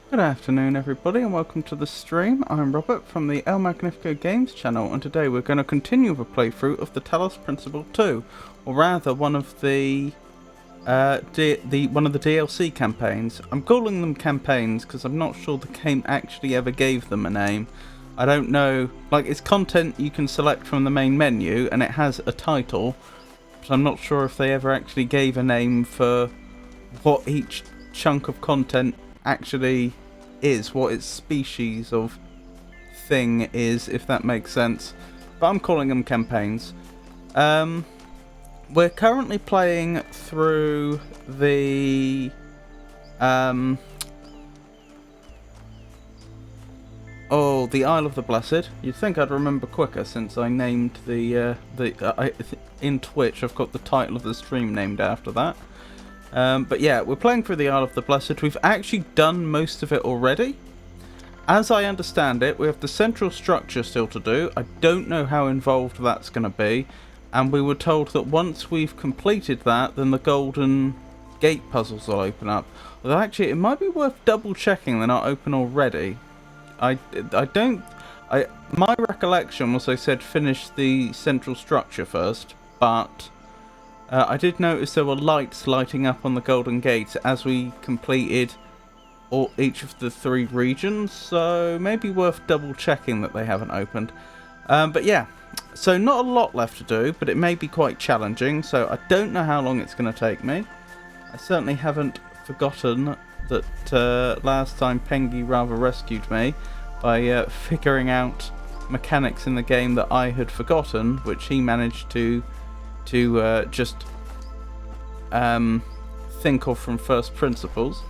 Good afternoon everybody and welcome to the stream. I'm Robert from the El Magnifico Games channel, and today we're going to continue the playthrough of the Talos Principle 2, or rather one of the DLC campaigns. I'm calling them campaigns because I'm not sure the game actually ever gave them a name. I don't know, like, it's content you can select from the main menu and it has a title, but I'm not sure if they ever actually gave a name for what each chunk of content actually is, what its species of thing is, if that makes sense. But I'm calling them campaigns. We're currently playing through the the Isle of the Blessed. You'd think I'd remember quicker since I named in Twitch I've got the title of the stream named after that. But yeah, we're playing through the Isle of the Blessed. We've actually done most of it already. As I understand it, we have the central structure still to do. I don't know how involved that's going to be. And we were told that once we've completed that, then the Golden Gate puzzles will open up. Although actually, it might be worth double checking they're not open already. My recollection was they said finish the central structure first, but I did notice there were lights lighting up on the Golden Gates as we completed each of the 3 regions, so maybe worth double checking that they haven't opened. But yeah, so not a lot left to do, but it may be quite challenging, so I don't know how long it's going to take me. I certainly haven't forgotten that last time Pengi rather rescued me by figuring out mechanics in the game that I had forgotten, which he managed to just think of from first principles.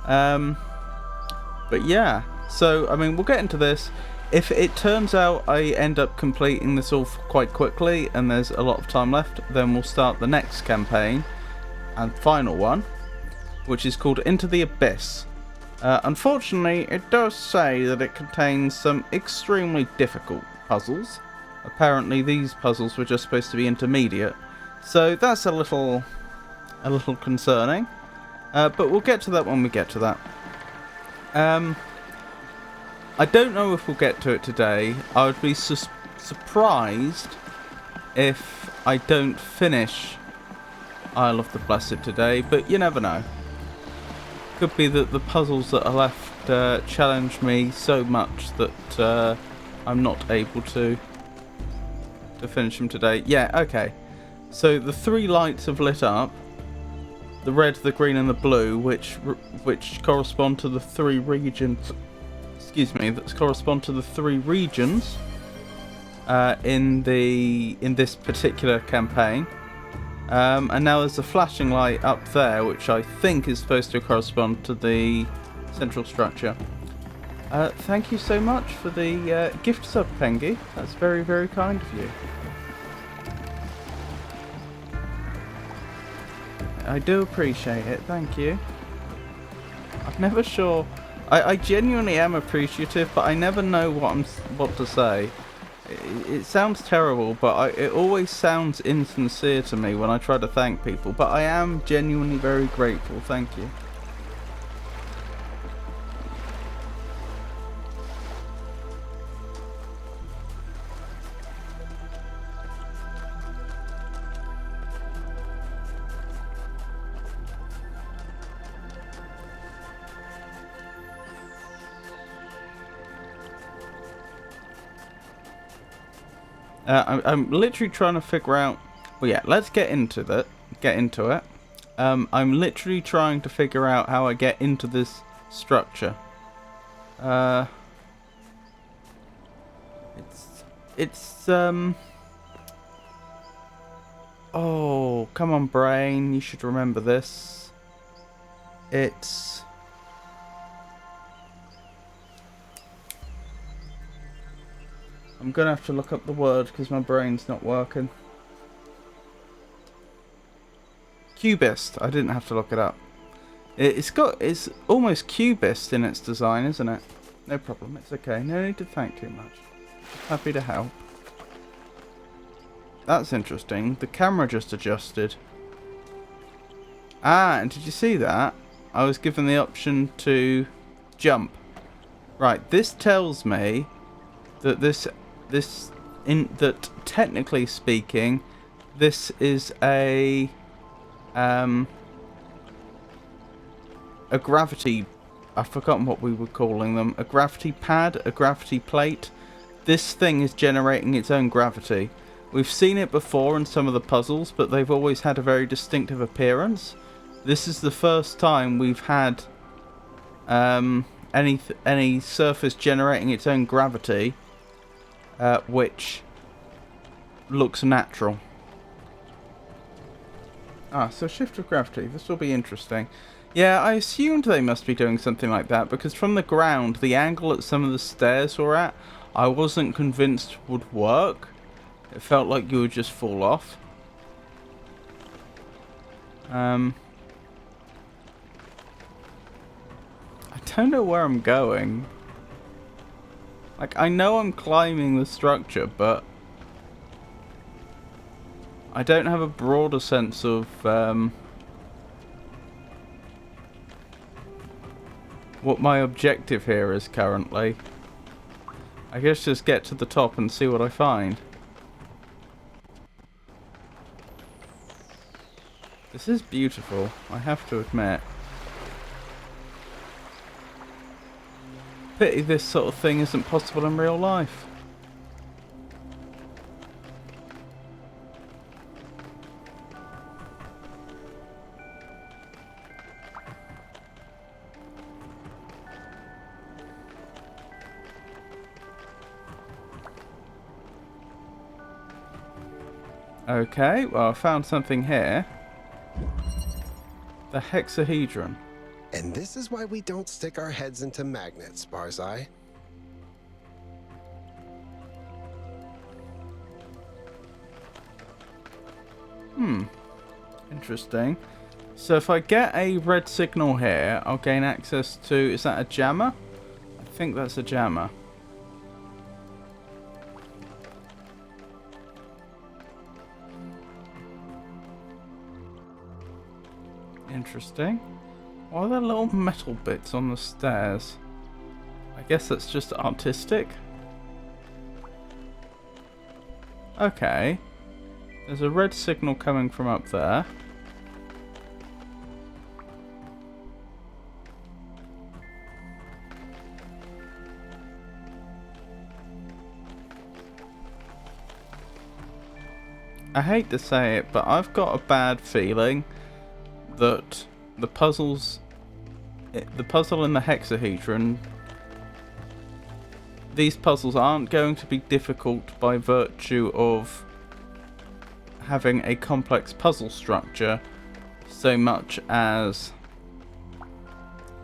But yeah, so I mean, we'll get into this. If it turns out I end up completing this all quite quickly and there's a lot of time left, then we'll start the next campaign and final one, which is called Into the Abyss. Unfortunately, it does say that it contains some extremely difficult puzzles. Apparently these puzzles were just supposed to be intermediate, so that's a little concerning, but we'll get to that when we get to that. I don't know if we'll get to it today. I would be surprised if I don't finish Isle of the Blessed today, but you never know. Could be that the puzzles that are left challenge me so much that I'm not able to finish them today. Yeah, okay. So the 3 lights have lit up. The red, the green and the blue, which correspond to the 3 regions. Excuse me, that correspond to the 3 regions in this particular campaign. And now there's a flashing light up there, which I think is supposed to correspond to the central structure. Thank you so much for the gift sub, Pengy. That's very, very kind of you. I do appreciate it, thank you. I'm never sure. I genuinely am appreciative, but I never know what to say. It sounds terrible, but it always sounds insincere to me when I try to thank people. But I am genuinely very grateful, thank you. I'm literally trying to figure out. Well, yeah, let's get into it. I'm literally trying to figure out how I get into this structure. It's Oh, come on, brain. You should remember this. It's. I'm gonna have to look up the word because my brain's not working. Cubist. I didn't have to look it up. It's almost cubist in its design, isn't it? No problem. It's okay. No need to thank too much. Happy to help. That's interesting. The camera just adjusted. Ah, and did you see that? I was given the option to jump. Right. This tells me that that technically speaking, this is a gravity. I've forgotten what we were calling them. A gravity pad, a gravity plate. This thing is generating its own gravity. We've seen it before in some of the puzzles, but they've always had a very distinctive appearance. This is the first time we've had any surface generating its own gravity. Which looks natural. Ah, so shift of gravity. This will be interesting. Yeah, I assumed they must be doing something like that, because from the ground, the angle that some of the stairs were at, I wasn't convinced would work. It felt like you would just fall off. I don't know where I'm going. Like, I know I'm climbing the structure, but I don't have a broader sense of what my objective here is currently. I guess just get to the top and see what I find. This is beautiful, I have to admit. Pity this sort of thing isn't possible in real life. Okay, well I found something here. The hexahedron. And this is why we don't stick our heads into magnets, Barzai. Interesting. So if I get a red signal here, I'll gain access to... Is that a jammer? I think that's a jammer. Interesting. Why are there little metal bits on the stairs? I guess that's just artistic. Okay. There's a red signal coming from up there. I hate to say it, but I've got a bad feeling that the puzzle in the hexahedron, these puzzles aren't going to be difficult by virtue of having a complex puzzle structure so much as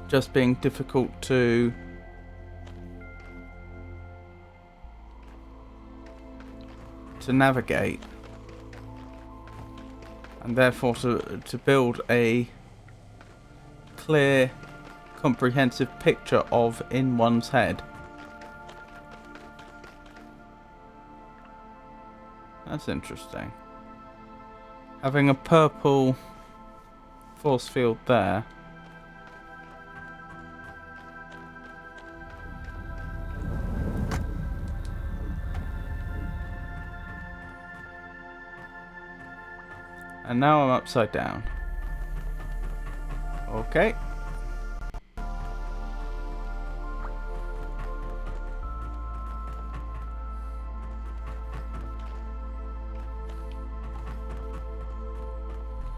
just being difficult to navigate, and therefore to build a clear, comprehensive picture of in one's head. That's interesting. Having a purple force field there. And now I'm upside down. Okay.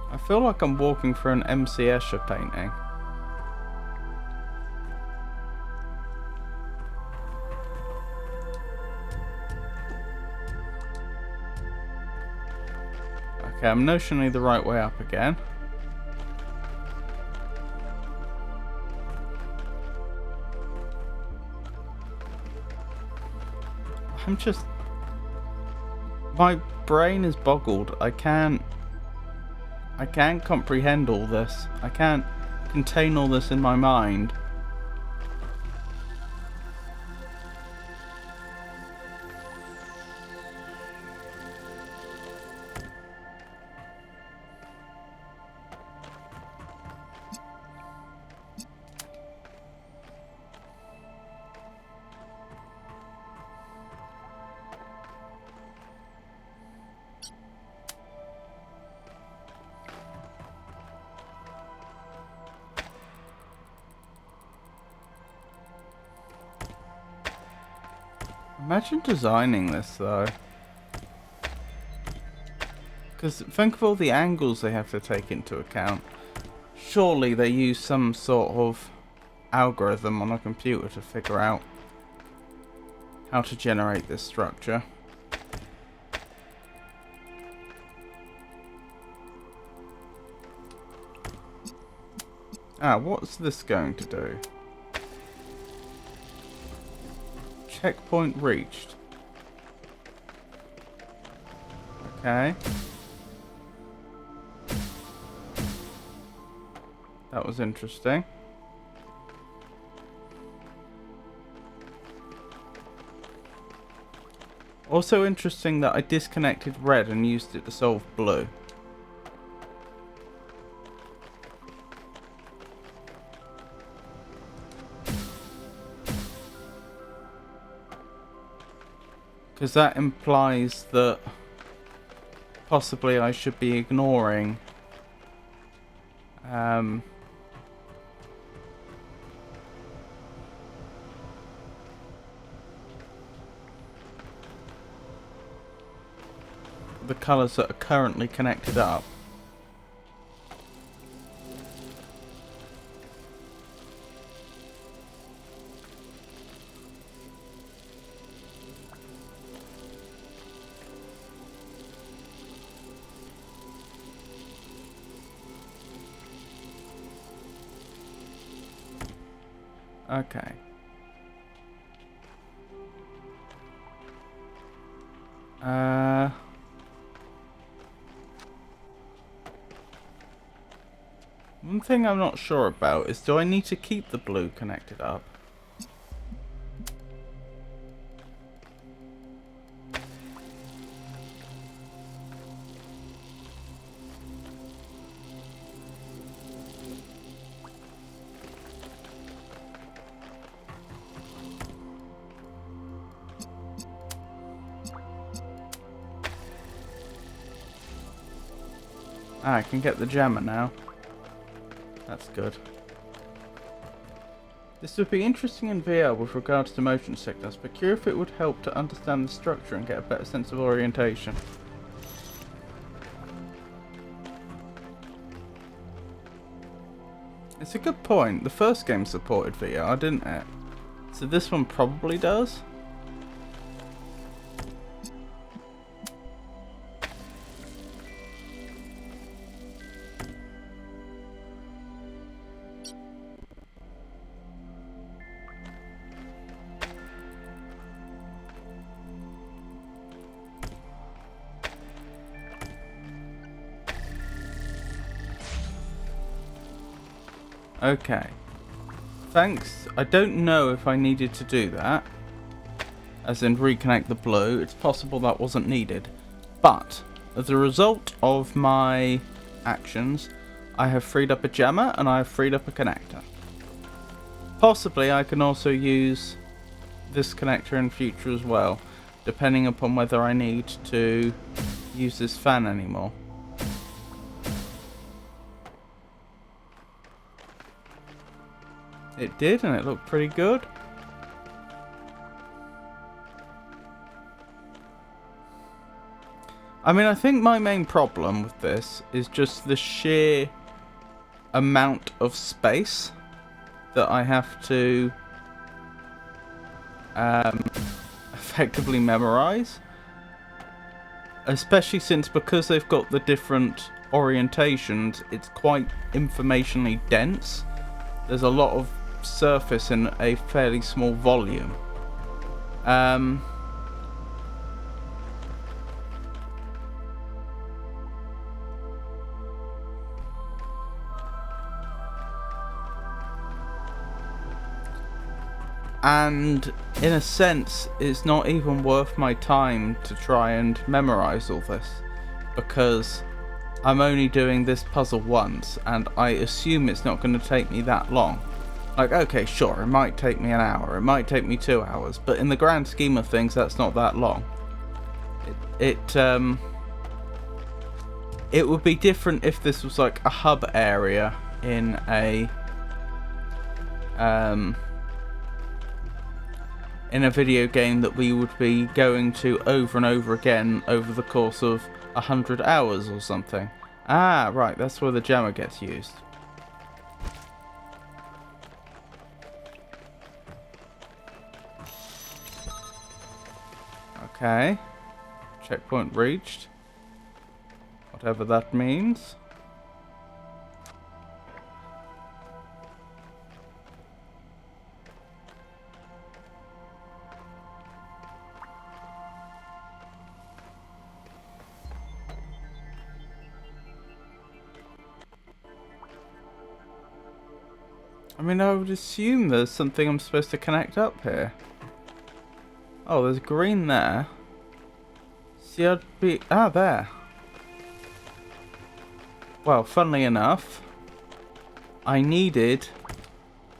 I feel like I'm walking through an MC Escher painting. Okay, I'm notionally the right way up again. I'm just... my brain is boggled. I can't comprehend all this. I can't contain all this in my mind. Imagine designing this though. Because think of all the angles they have to take into account. Surely they use some sort of algorithm on a computer to figure out how to generate this structure. Ah, what's this going to do? Checkpoint reached. Okay. That was interesting. Also interesting that I disconnected red and used it to solve blue. Because that implies that possibly I should be ignoring the colours that are currently connected up. Okay. One thing I'm not sure about is, do I need to keep the blue connected up? Ah, I can get the jammer now. That's good. This would be interesting in VR with regards to motion sickness, but curious if it would help to understand the structure and get a better sense of orientation. It's a good point. The first game supported VR, didn't it? So this one probably does? Okay. Thanks. I don't know if I needed to do that. As in reconnect the blue. It's possible that wasn't needed. But, as a result of my actions, I have freed up a jammer and I have freed up a connector. Possibly I can also use this connector in future as well, depending upon whether I need to use this fan anymore. It did, and it looked pretty good. I mean, I think my main problem with this is just the sheer amount of space that I have to effectively memorize. Especially since, because they've got the different orientations, it's quite informationally dense. There's a lot of surface in a fairly small volume. And in a sense, it's not even worth my time to try and memorize all this, because I'm only doing this puzzle once, and I assume it's not going to take me that long. Like, okay, sure, it might take me an hour, it might take me 2 hours, but in the grand scheme of things, that's not that long. It would be different if this was like a hub area in a video game that we would be going to over and over again over the course of 100 hours or something. Ah, right, that's where the jammer gets used. Okay. Checkpoint reached. Whatever that means. I mean, I would assume there's something I'm supposed to connect up here. Oh, there's green there. See, I'd be... Ah, there. Well, funnily enough, I needed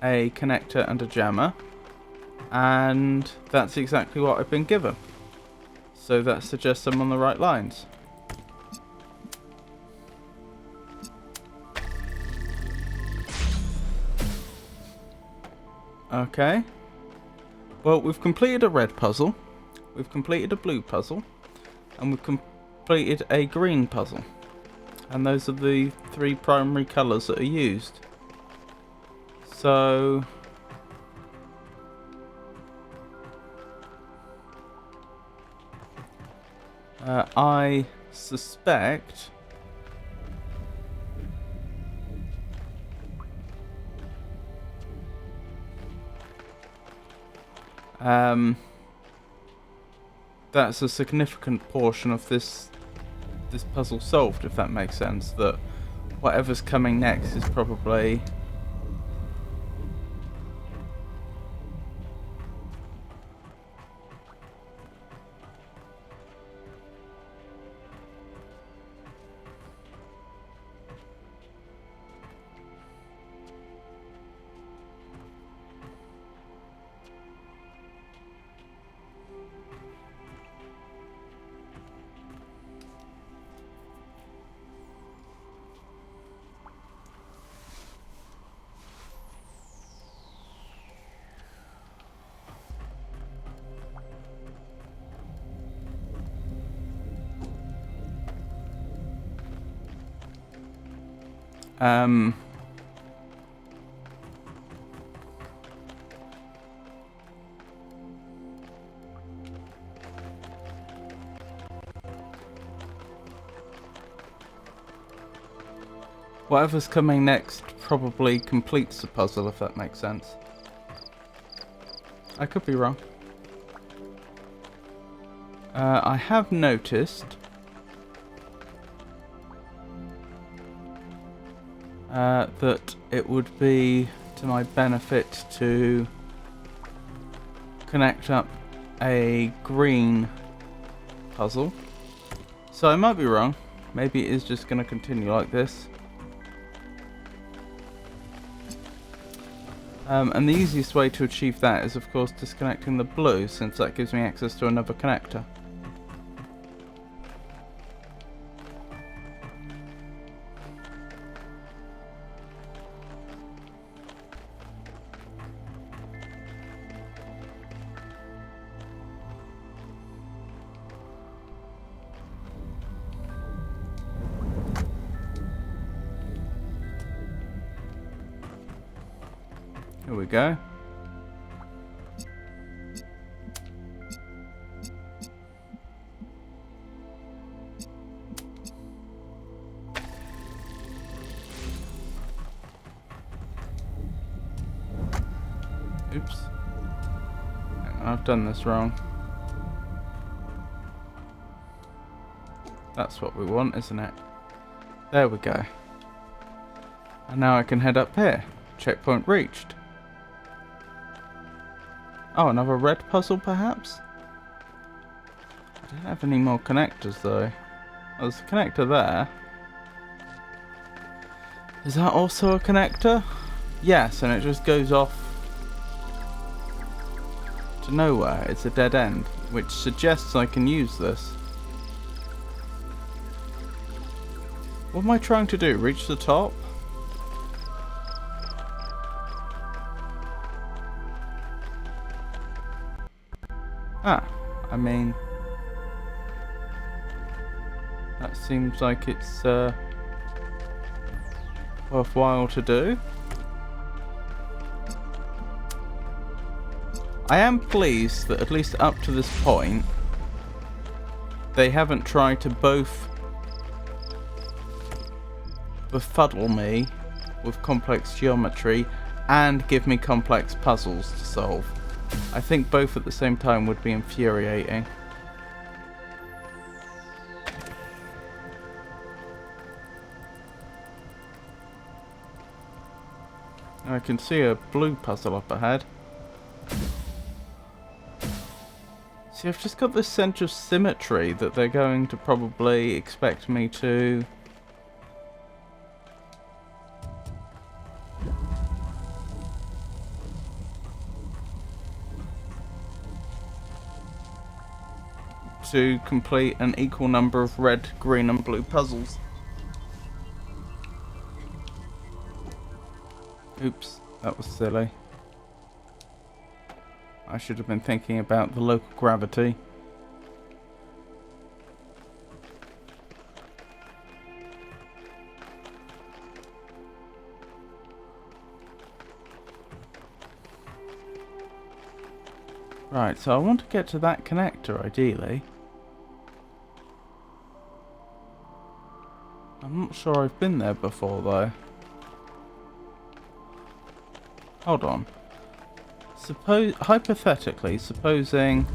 a connector and a jammer, and that's exactly what I've been given. So that suggests I'm on the right lines. Okay. Well, we've completed a red puzzle, we've completed a blue puzzle, and we've completed a green puzzle. And those are the 3 primary colours that are used. So... I suspect... that's a significant portion of this puzzle solved, if that makes sense. That whatever's coming next is probably... whatever's coming next probably completes the puzzle, if that makes sense. I could be wrong. I have noticed... that it would be to my benefit to connect up a green puzzle. So I might be wrong. Maybe it is just going to continue like this. And the easiest way to achieve that is, of course, disconnecting the blue, since that gives me access to another connector. Here we go. Oops. Hang on, I've done this wrong. That's what we want, isn't it? There we go. And now I can head up here. Checkpoint reached. Oh, another red puzzle, perhaps? I don't have any more connectors, though. Oh, there's a connector there. Is that also a connector? Yes, and it just goes off to nowhere. It's a dead end, which suggests I can use this. What am I trying to do? Reach the top? Ah, I mean, that seems like it's worthwhile to do. I am pleased that at least up to this point, they haven't tried to both befuddle me with complex geometry and give me complex puzzles to solve. I think both at the same time would be infuriating. I can see a blue puzzle up ahead. See, I've just got this sense of symmetry that they're going to probably expect me to complete an equal number of red, green and blue puzzles. Oops, that was silly. I should have been thinking about the local gravity. Right, so I want to get to that connector ideally. I'm not sure I've been there before though. Hold on. Hypothetically, supposing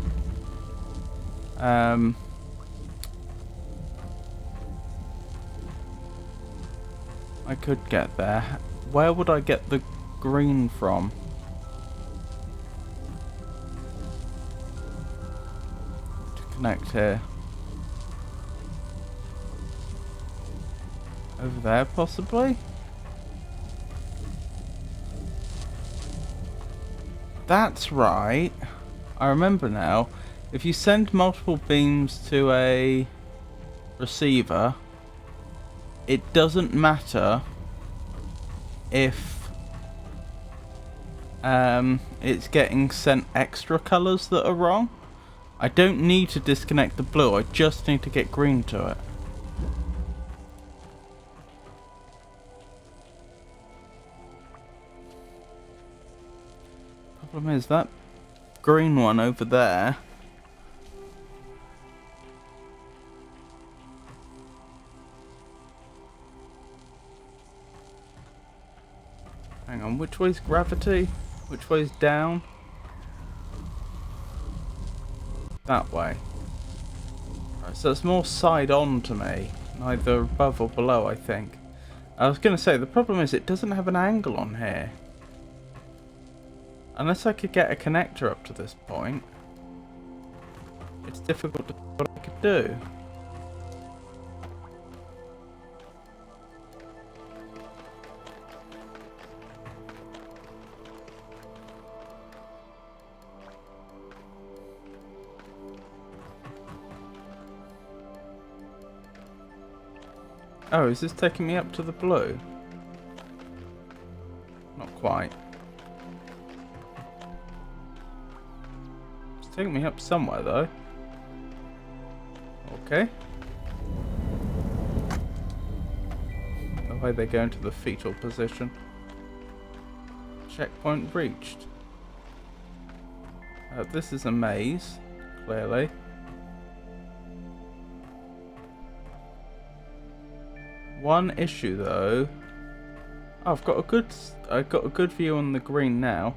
I could get there. Where would I get the green from? To connect here. Over there, possibly? That's right. I remember now. If you send multiple beams to a receiver, it doesn't matter if it's getting sent extra colours that are wrong. I don't need to disconnect the blue, I just need to get green to it. Problem is that green one over there hang on, which way's gravity? Which way's down? That way. Right, so it's more side on to me, neither above or below, I think. I was going to say, the problem is it doesn't have an angle on here. Unless I could get a connector up to this point, it's difficult to see what I could do. Oh, is this taking me up to the blue? Not quite. It's taking me up somewhere though. Okay. Away they go into the fetal position. Checkpoint reached. This is a maze, clearly. One issue though. Oh, I've got a good view on the green now.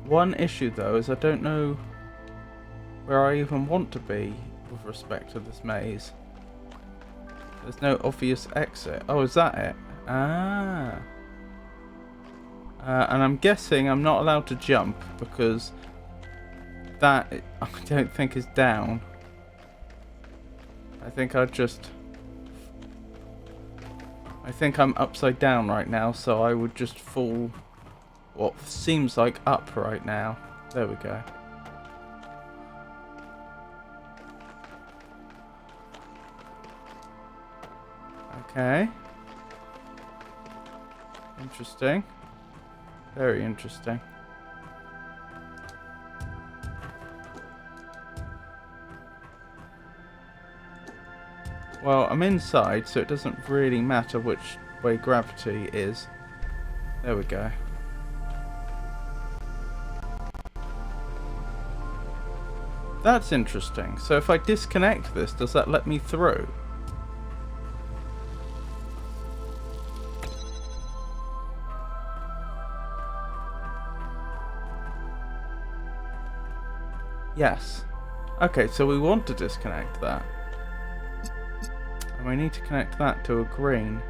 One issue though is I don't know where I even want to be with respect to this maze. There's no obvious exit. Oh, is that it? Ah. And I'm guessing I'm not allowed to jump because that I don't think is down. I think I'm upside down right now, so I would just fall what seems like up right now. There we go. Okay. Interesting. Very interesting. Well, I'm inside, so it doesn't really matter which way gravity is. There we go. That's interesting. So if I disconnect this, does that let me through? Yes. Okay, so we want to disconnect that. And we need to connect that to a green.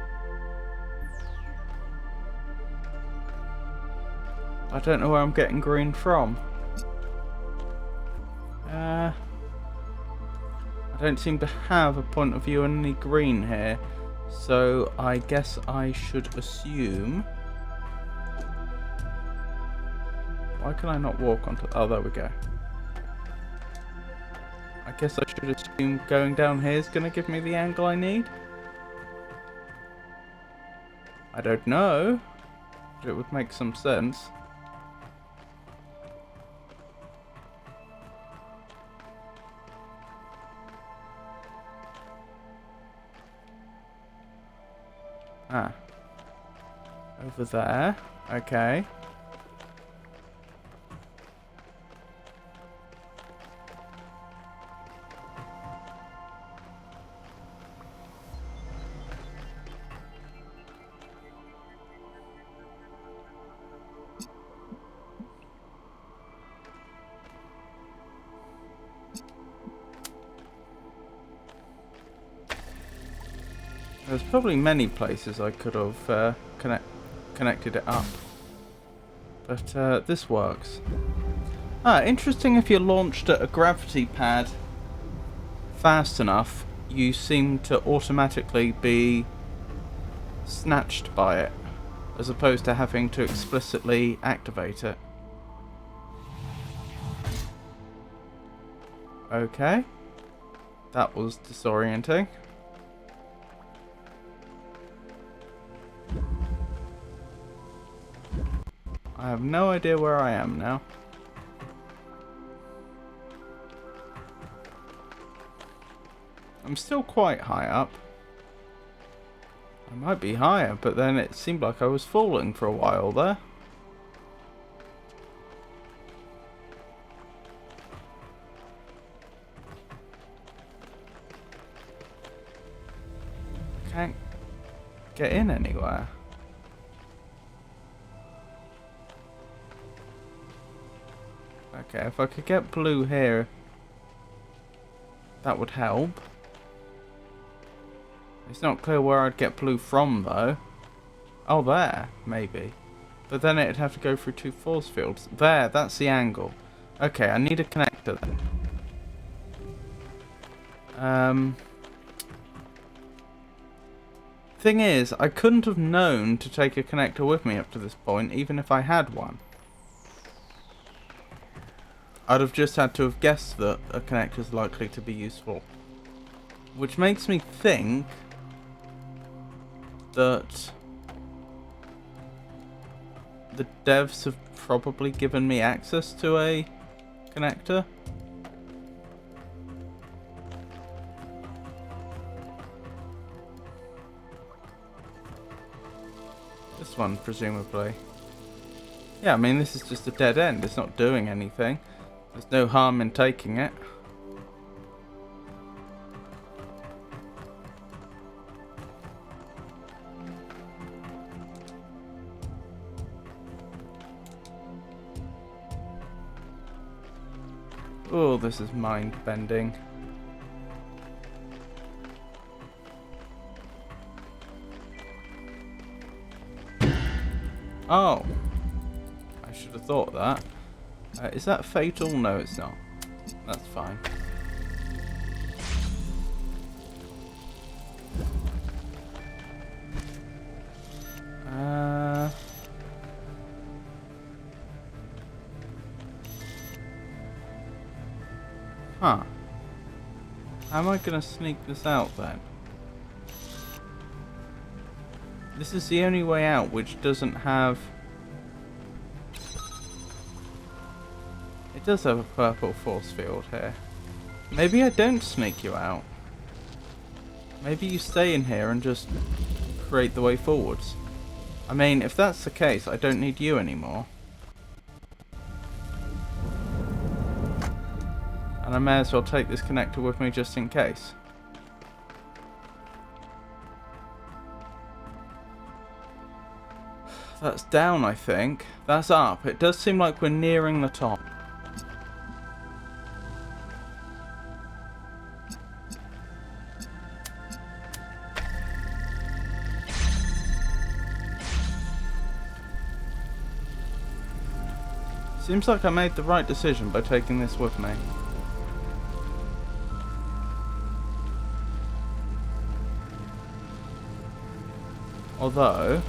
I don't know where I'm getting green from. I don't seem to have a point of view on any green here. So I guess I should assume... Why can I not walk onto... Oh, there we go. I guess I should assume going down here is going to give me the angle I need. I don't know, but it would make some sense. Ah. Over there. Okay. There's probably many places I could have connected it up, but this works. Interesting. If you're launched at a gravity pad fast enough, you seem to automatically be snatched by it, as opposed to having to explicitly activate it. Okay, that was disorienting. I have no idea where I am now. I'm still quite high up. I might be higher, but then it seemed like I was falling for a while there. Can't get in anywhere. Okay, if I could get blue here, that would help. I It's not clear where I'd get blue from, though. Oh, there, maybe. But then it'd have to go through 2 force fields. There, that's the angle. Okay, I need a connector then. Thing is, I couldn't have known to take a connector with me up to this point, even if I had one. I'd have just had to have guessed that a connector is likely to be useful. Which makes me think that the devs have probably given me access to a connector. This one, presumably. Yeah, I mean, this is just a dead end. It's not doing anything. There's no harm in taking it. Oh, this is mind-bending. Oh. I should have thought that. Is that fatal? No, it's not. That's fine. Huh. How am I going to sneak this out then? This is the only way out which doesn't have... It does have a purple force field here. Maybe I don't sneak you out. Maybe you stay in here and just create the way forwards. I mean, if that's the case, I don't need you anymore. And I may as well take this connector with me just in case. That's down, I think. That's up. It does seem like we're nearing the top. Seems like I made the right decision by taking this with me. Although...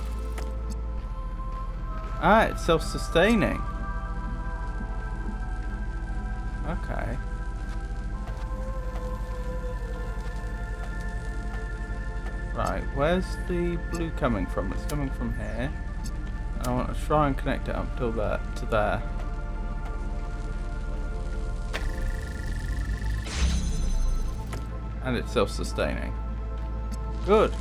Ah, it's self-sustaining. Okay. Right, where's the blue coming from? It's coming from here. And I want to try and connect it up till there, to there. And it's self-sustaining. Good.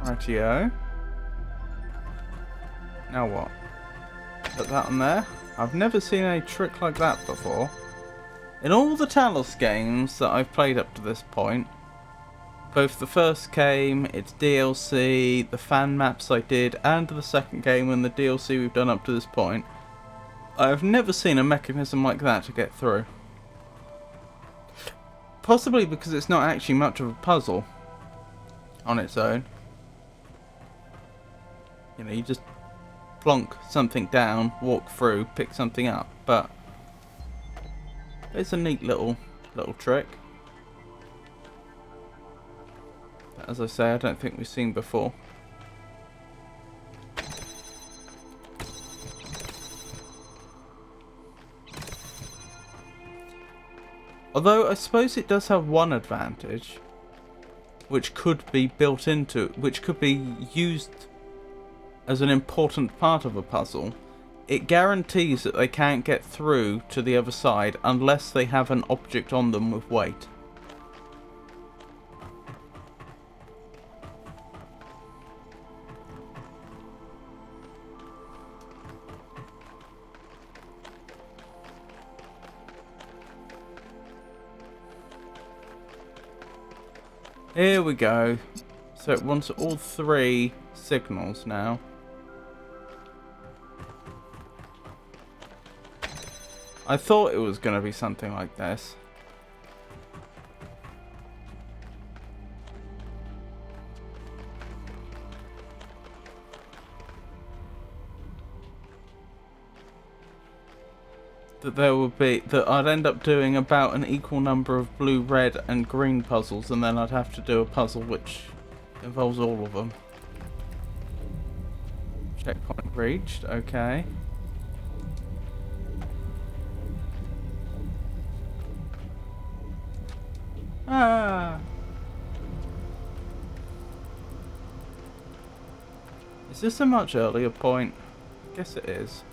Rightio. Now what? Put that on there. I've never seen a trick like that before. In all the Talos games that I've played up to this point, both the first game, its DLC, the fan maps I did, and the second game and the DLC we've done up to this point, I've never seen a mechanism like that to get through. Possibly because it's not actually much of a puzzle on its own. You know, you just plonk something down, walk through, pick something up, but it's a neat little trick. But as I say, I don't think we've seen before. Although I suppose it does have one advantage, which could be built into, which could be used as an important part of a puzzle. It guarantees that they can't get through to the other side unless they have an object on them with weight. Here we go. So it wants all 3 signals now. I thought it was going to be something like this. That I'd end up doing about an equal number of blue, red and green puzzles, and then I'd have to do a puzzle which involves all of them. Checkpoint reached, okay. Ah! Is this a much earlier point? I guess it is.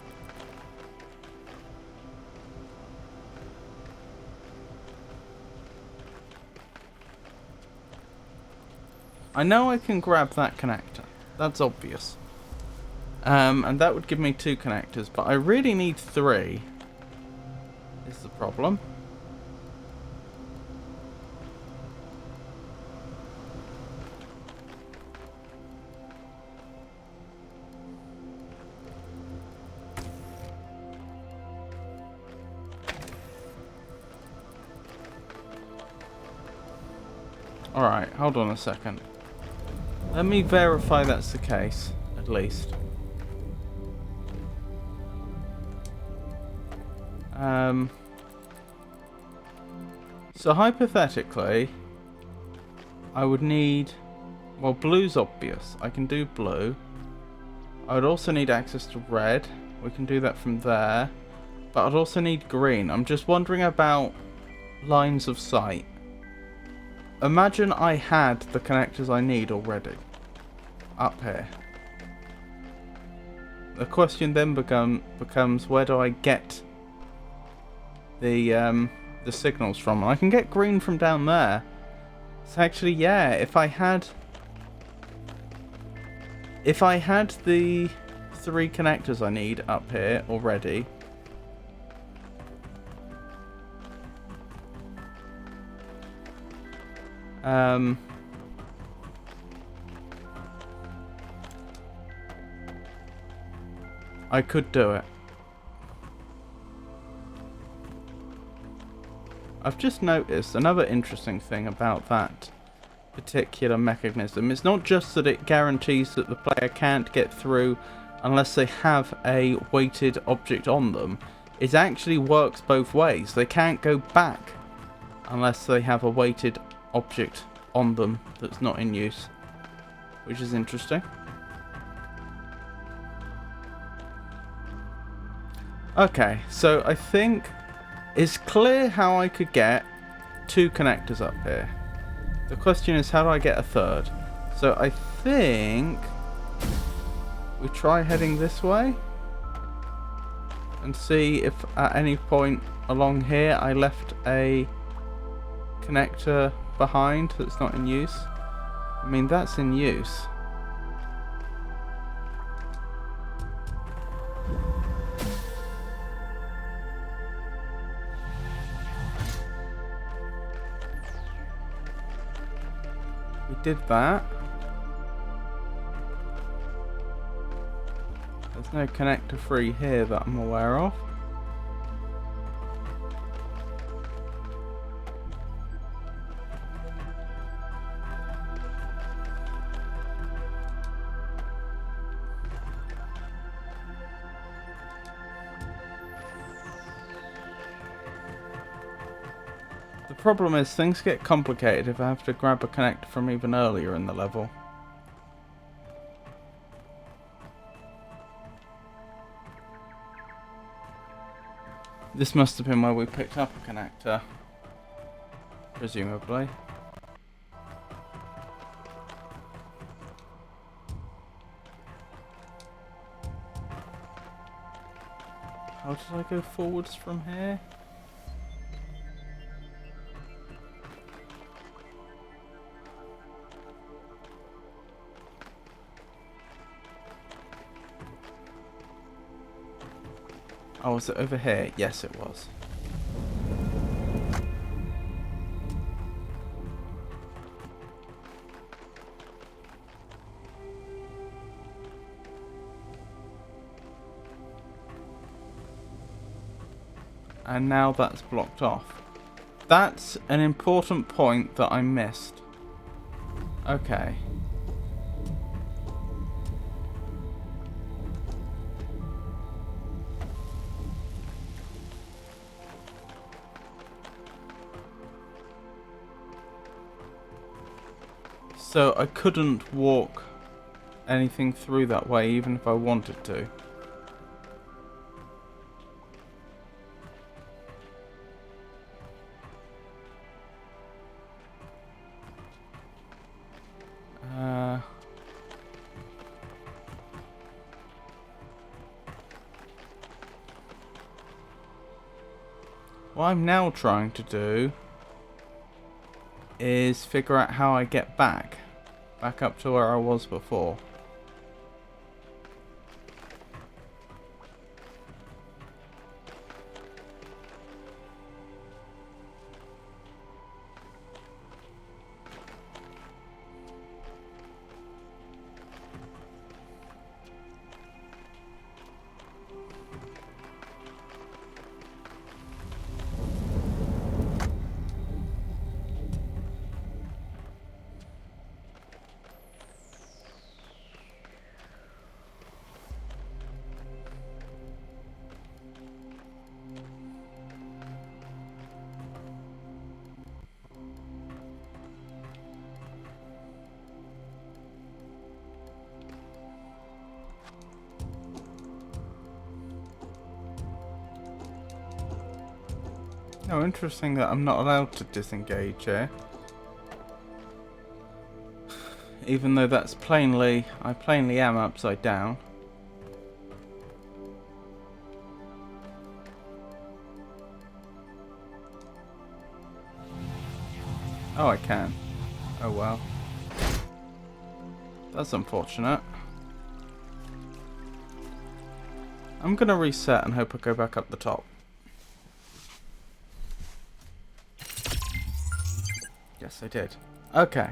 I know I can grab that connector. That's obvious. And that would give me 2 connectors, but I really need 3. Is the problem. Alright, hold on a second. Let me verify that's the case, at least. So hypothetically, I would need... Well, blue's obvious. I can do blue. I would also need access to red. We can do that from there. But I'd also need green. I'm just wondering about lines of sight. Imagine I had the connectors I need already. Up here. The question then becomes where do I get the signals from? I can get green from down there. So actually, yeah, if I had the 3 connectors I need up here already, I could do it. I've just noticed another interesting thing about that particular mechanism. It's not just that it guarantees that the player can't get through unless they have a weighted object on them. It actually works both ways. They can't go back unless they have a weighted object on them that's not in use, which is interesting. Okay, so I think it's clear how I could get 2 connectors up here. The question is, how do I get a 3rd? So I think we try heading this way and see if at any point along here I left a connector behind that's not in use. I mean, that's in use. We did that. There's no connector free here that I'm aware of. The problem is things get complicated if I have to grab a connector from even earlier in the level. This must have been where we picked up a connector, presumably. How did I go forwards from here? Oh, was it over here? Yes, it was. And now that's blocked off. That's an important point that I missed. Okay. So I couldn't walk anything through that way even if I wanted to. What I'm now trying to do is figure out how I get back up to where I was before. Oh, interesting that I'm not allowed to disengage here. Even though that's I plainly am upside down. Oh, I can. Oh well. That's unfortunate. I'm gonna reset and hope I go back up the top. Yes, I did. Okay.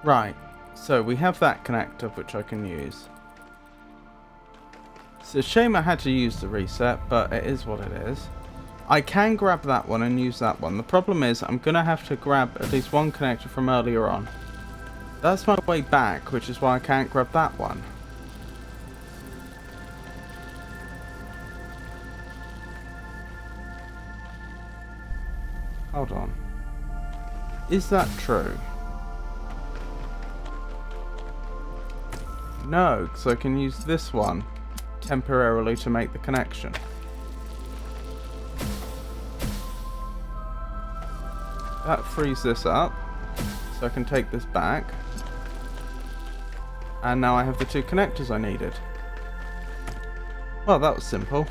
Right. So we have that connector which I can use. It's a shame I had to use the reset, but it is what it is. I can grab that one and use that one. The problem is I'm going to have to grab at least one connector from earlier on. That's my way back, which is why I can't grab that one. Hold on. Is that true? No, because I can use this one temporarily to make the connection. That frees this up, so I can take this back. And now I have the two connectors I needed. Well, that was simple.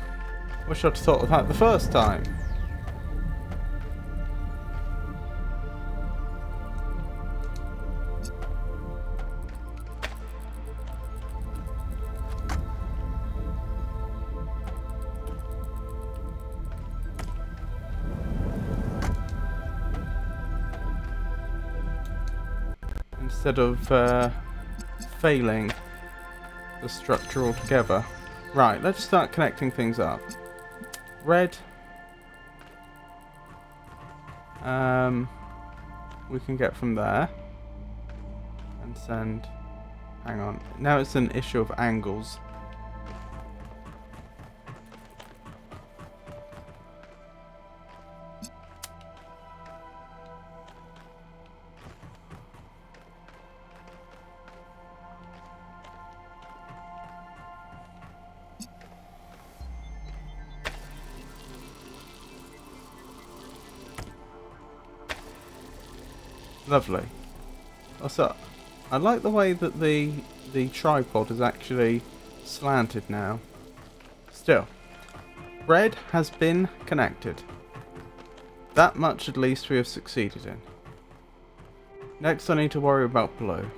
Wish I'd thought of that the first time. Instead of failing the structure altogether. Right, let's start connecting things up. Red. We can get from there. And send... Hang on. Now it's an issue of angles. Lovely. Also, I like the way that the tripod is actually slanted now. Still, red has been connected. That much at least we have succeeded in. Next I need to worry about blue.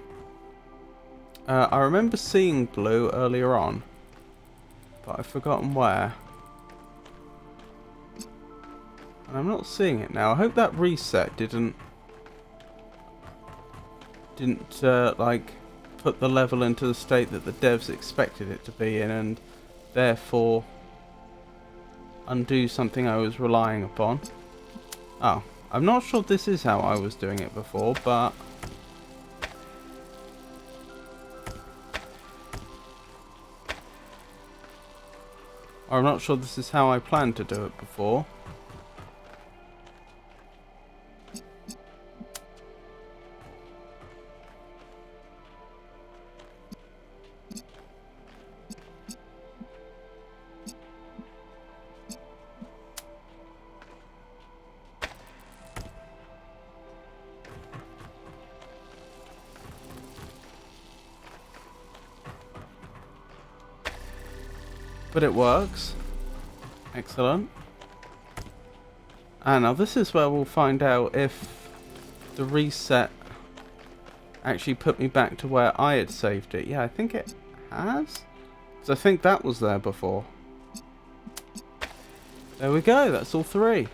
I remember seeing blue earlier on, but I've forgotten where. And I'm not seeing it now. I hope that reset didn't like put the level into the state that the devs expected it to be in, and therefore undo something I was relying upon. Oh, I'm not sure this is how I was doing it before, but... I'm not sure this is how I planned to do it before. But it works. Excellent. And now this is where we'll find out if the reset actually put me back to where I had saved it. Yeah, I think it has. Because I think that was there before. There we go, that's all 3.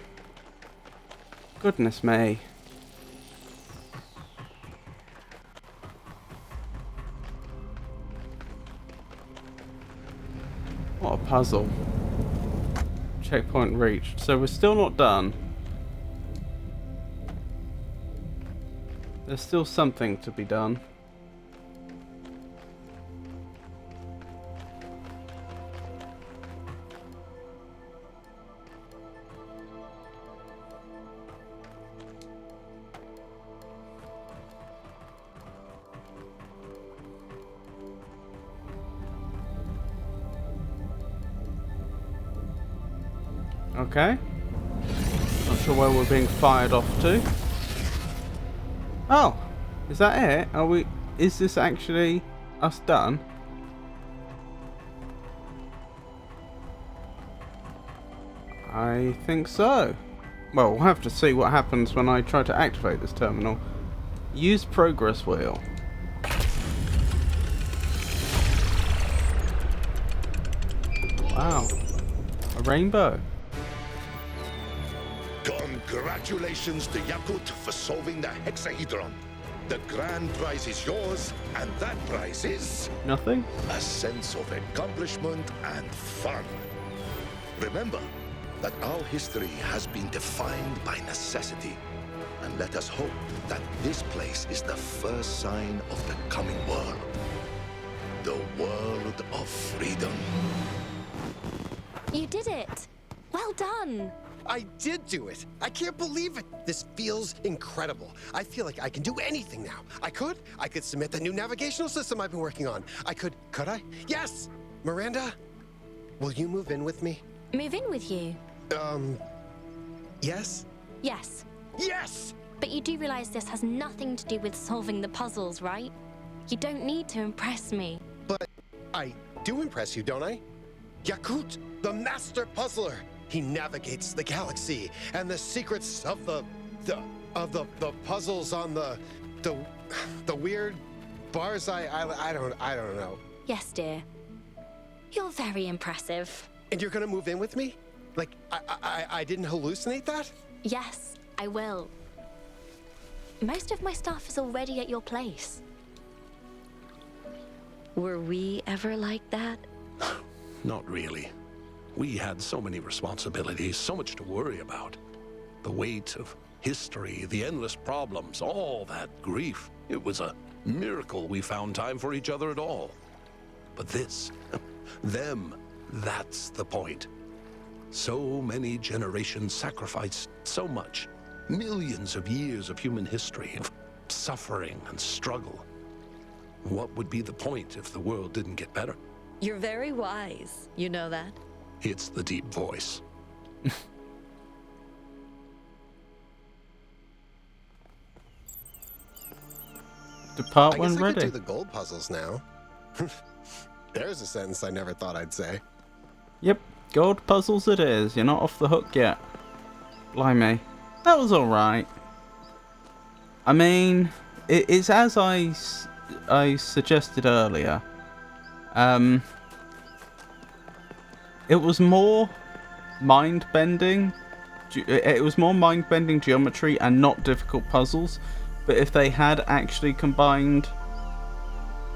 Goodness me. What a puzzle. Checkpoint reached. So we're still not done. There's still something to be done. Okay. Not sure where we're being fired off to. Oh, is that it? Are we? Is this actually us done? I think so. Well, we'll have to see what happens when I try to activate this terminal. Use progress wheel. Wow. A rainbow. Congratulations to Yakut for solving the hexahedron. The grand prize is yours, and that prize is Nothing? a sense of accomplishment and fun. Remember that our history has been defined by necessity, and let us hope that this place is the first sign of the coming world. The world of freedom. You did it! Well done! I did do it. I can't believe it. This feels incredible. I feel like I can do anything now. I could submit the new navigational system I've been working on. Could I? Yes! Miranda, will you move in with me? Move in with you? Yes? Yes. Yes! But you do realize this has nothing to do with solving the puzzles, right? You don't need to impress me. But I do impress you, don't I? Yakut, the master puzzler. He navigates the galaxy and the secrets of the puzzles on the weird Barzai Island. I don't know. Yes, dear. You're very impressive. And you're gonna move in with me? Like I didn't hallucinate that? Yes, I will. Most of my stuff is already at your place. Were we ever like that? Not really. We had so many responsibilities, so much to worry about. The weight of history, the endless problems, all that grief. It was a miracle we found time for each other at all. But this, them, that's the point. So many generations sacrificed so much. Millions of years of human history, of suffering and struggle. What would be the point if the world didn't get better? You're very wise, you know that? It's the deep voice. Depart I when guess I could ready. do the gold puzzles now. There's a sentence I never thought I'd say. Yep, gold puzzles it is. You're not off the hook yet. Blimey. That was alright. I mean, it's as I suggested earlier. It was more mind-bending. It was more mind-bending geometry and not difficult puzzles. But if they had actually combined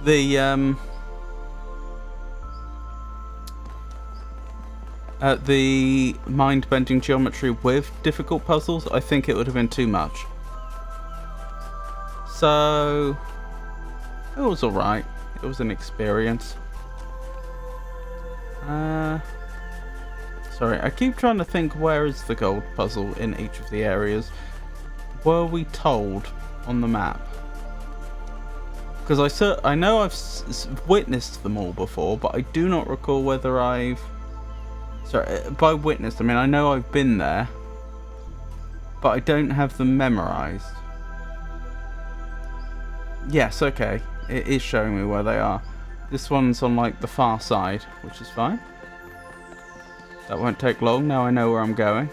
the the mind-bending geometry with difficult puzzles, I think it would have been too much. So it was alright. It was an experience. Sorry, I keep trying to think, where is the gold puzzle in each of the areas? Were we told on the map? Because I know I've witnessed them all before, but I do not recall whether I've... Sorry, by witnessed, I mean I know I've been there, but I don't have them memorised. Yes, okay. It is showing me where they are. This one's on like the far side, which is fine. That won't take long, now I know where I'm going.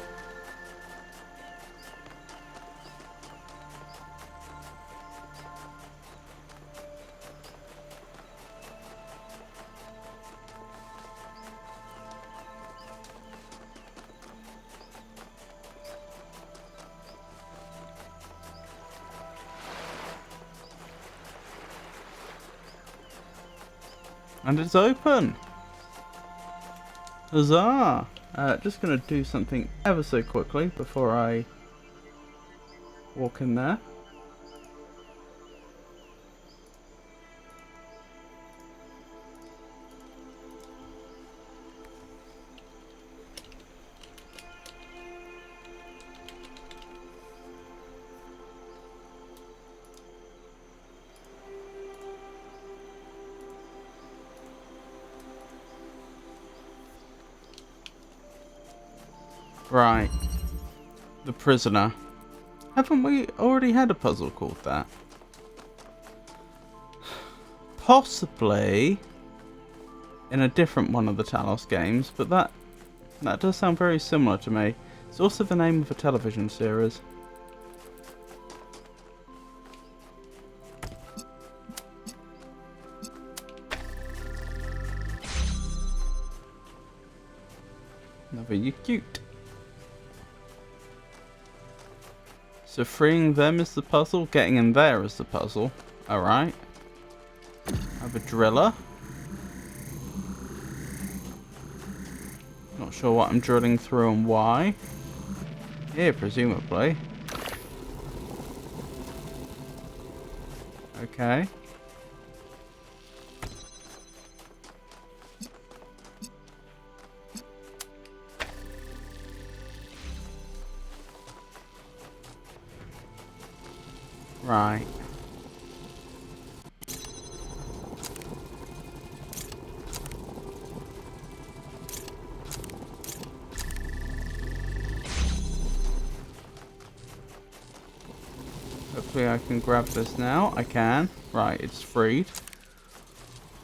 And it's open! Huzzah! Just gonna do something ever so quickly before I walk in there. Right. The prisoner. Haven't we already had a puzzle called that? Possibly in a different one of the Talos games, but that does sound very similar to me. It's also the name of a television series. Never you cute. So freeing them is the puzzle, getting in there is the puzzle. Alright. I have a driller. Not sure what I'm drilling through and why. Here, presumably. Okay. Right. Hopefully I can grab this now. I can. Right, it's freed.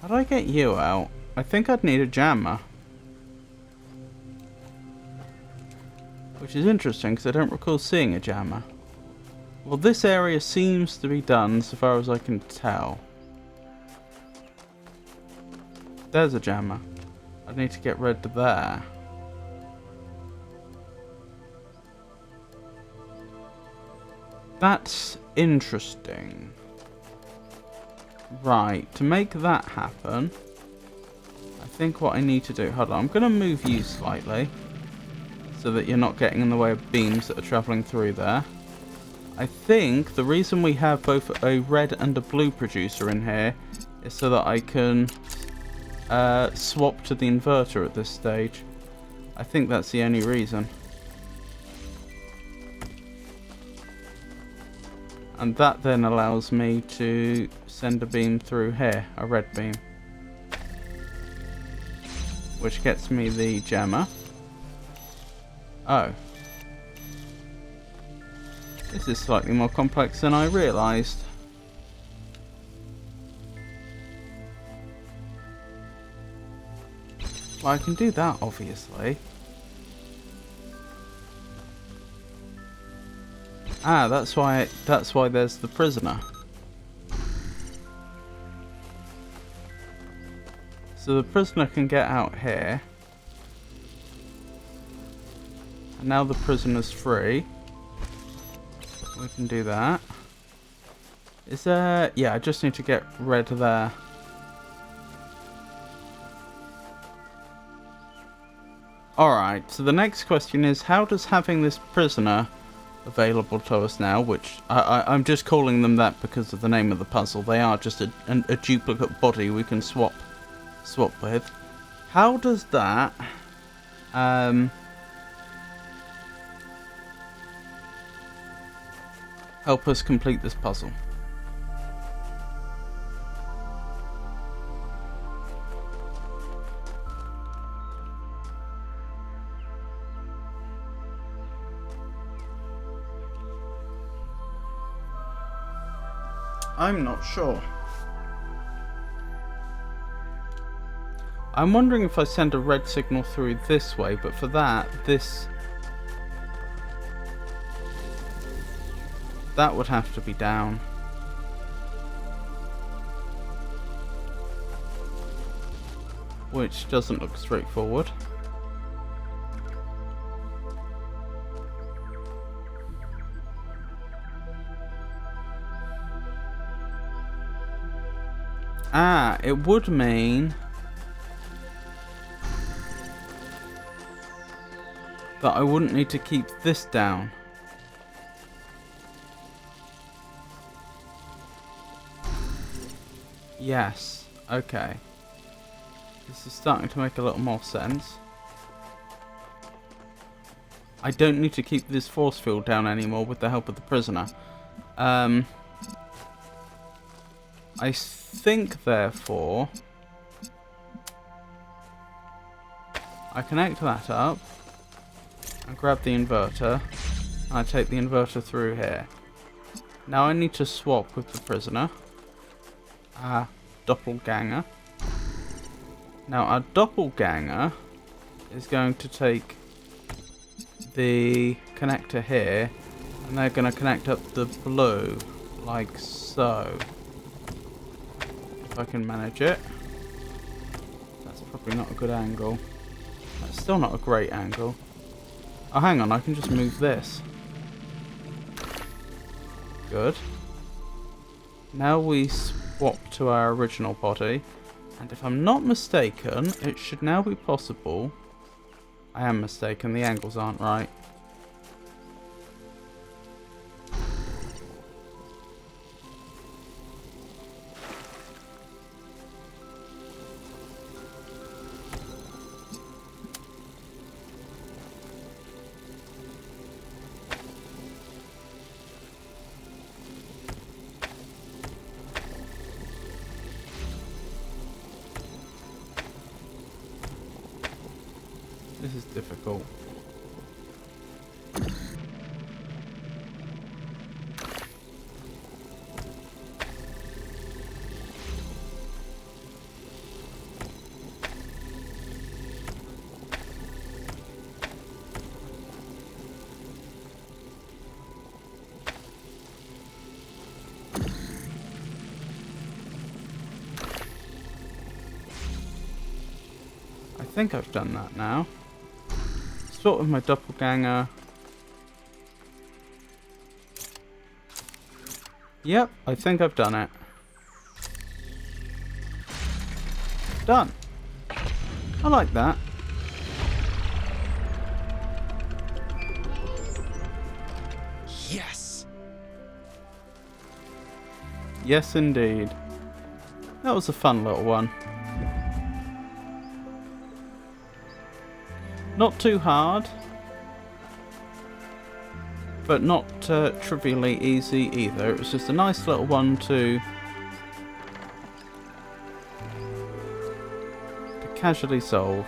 How do I get you out? I think I'd need a jammer. Which is interesting because I don't recall seeing a jammer. Well, this area seems to be done so far as I can tell. There's a jammer. I need to get rid of there. That's interesting. Right, to make that happen, I think what I need to do... Hold on, I'm going to move you slightly so that you're not getting in the way of beams that are travelling through there. I think the reason we have both a red and a blue producer in here is so that I can swap to the inverter at this stage. I think that's the only reason. And that then allows me to send a beam through here, a red beam. Which gets me the jammer. Oh. This is slightly more complex than I realised. Well, I can do that, obviously. Ah, that's why there's the prisoner. So the prisoner can get out here. And now the prisoner's free. We can do that. Is there... Yeah, I just need to get red there. Alright, so the next question is, how does having this prisoner available to us now, which I'm just calling them that because of the name of the puzzle, they are just a duplicate body we can swap with. How does that help us complete this puzzle? I'm not sure. I'm wondering if I send a red signal through this way, but for that, that would have to be down. Which doesn't look straightforward. Ah, it would mean that I wouldn't need to keep this down. Yes, okay. This is starting to make a little more sense. I don't need to keep this force field down anymore with the help of the prisoner. I think, therefore, I connect that up, I grab the inverter, and I take the inverter through here. Now I need to swap with the prisoner, our doppelganger. Now our doppelganger is going to take the connector here, and they're going to connect up the blue, like so. If I can manage it. That's probably not a good angle. That's still not a great angle. Oh, hang on, I can just move this. Good. Now we swap to our original body. And if I'm not mistaken, it should now be possible. I am mistaken, the angles aren't right. This is difficult. I think I've done that now. Sort of my doppelganger. Yep, I think I've done it. Done. I like that. Yes. Yes, indeed. That was a fun little one. Not too hard, but not trivially easy either. It was just a nice little one to casually solve.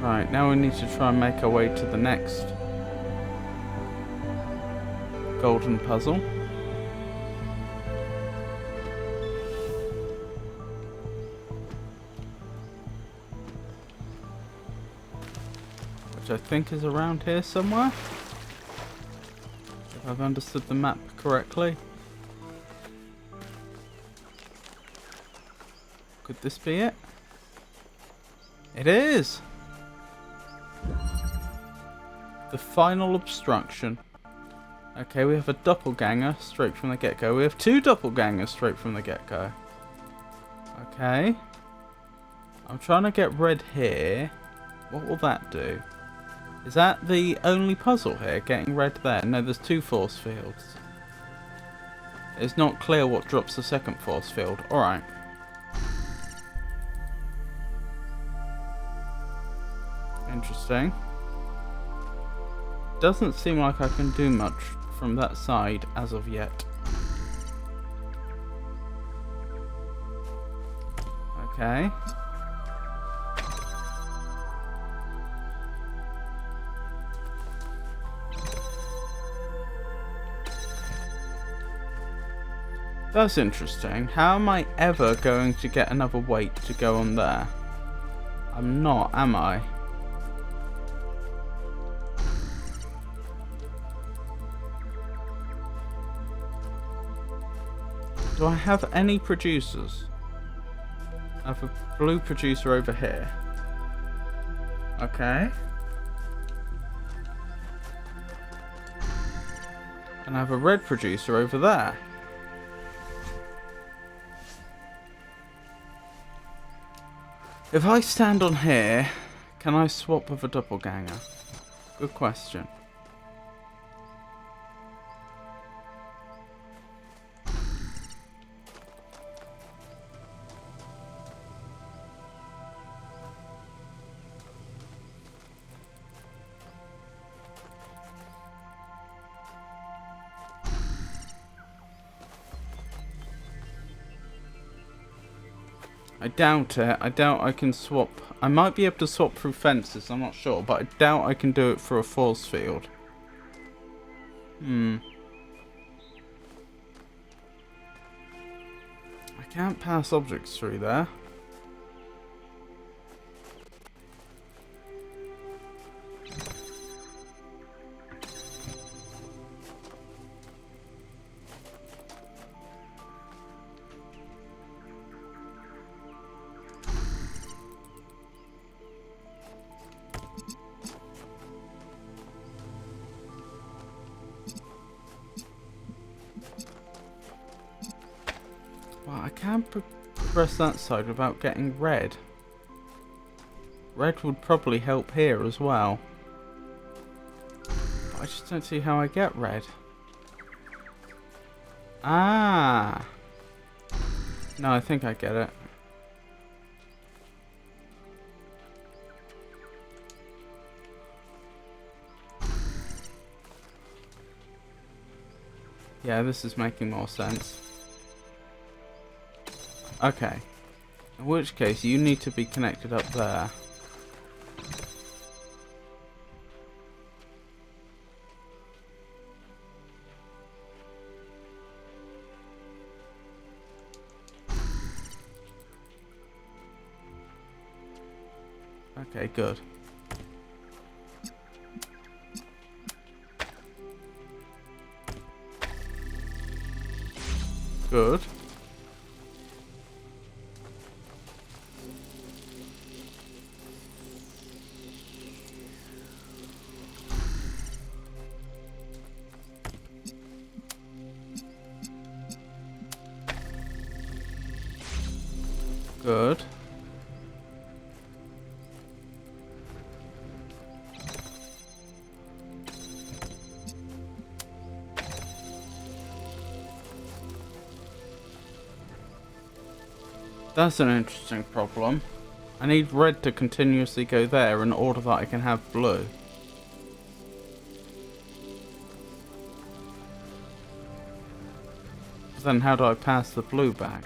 Right, now we need to try and make our way to the next golden puzzle. Which I think is around here somewhere. If I've understood the map correctly. Could this be it? It is! The final obstruction. Okay, we have a doppelganger straight from the get-go. We have 2 doppelgangers straight from the get-go. Okay. I'm trying to get red here. What will that do? Is that the only puzzle here? Getting red there? No, there's 2 force fields. It's not clear what drops the second force field. Alright. Interesting. Doesn't seem like I can do much from that side as of yet. Okay. That's interesting. How am I ever going to get another weight to go on there? I'm not, am I? Do I have any producers? I have a blue producer over here. Okay. And I have a red producer over there. If I stand on here, can I swap with a doppelganger? Good question. I doubt it. I doubt I can swap. I might be able to swap through fences, I'm not sure, but I doubt I can do it through a force field. I can't pass objects through there. Well, I can't progress that side without getting red. Red would probably help here as well. But I just don't see how I get red. Ah! No, I think I get it. Yeah, this is making more sense. Okay. In which case, you need to be connected up there. Okay, good. Good. Good. That's an interesting problem. I need red to continuously go there in order that I can have blue. Then how do I pass the blue back?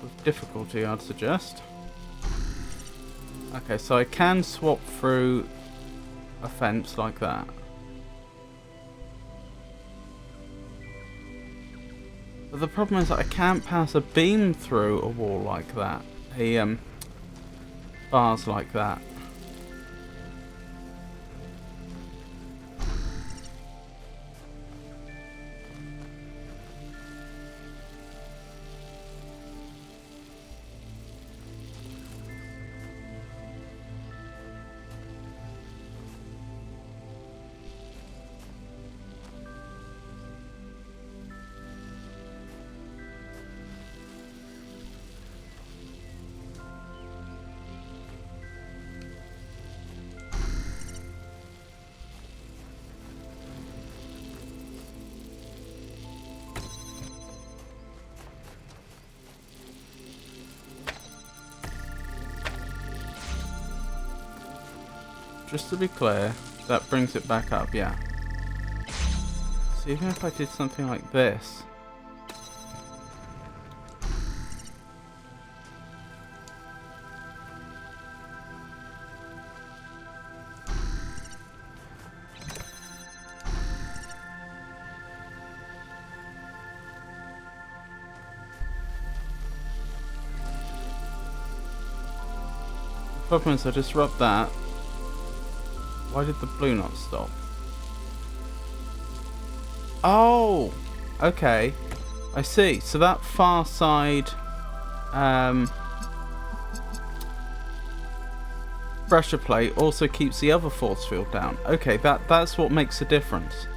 With difficulty, I'd suggest. Okay, so I can swap through a fence like that. But the problem is that I can't pass a beam through a wall like that. Bars like that. just to be clear, that brings it back up, yeah. So even if I did something like this... The problem is I disrupt that. Why did the blue not stop? Oh! Okay. I see. So that far side pressure plate also keeps the other force field down. Okay, that's what makes a difference.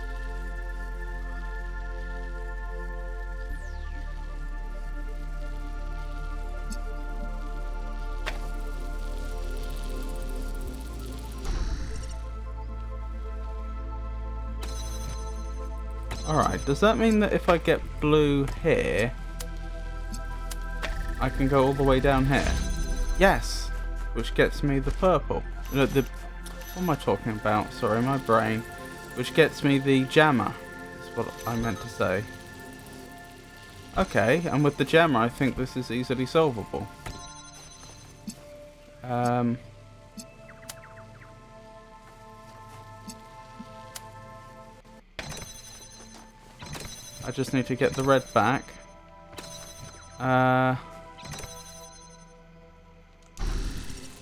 Alright, does that mean that if I get blue here, I can go all the way down here? Yes! Which gets me the purple. No, what am I talking about? Sorry, my brain. Which gets me the jammer. That's what I meant to say. Okay, and with the jammer I think this is easily solvable. I just need to get the red back.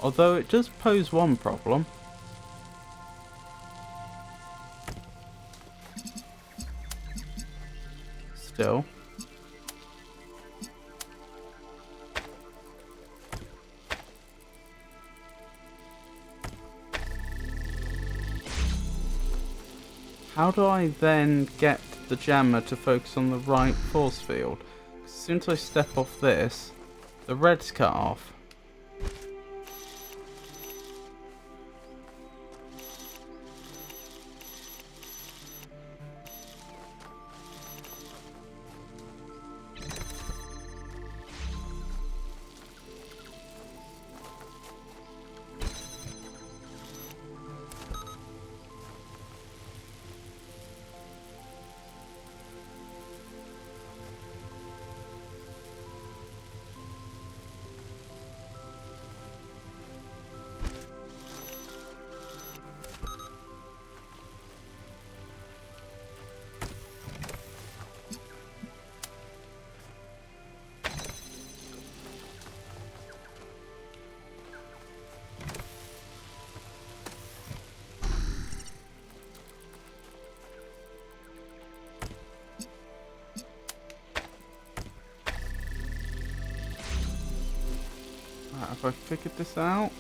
Although it does pose one problem. Still. How do I then get the jammer to focus on the right force field? As soon as I step off this, the red's cut off. Have I figured this out?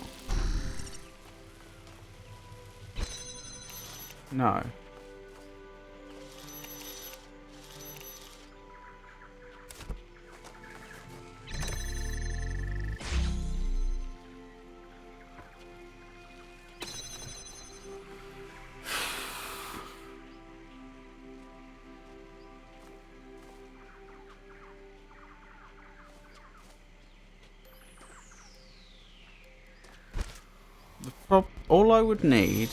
No. All I would need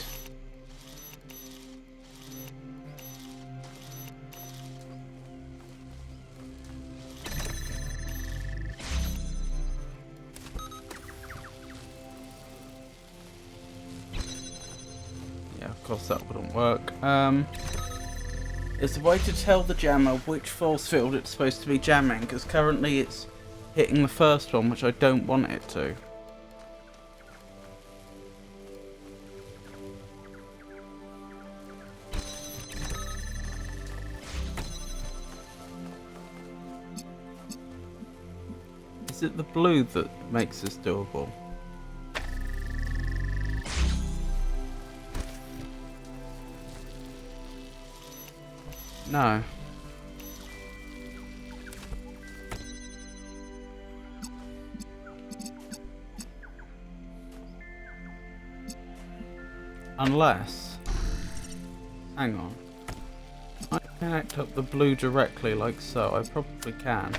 of course that wouldn't work. Is a way to tell the jammer which force field it's supposed to be jamming, because currently it's hitting the first one, which I don't want it to. Is it the blue that makes this doable? No. Unless... Hang on. I can connect up the blue directly like so. I probably can.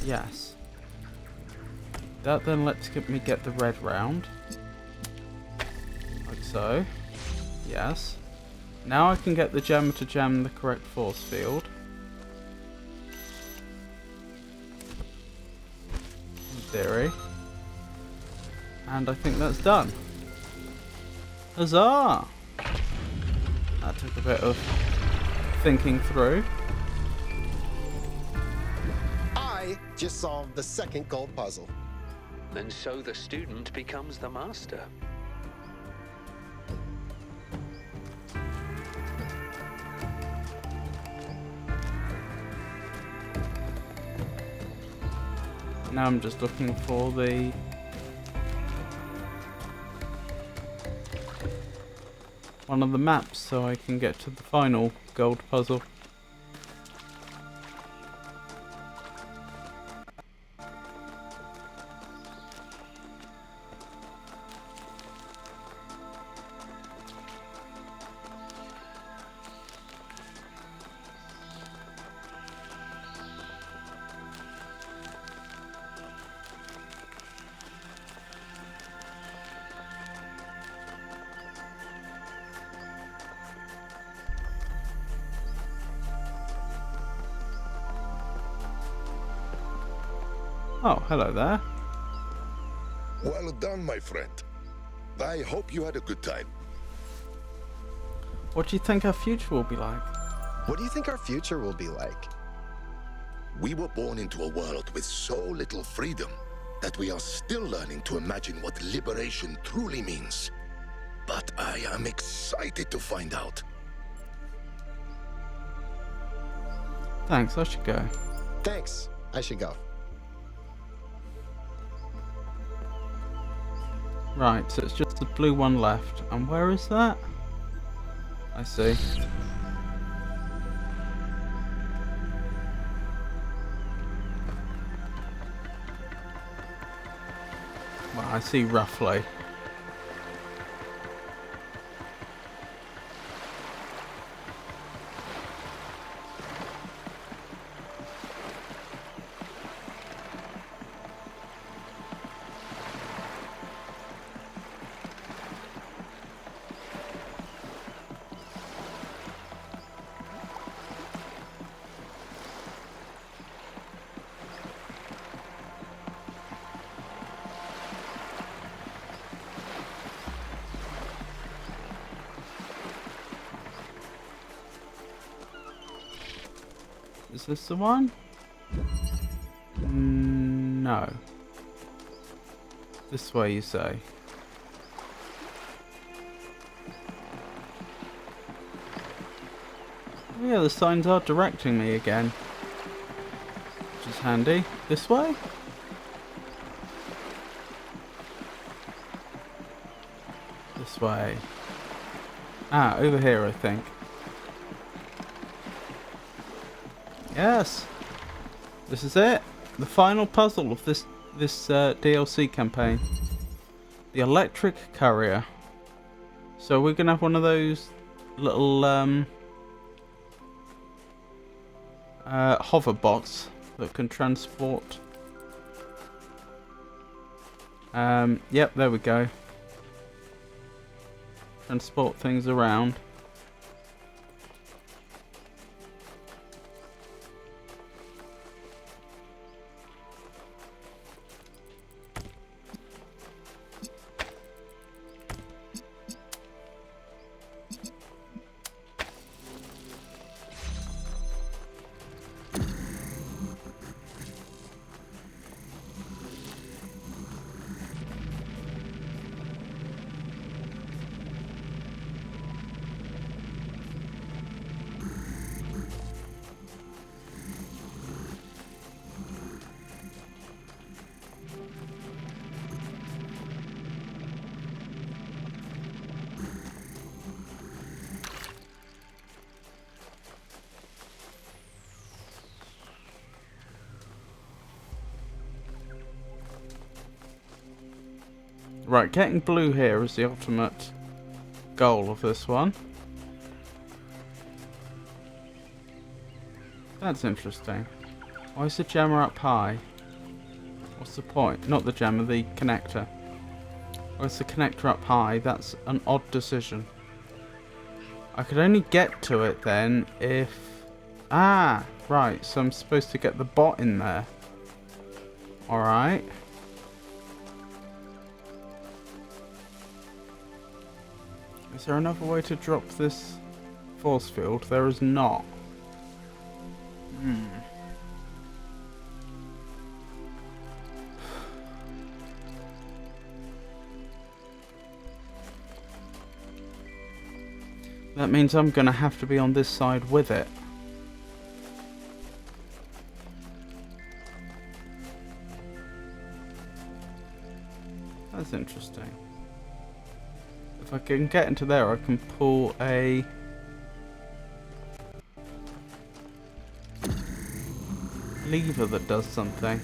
Yes. That then lets me get the red round. so. Yes. Now I can get the gemmer to jam the correct force field. In theory. And I think that's done. Huzzah! That took a bit of thinking through. I just solved the second gold puzzle. And so the student becomes the master. Now I'm just looking for the one of the maps so I can get to the final gold puzzle. Oh, hello there. Well done, my friend. I hope you had a good time. What do you think our future will be like? What do you think our future will be like? We were born into a world with so little freedom that we are still learning to imagine what liberation truly means. But I am excited to find out. Thanks, I should go. Thanks. I should go. Right, so it's just the blue one left. And where is that? I see. Well, I see roughly. Is this the one? No. This way, you say? Oh yeah, the signs are directing me again. Which is handy. This way? This way. Ah, over here, I think. Yes, this is it. The final puzzle of this DLC campaign. The electric courier. So we're gonna have one of those little hover bots that can transport. Yep, there we go. Transport things around. Right, getting blue here is the ultimate goal of this one. That's interesting. Why is the jammer up high? What's the point? Not the jammer, the connector. Or is the connector up high? That's an odd decision. I could only get to it then if... Ah, right. So I'm supposed to get the bot in there. Alright. Is there another way to drop this force field? There is not. That means I'm going to have to be on this side with it. That's interesting. If I can get into there, I can pull a... lever that does something.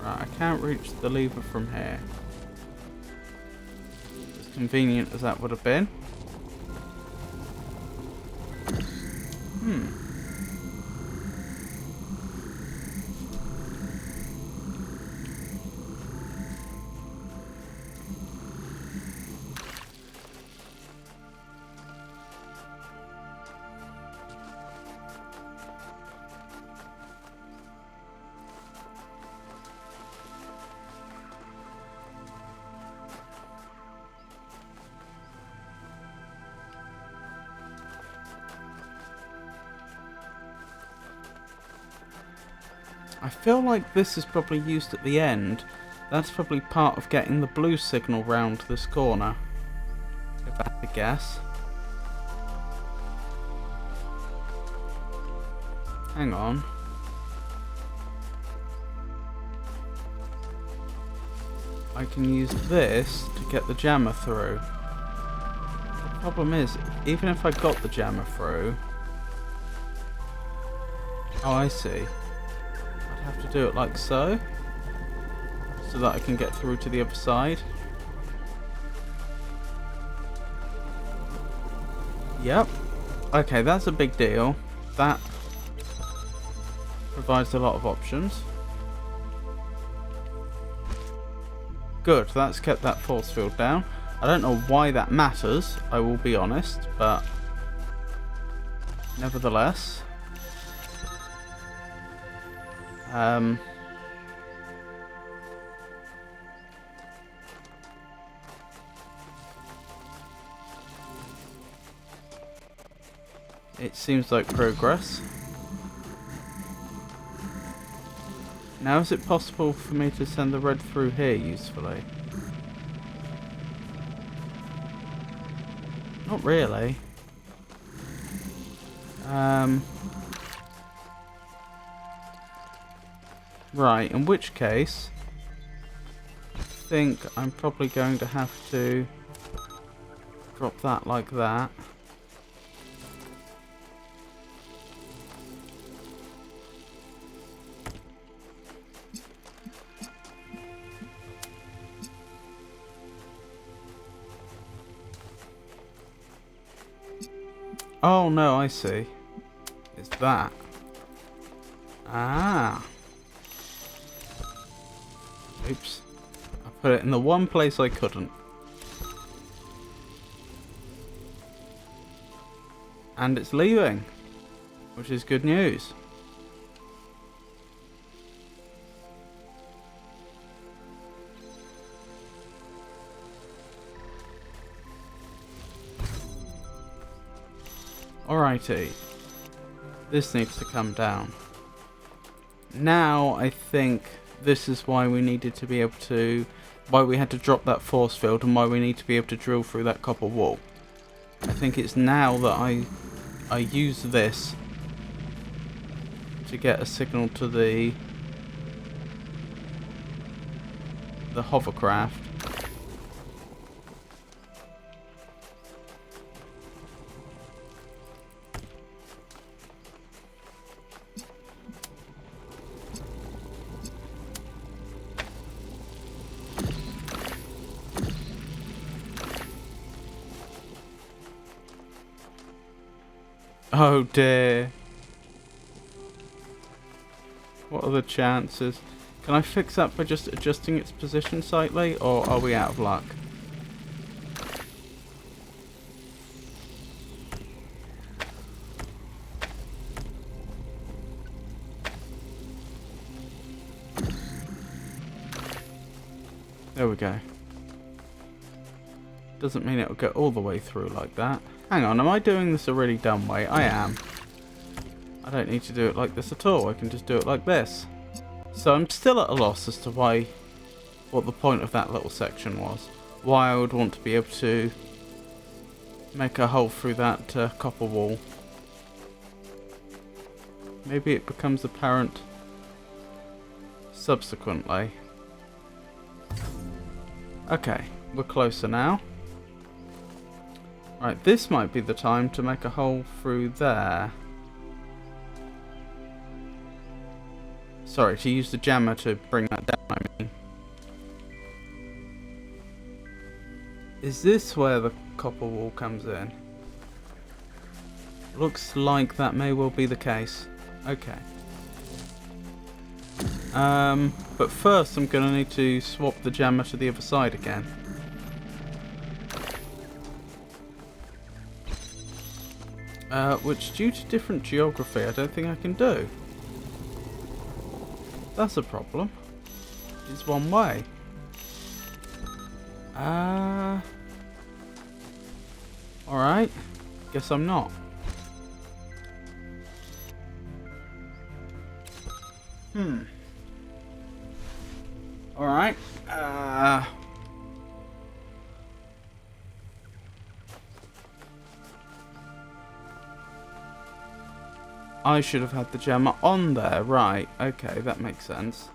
Right, I can't reach the lever from here. As convenient as that would have been. I feel like this is probably used at the end. That's probably part of getting the blue signal round this corner. If I had to guess. Hang on. I can use this to get the jammer through. The problem is, even if I got the jammer through... Oh, I see. Have to do it like so that I can get through to the other side. Yep. Okay, that's a big deal. That provides a lot of options. Good, that's kept that force field down. I don't know why that matters, I will be honest, but nevertheless. It seems like progress. Now, is it possible for me to send the red through here usefully? Not really. Right, in which case, I think I'm probably going to have to drop that like that. Oh no, I see. It's that. Ah. Oops. I put it in the one place I couldn't. And it's leaving, which is good news. Alrighty. This needs to come down. Now I think this is why we needed to be able to... why we had to drop that force field and why we need to be able to drill through that copper wall. I think it's now that I use this to get a signal to the hovercraft. Oh dear. What are the chances? Can I fix that by just adjusting its position slightly, or are we out of luck? There we go. Doesn't mean it'll go all the way through like that. Hang on, am I doing this a really dumb way? I am. I don't need to do it like this at all. I can just do it like this. So I'm still at a loss as to what the point of that little section was. Why I would want to be able to make a hole through that copper wall. Maybe it becomes apparent subsequently. Okay, we're closer now. Right, this might be the time to make a hole through there. Sorry, to use the jammer to bring that down, I mean. Is this where the copper wall comes in? Looks like that may well be the case. Okay. But first I'm gonna need to swap the jammer to the other side again. Which, due to different geography, I don't think I can do. That's a problem. It's one way. Alright. Guess I'm not. Alright. I should have had the jammer on there. Right. Okay, that makes sense.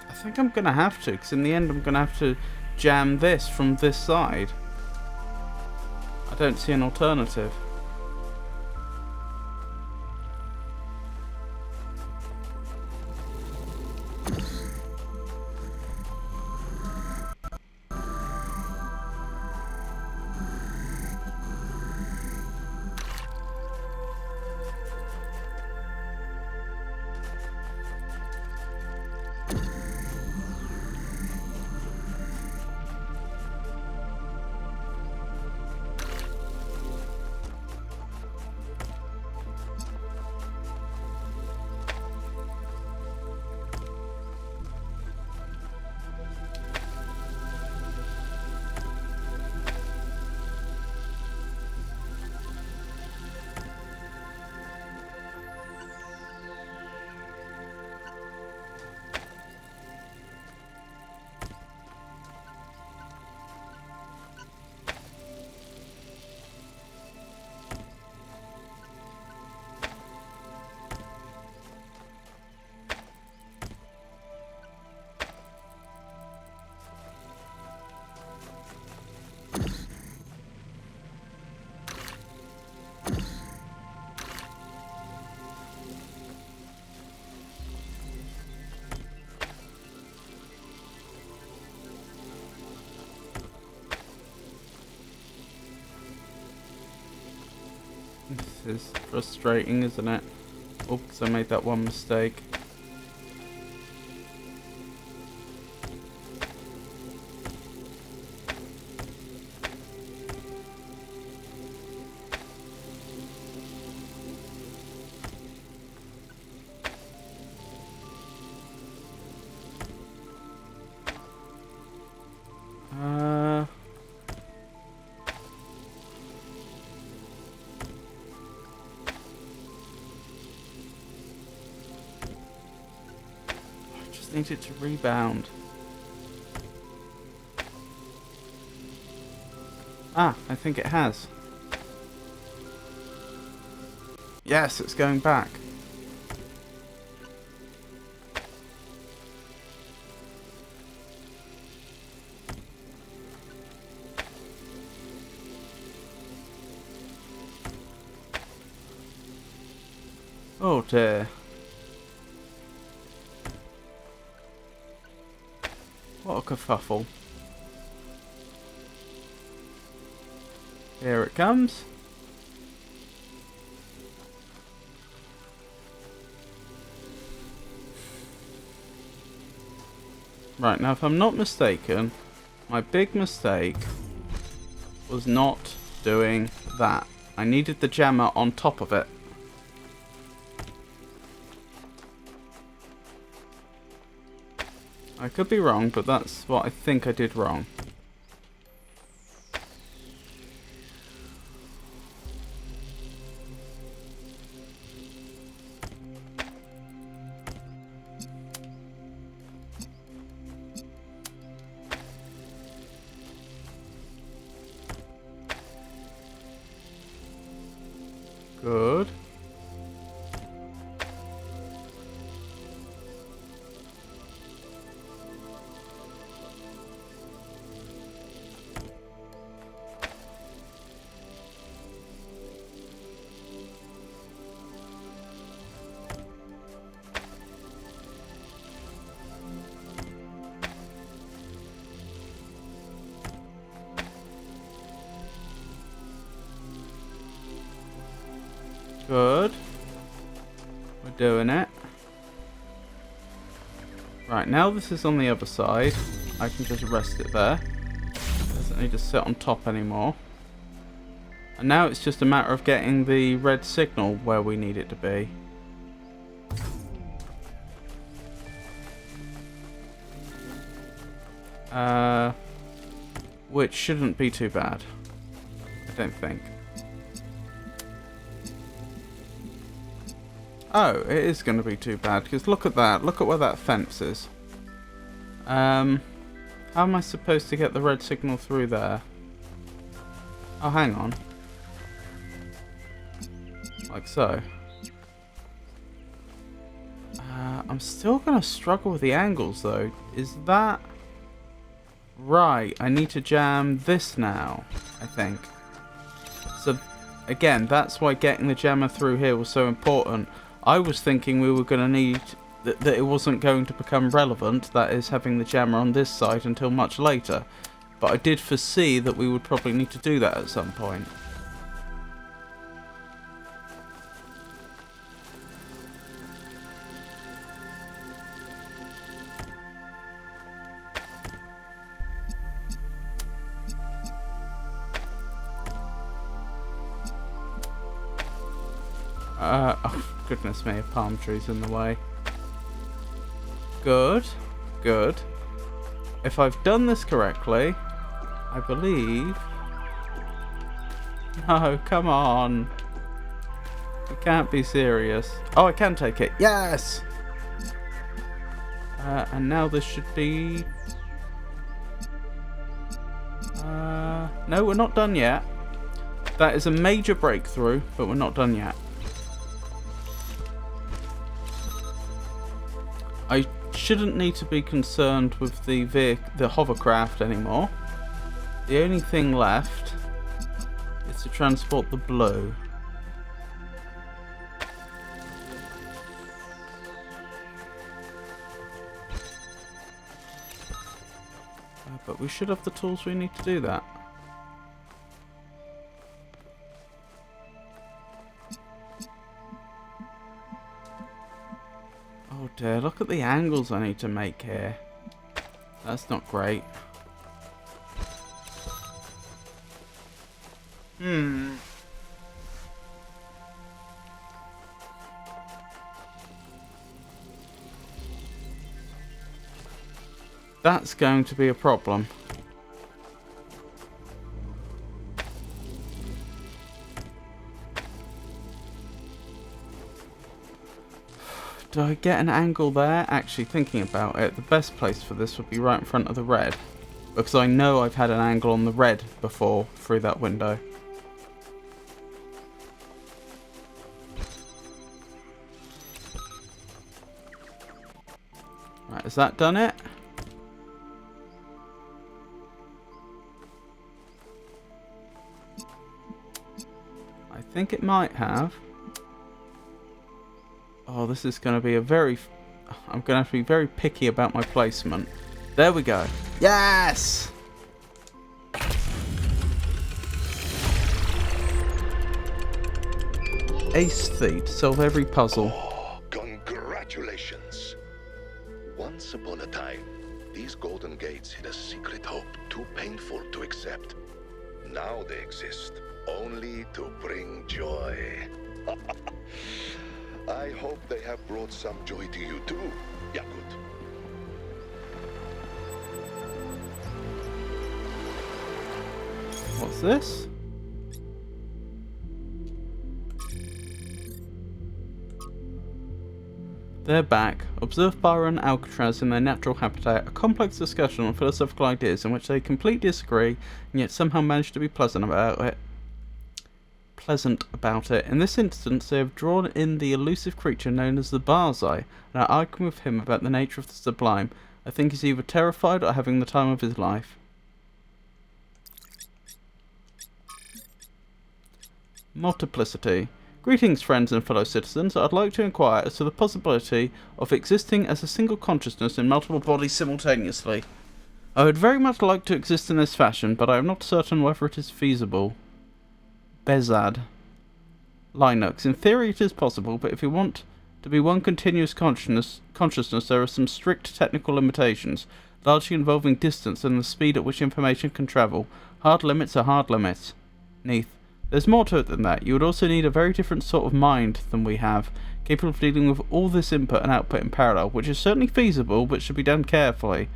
I think I'm gonna have to, because in the end I'm gonna have to jam this from this side. I don't see an alternative. This is frustrating, isn't it? Oops, I made that one mistake. Need it to rebound. Ah, I think it has. Yes, it's going back. Oh dear. What a kerfuffle. Here it comes. Right, now if I'm not mistaken, my big mistake was not doing that. I needed the jammer on top of it. I could be wrong, but that's what I think I did wrong. Good. Good. We're doing it. Right, now this is on the other side. I can just rest it there. Doesn't need to sit on top anymore. And now it's just a matter of getting the red signal where we need it to be. Which shouldn't be too bad. I don't think. Oh, it is going to be too bad, because look at that. Look at where that fence is. How am I supposed to get the red signal through there? Oh, hang on. Like so. I'm still going to struggle with the angles, though. Is that... Right, I need to jam this now, I think. So, again, that's why getting the jammer through here was so important. I was thinking we were going to need... That it wasn't going to become relevant, that is, having the jammer on this side until much later. But I did foresee that we would probably need to do that at some point. Oh, goodness me, a palm tree's in the way. Good, good. If I've done this correctly, I believe... No, come on. You can't be serious. Oh, I can take it. Yes! And now this should be... No, we're not done yet. That is a major breakthrough, but we're not done yet. I shouldn't need to be concerned with the hovercraft anymore. The only thing left is to transport the blue. But we should have the tools we need to do that. Oh dear, look at the angles I need to make here. That's not great. That's going to be a problem. Do I get an angle there? Actually, thinking about it, the best place for this would be right in front of the red. Because I know I've had an angle on the red before through that window. Right, has that done it? I think it might have. Oh, this is going to be a very... I'm going to have to be very picky about my placement. There we go. Yes! Ace Thief. Solve every puzzle. Congratulations. Once upon a time, these golden gates hid a secret hope too painful to accept. Now they exist only to bring joy. I hope they have brought some joy to you too, Yakut. What's this? They're back. Observe Byron and Alcatraz in their natural habitat, a complex discussion on philosophical ideas in which they completely disagree and yet somehow manage to be pleasant about it. In this instance, they have drawn in the elusive creature known as the Barzai and are arguing with him about the nature of the sublime. I think he's either terrified or having the time of his life. Multiplicity. Greetings, friends and fellow citizens. I'd like to inquire as to the possibility of existing as a single consciousness in multiple bodies simultaneously. I would very much like to exist in this fashion, but I am not certain whether it is feasible. Bezad. Linux. In theory it is possible, but if you want to be one continuous consciousness, there are some strict technical limitations, largely involving distance and the speed at which information can travel. Hard limits are hard limits. Neath. There's more to it than that. You would also need a very different sort of mind than we have, capable of dealing with all this input and output in parallel, which is certainly feasible, but should be done carefully.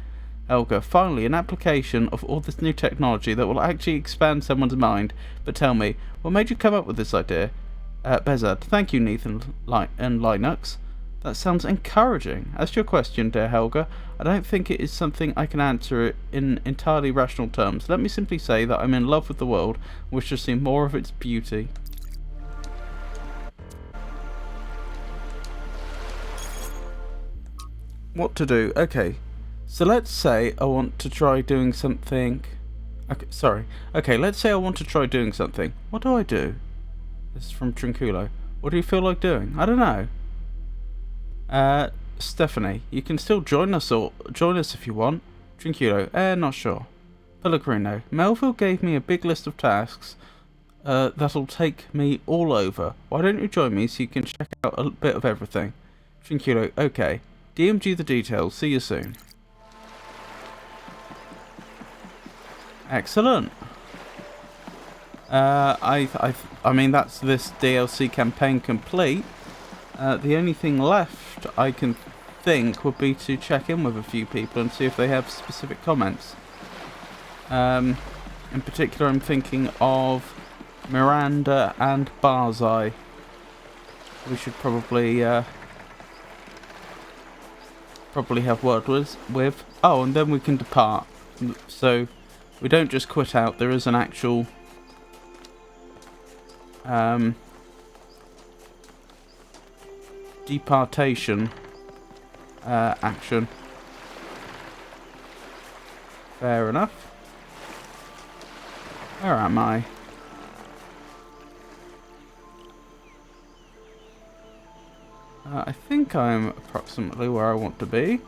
Helga, finally, an application of all this new technology that will actually expand someone's mind. But tell me, what made you come up with this idea? Bezad, thank you, Neath and Linux. That sounds encouraging. As to your question, dear Helga, I don't think it is something I can answer in entirely rational terms. Let me simply say that I'm in love with the world and wish to see more of its beauty. What to do? Okay, so let's say I want to try doing something... Okay, let's say I want to try doing something. What do I do? This is from Trinculo. What do you feel like doing? I don't know. Stephanie, you can still join us if you want. Trinculo, not sure. Pellegrino, Melville gave me a big list of tasks that'll take me all over. Why don't you join me so you can check out a bit of everything? Trinculo, okay. DMG the details. See you soon. Excellent. I mean that's this DLC campaign complete. The only thing left I can think would be to check in with a few people and see if they have specific comments. In particular, I'm thinking of Miranda and Barzai. We should probably have word with. Oh, and then we can depart. So we don't just quit out. There is an actual departation action. Fair enough. Where am I? I think I'm approximately where I want to be.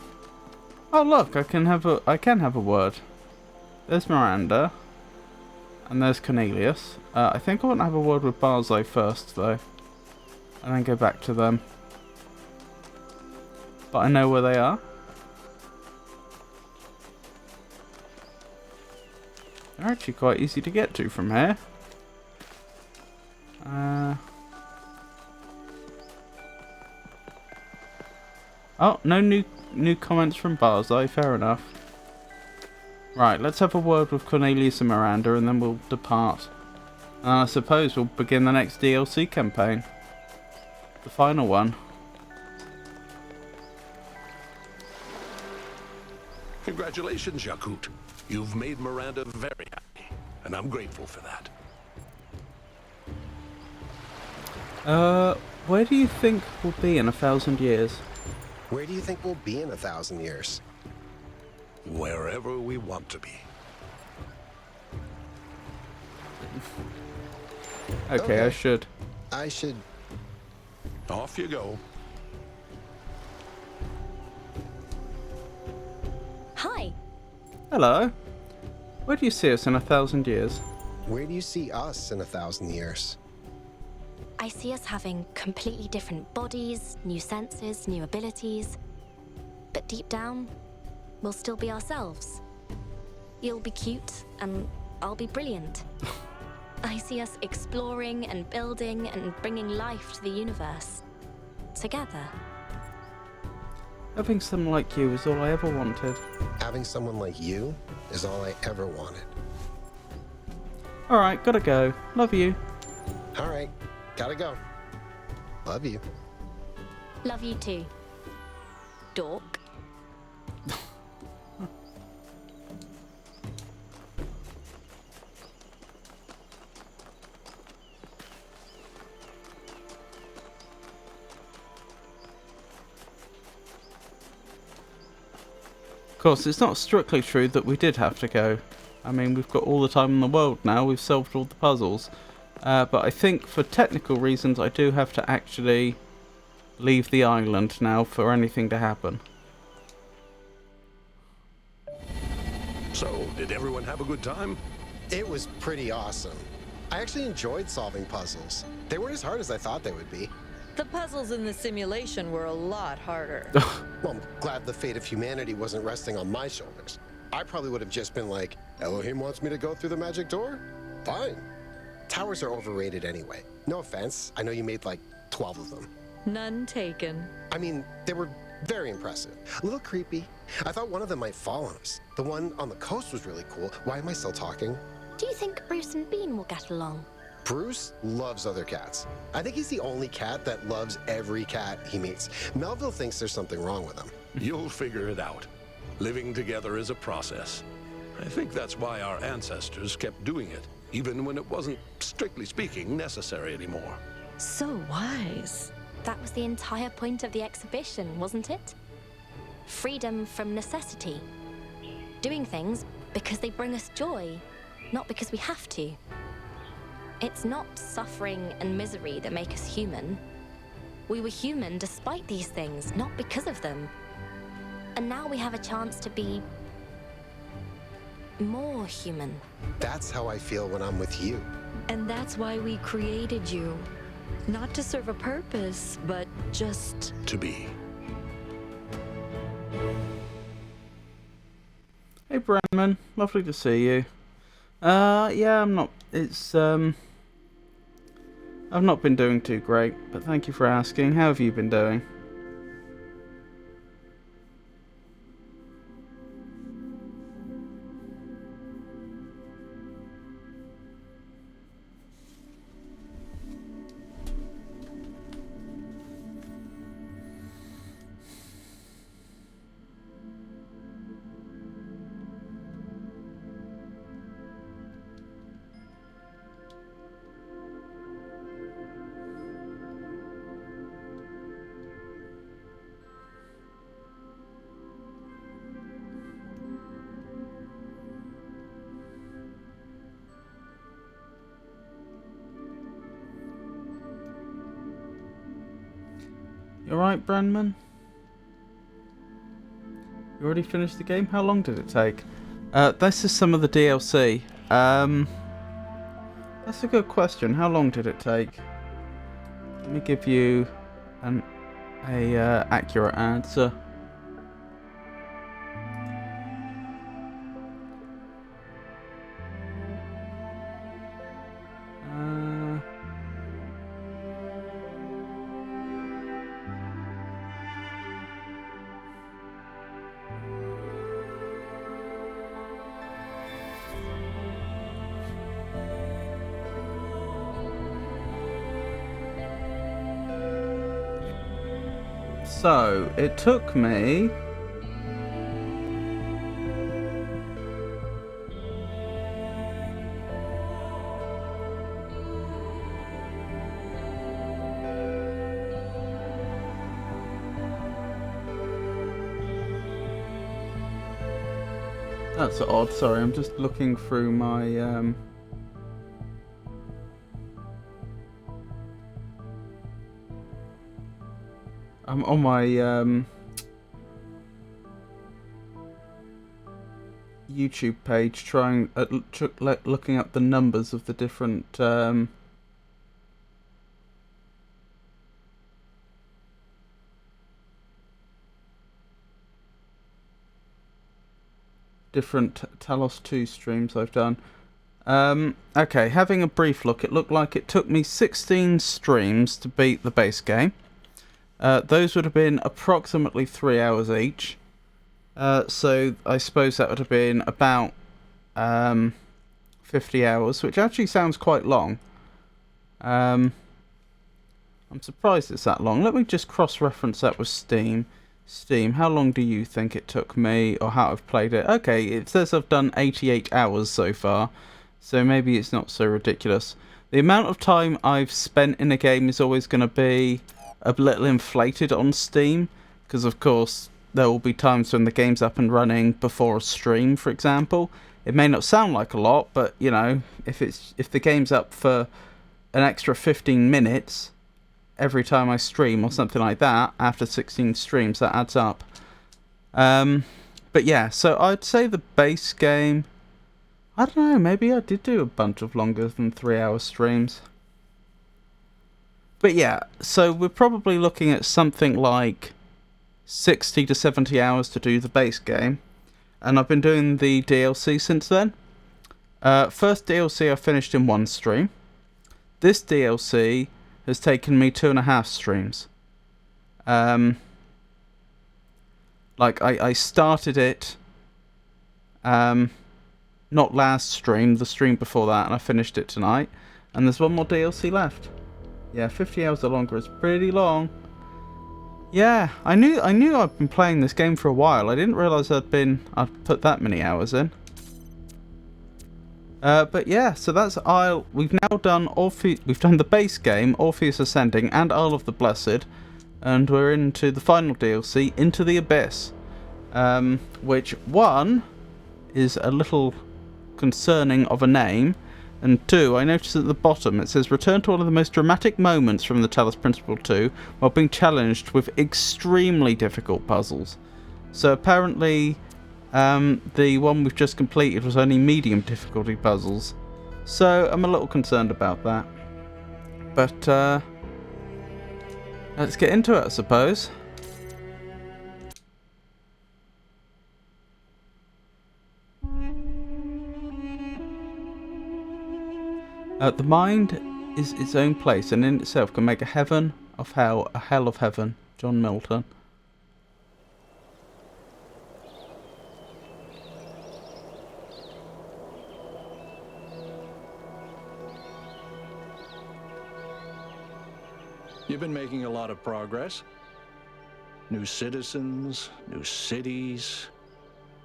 Oh look, I can have a word. There's Miranda, and there's Cornelius. I think I want to have a word with Barzai first, though, and then go back to them. But I know where they are. They're actually quite easy to get to from here. Oh, no new comments from Barzai. Fair enough. Right, let's have a word with Cornelius and Miranda, and then we'll depart. And I suppose we'll begin the next DLC campaign. The final one. Congratulations, Yakut. You've made Miranda very happy, and I'm grateful for that. Where do you think we'll be in 1,000 years? Where do you think we'll be in 1,000 years? Wherever we want to be. Okay, I should. I should... Off you go. Hello. Where do you see us in 1,000 years? Where do you see us in 1,000 years? I see us having completely different bodies, new senses, new abilities. But deep down, we'll still be ourselves. You'll be cute, and I'll be brilliant. I see us exploring and building and bringing life to the universe. Together. Having someone like you is all I ever wanted. Having someone like you is all I ever wanted. Alright, gotta go. Love you. All right, gotta go. Love you. Love you too. Dork. Of course, it's not strictly true that we did have to go. I mean, we've got all the time in the world now, we've solved all the puzzles. But I think for technical reasons I do have to actually leave the island now for anything to happen. So, did everyone have a good time? It was pretty awesome. I actually enjoyed solving puzzles. They weren't as hard as I thought they would be. The puzzles in the simulation were a lot harder. Well, I'm glad the fate of humanity wasn't resting on my shoulders. I probably would have just been like, Elohim wants me to go through the magic door? Fine. Towers are overrated anyway. No offense, I know you made like 12 of them. None taken. I mean, they were very impressive. A little creepy. I thought one of them might fall on us. The one on the coast was really cool. Why am I still talking? Do you think Bruce and Bean will get along? Bruce loves other cats. I think he's the only cat that loves every cat he meets. Melville thinks there's something wrong with him. You'll figure it out. Living together is a process. I think that's why our ancestors kept doing it, even when it wasn't, strictly speaking, necessary anymore. So wise. That was the entire point of the exhibition, wasn't it? Freedom from necessity. Doing things because they bring us joy, not because we have to. It's not suffering and misery that make us human. We were human despite these things, not because of them. And now we have a chance to be more human. That's how I feel when I'm with you. And that's why we created you. Not to serve a purpose, but just... To be. Hey Brenman, lovely to see you. Yeah, I've not been doing too great, but thank you for asking. How have you been doing? You alright, Brandman? You already finished the game? How long did it take? This is some of the DLC. That's a good question. How long did it take? Let me give you an accurate answer. So, it took me... That's odd, sorry, I'm just looking through my... I'm on my YouTube page trying looking up the numbers of the different Talos 2 streams I've done. Okay, having a brief look, it looked like it took me 16 streams to beat the base game. Those would have been approximately 3 hours each. So I suppose that would have been about 50 hours, which actually sounds quite long. I'm surprised it's that long. Let me just cross-reference that with Steam. Steam, how long do you think it took me, or how I've played it? Okay, it says I've done 88 hours so far, so maybe it's not so ridiculous. The amount of time I've spent in a game is always going to be a little inflated on Steam, because of course there will be times when the game's up and running before a stream, for example. It may not sound like a lot, but you know, if the game's up for an extra 15 minutes every time I stream or something like that, after 16 streams, that adds up. But yeah, so I'd say the base game, I don't know, maybe I did do a bunch of longer than 3 hour streams. But yeah, so we're probably looking at something like 60 to 70 hours to do the base game. And I've been doing the DLC since then. First DLC I finished in 1 stream. This DLC has taken me 2.5 streams. Like, I started it, not last stream, the stream before that, and I finished it tonight. And there's 1 more DLC left. Yeah, 50 hours or longer is pretty long. Yeah, I knew I'd been playing this game for a while. I didn't realise I'd put that many hours in. But yeah, so that's Isle. We've now done we've done the base game, Orpheus Ascending, and Isle of the Blessed, and we're into the final DLC, Into the Abyss, which 1 is a little concerning of a name, and 2, I noticed at the bottom it says return to one of the most dramatic moments from the Talos Principle 2 while being challenged with extremely difficult puzzles. So apparently the one we've just completed was only medium difficulty puzzles, so I'm a little concerned about that. But let's get into it, I suppose. The mind is its own place, and in itself can make a heaven of hell, a hell of heaven. John Milton. You've been making a lot of progress. New citizens, new cities,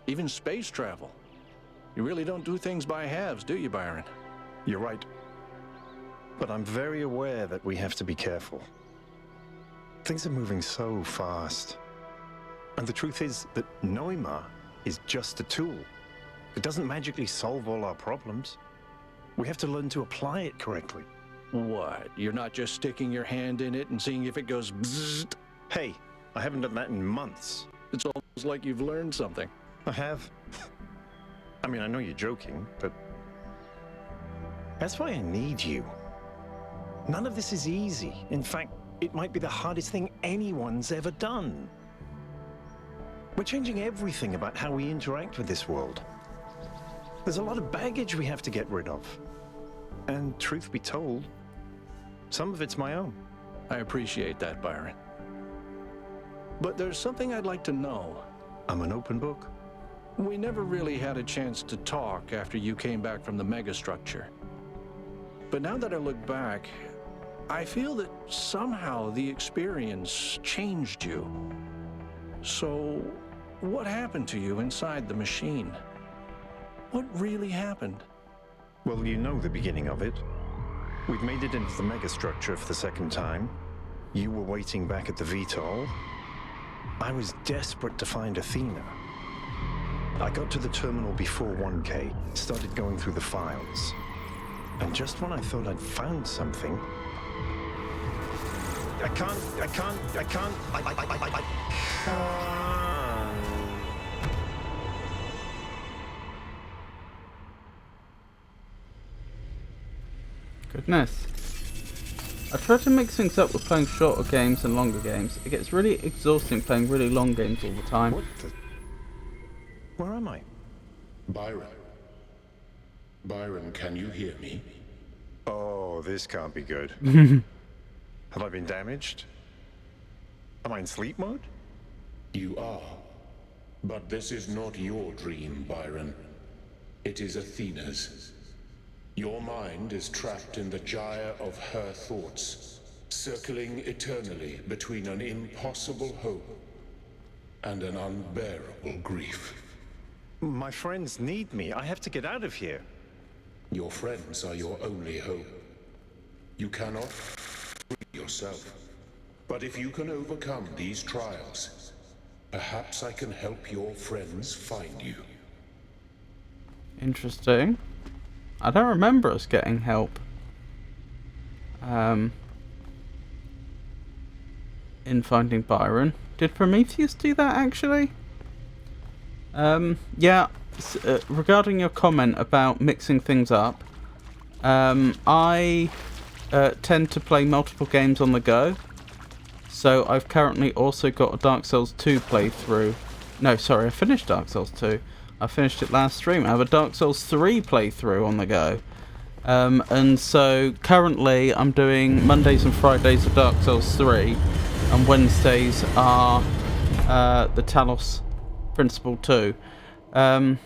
even space travel. You really don't do things by halves, do you, Byron? You're right. But I'm very aware that we have to be careful. Things are moving so fast. And the truth is that Neuma is just a tool. It doesn't magically solve all our problems. We have to learn to apply it correctly. What? You're not just sticking your hand in it and seeing if it goes bzzzt? Hey, I haven't done that in months. It's almost like you've learned something. I have. I mean, I know you're joking, but that's why I need you. None of this is easy. In fact, it might be the hardest thing anyone's ever done. We're changing everything about how we interact with this world. There's a lot of baggage we have to get rid of. And truth be told, some of it's my own. I appreciate that, Byron. But there's something I'd like to know. I'm an open book. We never really had a chance to talk after you came back from the megastructure. But now that I look back, I feel that somehow the experience changed you. So, what happened to you inside the machine? What really happened? Well, you know the beginning of it. We'd made it into the megastructure for the second time. You were waiting back at the VTOL. I was desperate to find Athena. I got to the terminal before 1K, started going through the files. And just when I thought I'd found something... I can't... Goodness. I try to mix things up with playing shorter games and longer games. It gets really exhausting playing really long games all the time. What the... Where am I? Byron. Byron, can you hear me? Oh, this can't be good. Have I been damaged? Am I in sleep mode? You are. But this is not your dream, Byron. It is Athena's. Your mind is trapped in the gyre of her thoughts, circling eternally between an impossible hope and an unbearable grief. My friends need me. I have to get out of here. Your friends are your only hope. You cannot free yourself. But if you can overcome these trials, perhaps I can help your friends find you. Interesting. I don't remember us getting help. In finding Byron. Did Prometheus do that actually? Yeah. Regarding your comment about mixing things up, I tend to play multiple games on the go. So I've currently also got a Dark Souls 2 playthrough. No, sorry, I finished Dark Souls 2. I finished it last stream. I have a Dark Souls 3 playthrough on the go. And so currently I'm doing Mondays and Fridays of Dark Souls 3, and Wednesdays are the Talos Principle 2. Blimey.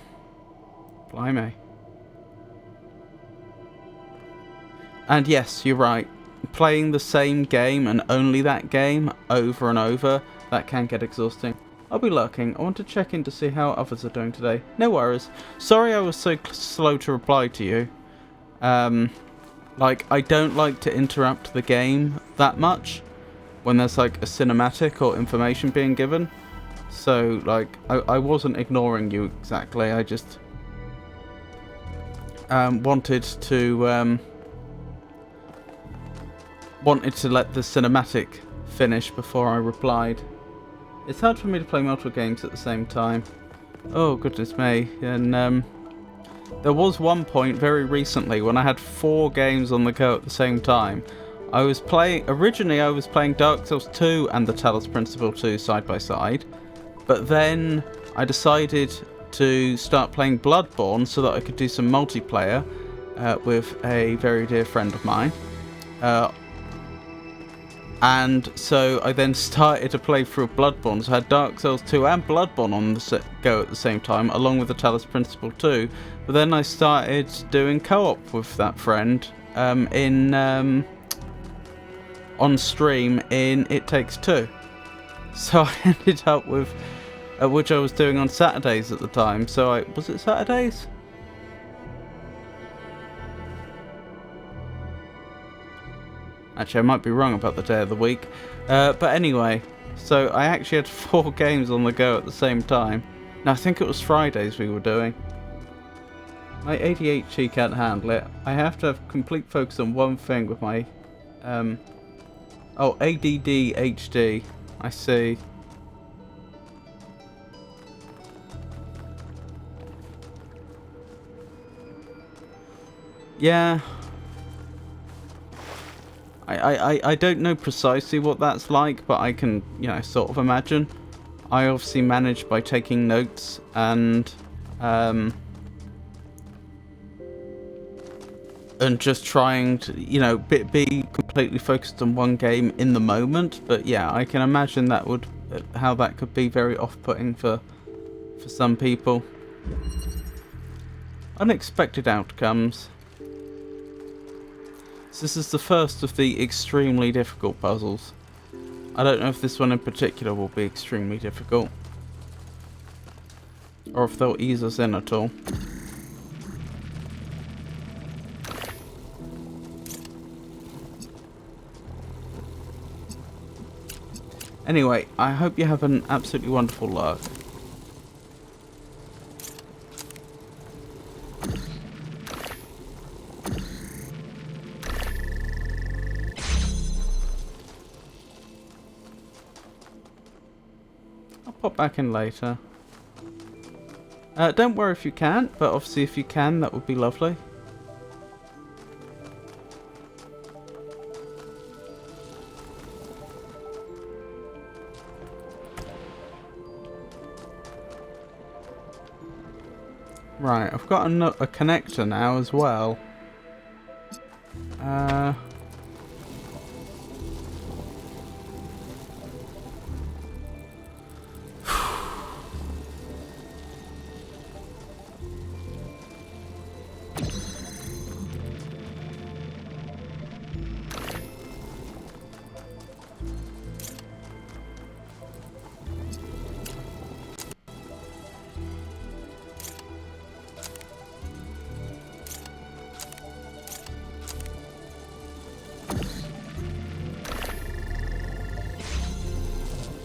And yes, you're right. Playing the same game and only that game over and over, that can get exhausting. I'll be lurking. I want to check in to see how others are doing today. No worries. Sorry I was so slow to reply to you. Like, I don't like to interrupt the game that much when there's like a cinematic or information being given. So, like, I wasn't ignoring you exactly. I just wanted to let the cinematic finish before I replied. It's hard for me to play multiple games at the same time. Oh, goodness me. And there was one point very recently when I had 4 games on the go at the same time. Originally I was playing Dark Souls 2 and the Talos Principle 2 side by side. But then I decided to start playing Bloodborne so that I could do some multiplayer with a very dear friend of mine. And so I then started to play through Bloodborne. So I had Dark Souls 2 and Bloodborne on the go at the same time, along with the Talos Principle 2. But then I started doing co-op with that friend on stream in It Takes Two. So I ended up with, which I was doing on Saturdays at the time. So was it Saturdays? Actually, I might be wrong about the day of the week. But anyway, so I actually had 4 games on the go at the same time. No, I think it was Fridays we were doing. My ADHD can't handle it. I have to have complete focus on one thing with my... Oh, ADDHD. I see. Yeah. I don't know precisely what that's like, but I can, sort of imagine. I obviously manage by taking notes and just trying to, be completely focused on one game in the moment. But yeah, I can imagine how that could be very off-putting for some people. Unexpected outcomes. So this is the first of the extremely difficult puzzles. I don't know if this one in particular will be extremely difficult, or if they'll ease us in at all. Anyway, I hope you have an absolutely wonderful lurk. Pop back in later. Don't worry if you can't, but obviously if you can, that would be lovely. Right, I've got a connector now as well.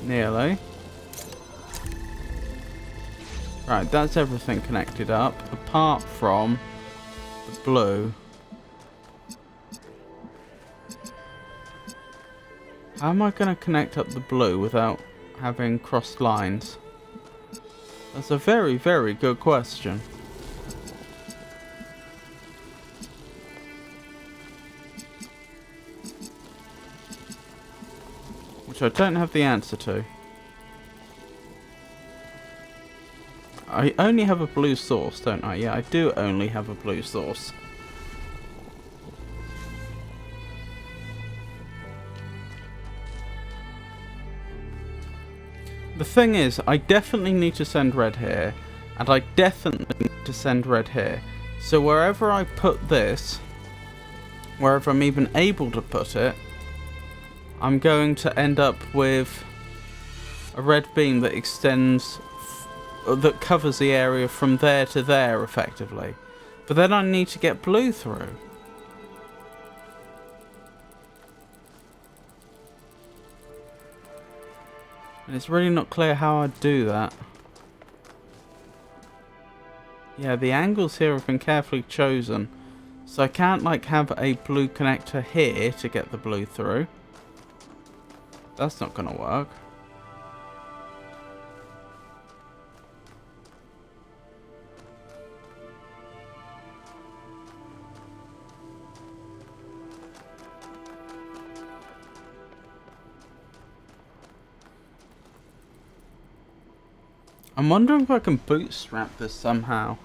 Nearly. Right, that's everything connected up, apart from the blue. How am I going to connect up the blue without having crossed lines? That's a very, very good question. Which I don't have the answer to. I only have a blue source, don't I? Yeah, I do only have a blue source. The thing is, I definitely need to send red here, and I definitely need to send red here. So wherever I put this, wherever I'm even able to put it, I'm going to end up with a red beam that extends, that covers the area from there to there, effectively. But then I need to get blue through. And it's really not clear how I'd do that. Yeah, the angles here have been carefully chosen. So I can't, like, have a blue connector here to get the blue through. That's not going to work. I'm wondering if I can bootstrap this somehow.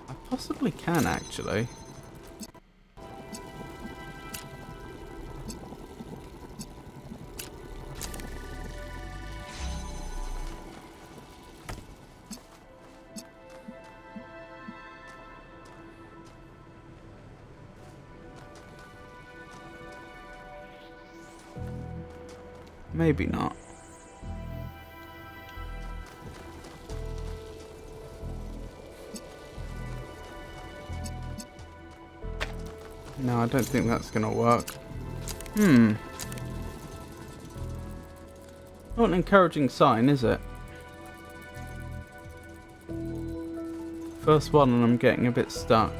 I possibly can, actually. Maybe not. No, I don't think that's going to work. Not an encouraging sign, is it? First one and I'm getting a bit stuck.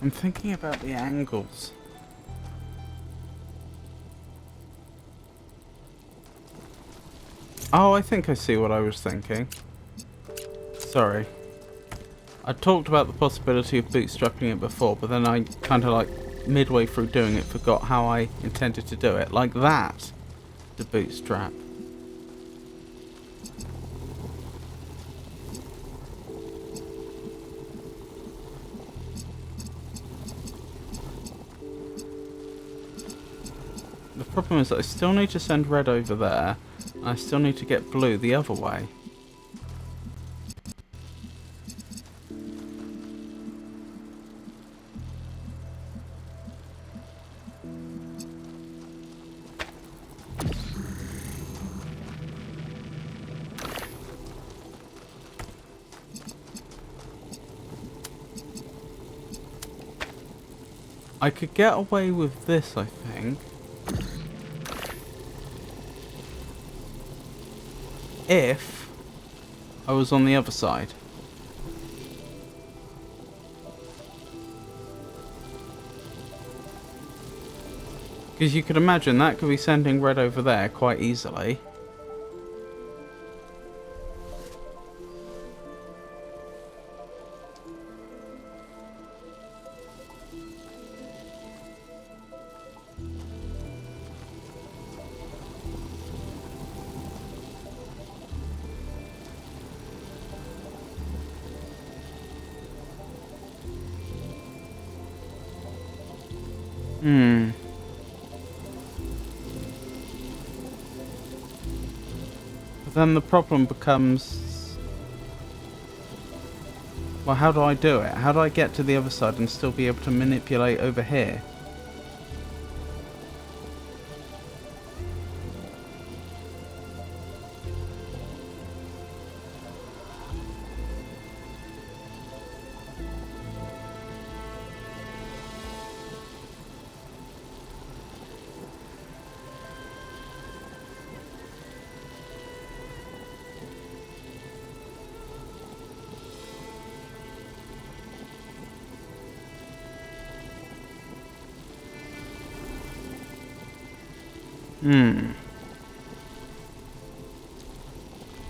I'm thinking about the angles. Oh, I think I see what I was thinking. Sorry. I talked about the possibility of bootstrapping it before, but then I kind of like midway through doing it forgot how I intended to do it. Like that, the bootstrap. The problem is that I still need to send red over there. And I still need to get blue the other way. I could get away with this, I think. If I was on the other side. Because you could imagine that could be sending red over there quite easily. But then the problem becomes... Well, how do I do it? How do I get to the other side and still be able to manipulate over here?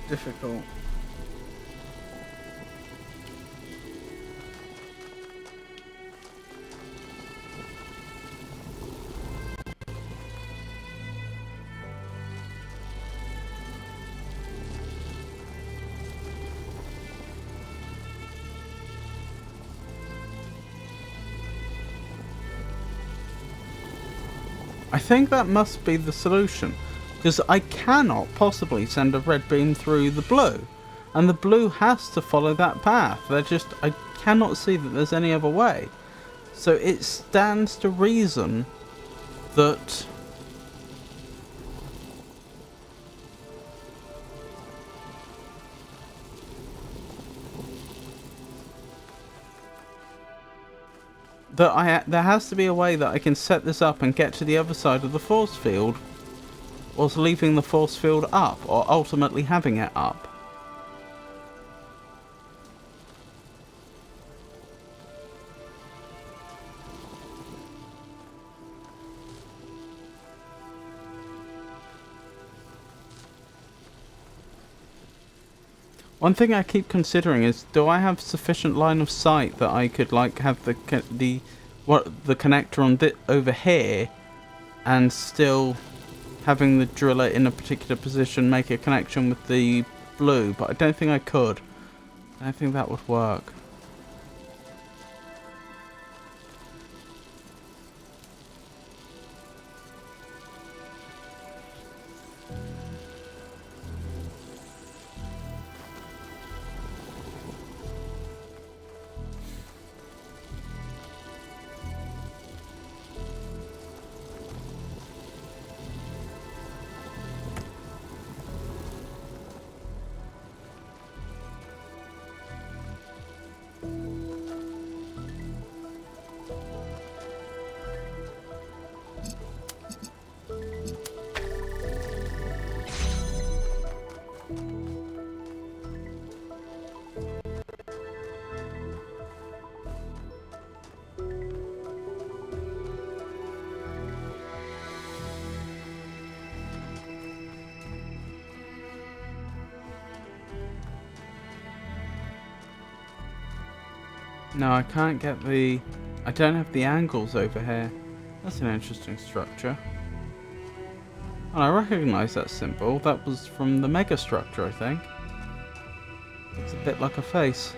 Difficult. I think that must be the solution, because I cannot possibly send a red beam through the blue, and the blue has to follow that path. I cannot see that there's any other way. So it stands to reason that there has to be a way that I can set this up and get to the other side of the force field, whilst leaving the force field up, or ultimately having it up. One thing I keep considering is, do I have sufficient line of sight that I could like have the connector on over here, and still having the driller in a particular position make a connection with the blue? But I don't think I could. I don't think that would work. No, I can't get the... I don't have the angles over here. That's an interesting structure. And I recognise that symbol. That was from the mega structure, I think. It's a bit like a face.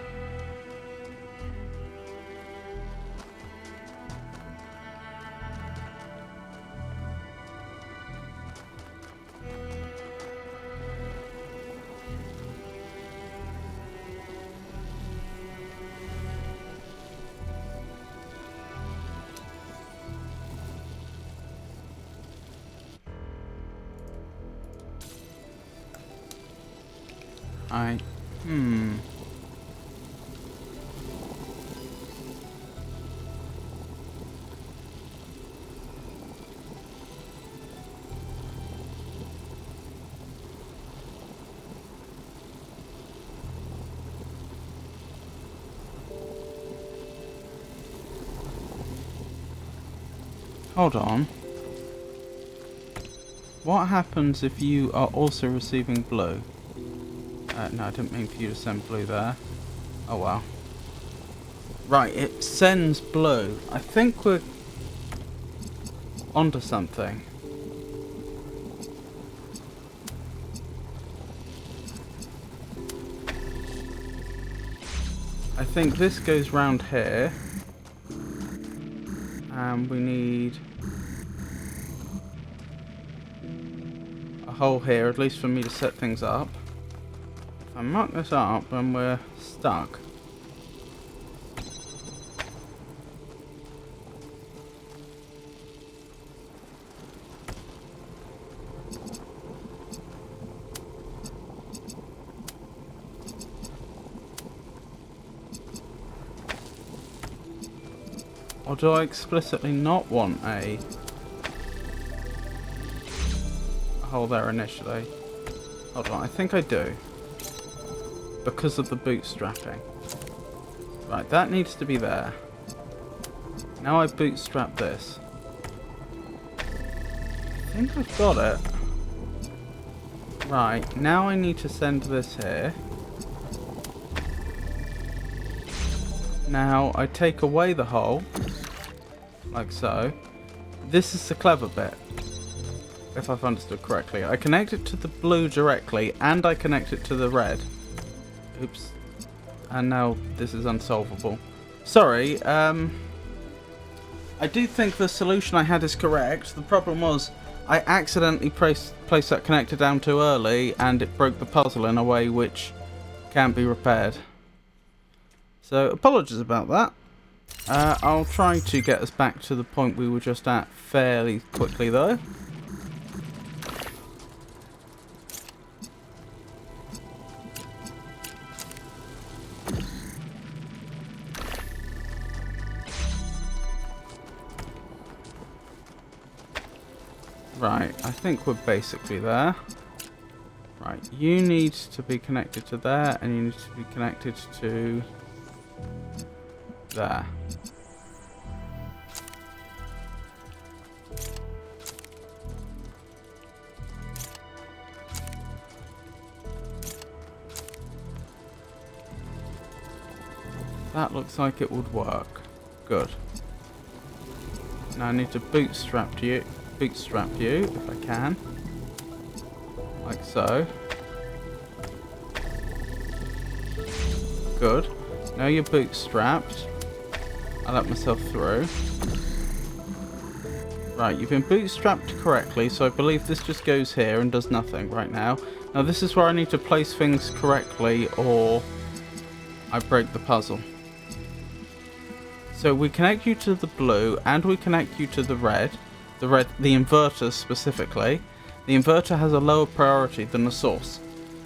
Hold on. What happens if you are also receiving blue? No, I didn't mean for you to send blue there. Oh well. Right, it sends blue. I think we're onto something. I think this goes round here. And we need a hole here, at least for me to set things up. If I muck this up, then we're stuck. Or do I explicitly not want a hole there initially? Hold on, I think I do. Because of the bootstrapping. Right, that needs to be there. Now I bootstrap this. I think I've got it. Right, now I need to send this here. Now I take away the hole. Like so. This is the clever bit. If I've understood correctly. I connect it to the blue directly and I connect it to the red. Oops. And now this is unsolvable. Sorry, I do think the solution I had is correct. The problem was I accidentally placed that connector down too early and it broke the puzzle in a way which can't be repaired. So apologies about that. I'll try to get us back to the point we were just at fairly quickly though. Right, I think we're basically there. Right, you need to be connected to there, and you need to be connected to there. That looks like it would work. Good. Now I need to bootstrap you if I can. Like so. Good. Now you're bootstrapped. I let myself through. Right, you've been bootstrapped correctly, so I believe this just goes here and does nothing right now. Now this is where I need to place things correctly or I break the puzzle. So we connect you to the blue and we connect you to the red. The inverter specifically. The inverter has a lower priority than the source.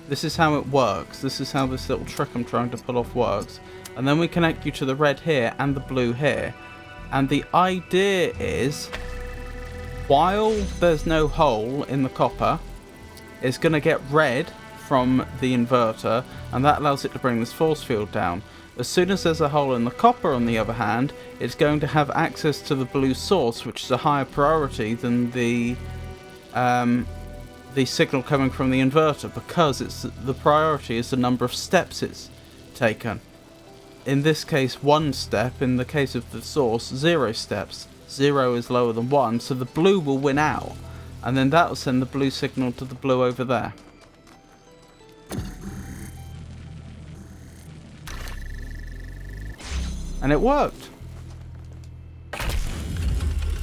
This is how it works. This is how this little trick I'm trying to pull off works. And then we connect you to the red here and the blue here. And the idea is, while there's no hole in the copper, it's going to get red from the inverter, and that allows it to bring this force field down. As soon as there's a hole in the copper, on the other hand, it's going to have access to the blue source, which is a higher priority than the signal coming from the inverter, because the priority is the number of steps it's taken. In this case, 1 step. In the case of the source, 0 steps. 0 is lower than 1, so the blue will win out, and then that will send the blue signal to the blue over there. And it worked.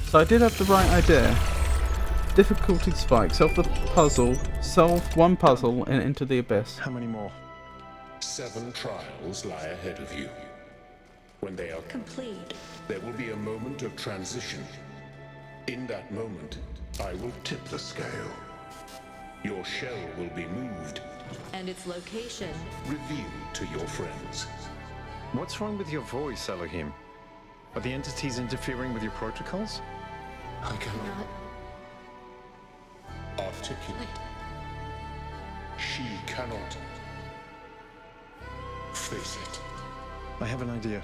So I did have the right idea. Difficulty spike. Solve the puzzle. Solve one puzzle and into the abyss. How many more? 7 trials lie ahead of you. When they are Complete. there will be a moment of transition. In that moment, I will tip the scale. Your shell will be moved, And its location. revealed to your friends. What's wrong with your voice, Elohim? Are the entities interfering with your protocols? I cannot Not articulate. She cannot face it. I have an idea.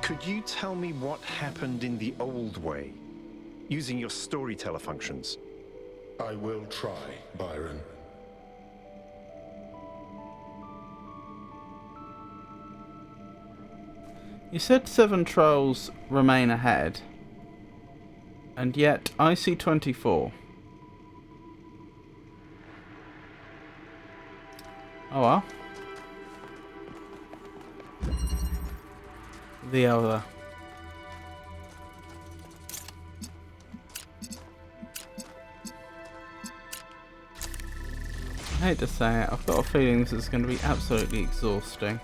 Could you tell me what happened in the old way, using your storyteller functions? I will try, Byron. You said 7 trials remain ahead, and yet I see 24. Oh well. The other. I hate to say it, I've got a feeling this is going to be absolutely exhausting.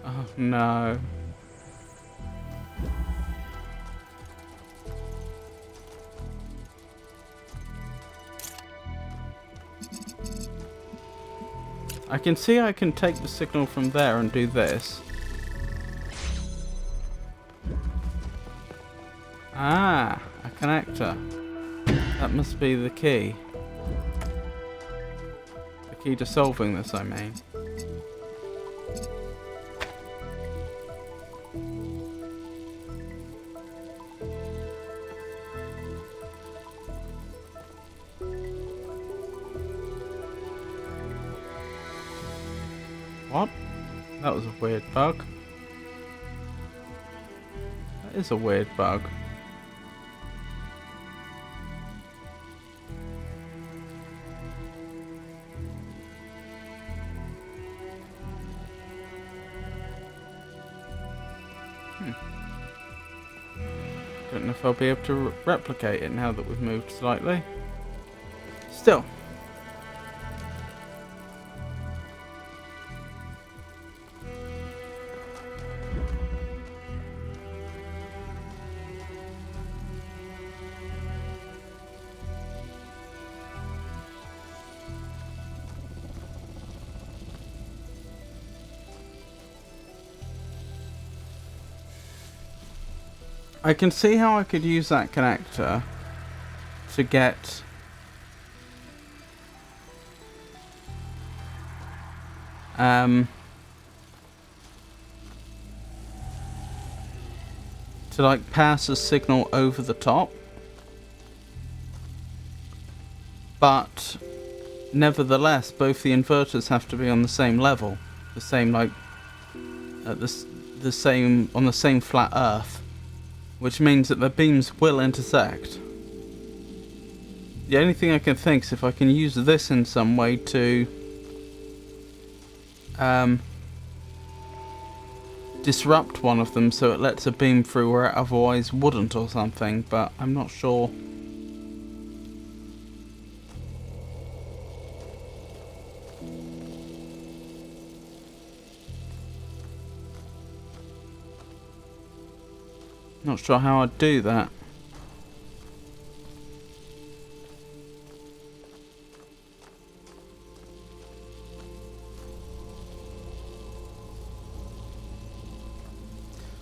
Oh no. I can see I can take the signal from there and do this. Ah, a connector. That must be the key. The key to solving this, I mean. What? That was a weird bug. That is a weird bug. Don't know if I'll be able to replicate it now that we've moved slightly. Still. I can see how I could use that connector to get to like pass a signal over the top, but nevertheless both the inverters have to be on the same level, the same like at the same on the same flat earth. Which means that the beams will intersect. The only thing I can think is if I can use this in some way to disrupt one of them so it lets a beam through where it otherwise wouldn't or something, but I'm not sure. Not sure how I'd do that.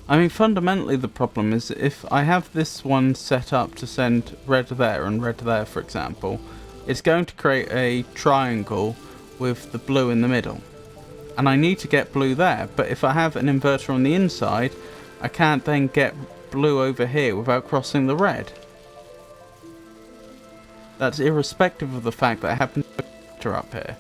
I mean, fundamentally the problem is if I have this one set up to send red there and red there, for example, it's going to create a triangle with the blue in the middle. And I need to get blue there, but if I have an inverter on the inside, I can't then get blue over here without crossing the red. That's irrespective of the fact that I have an inverter up here.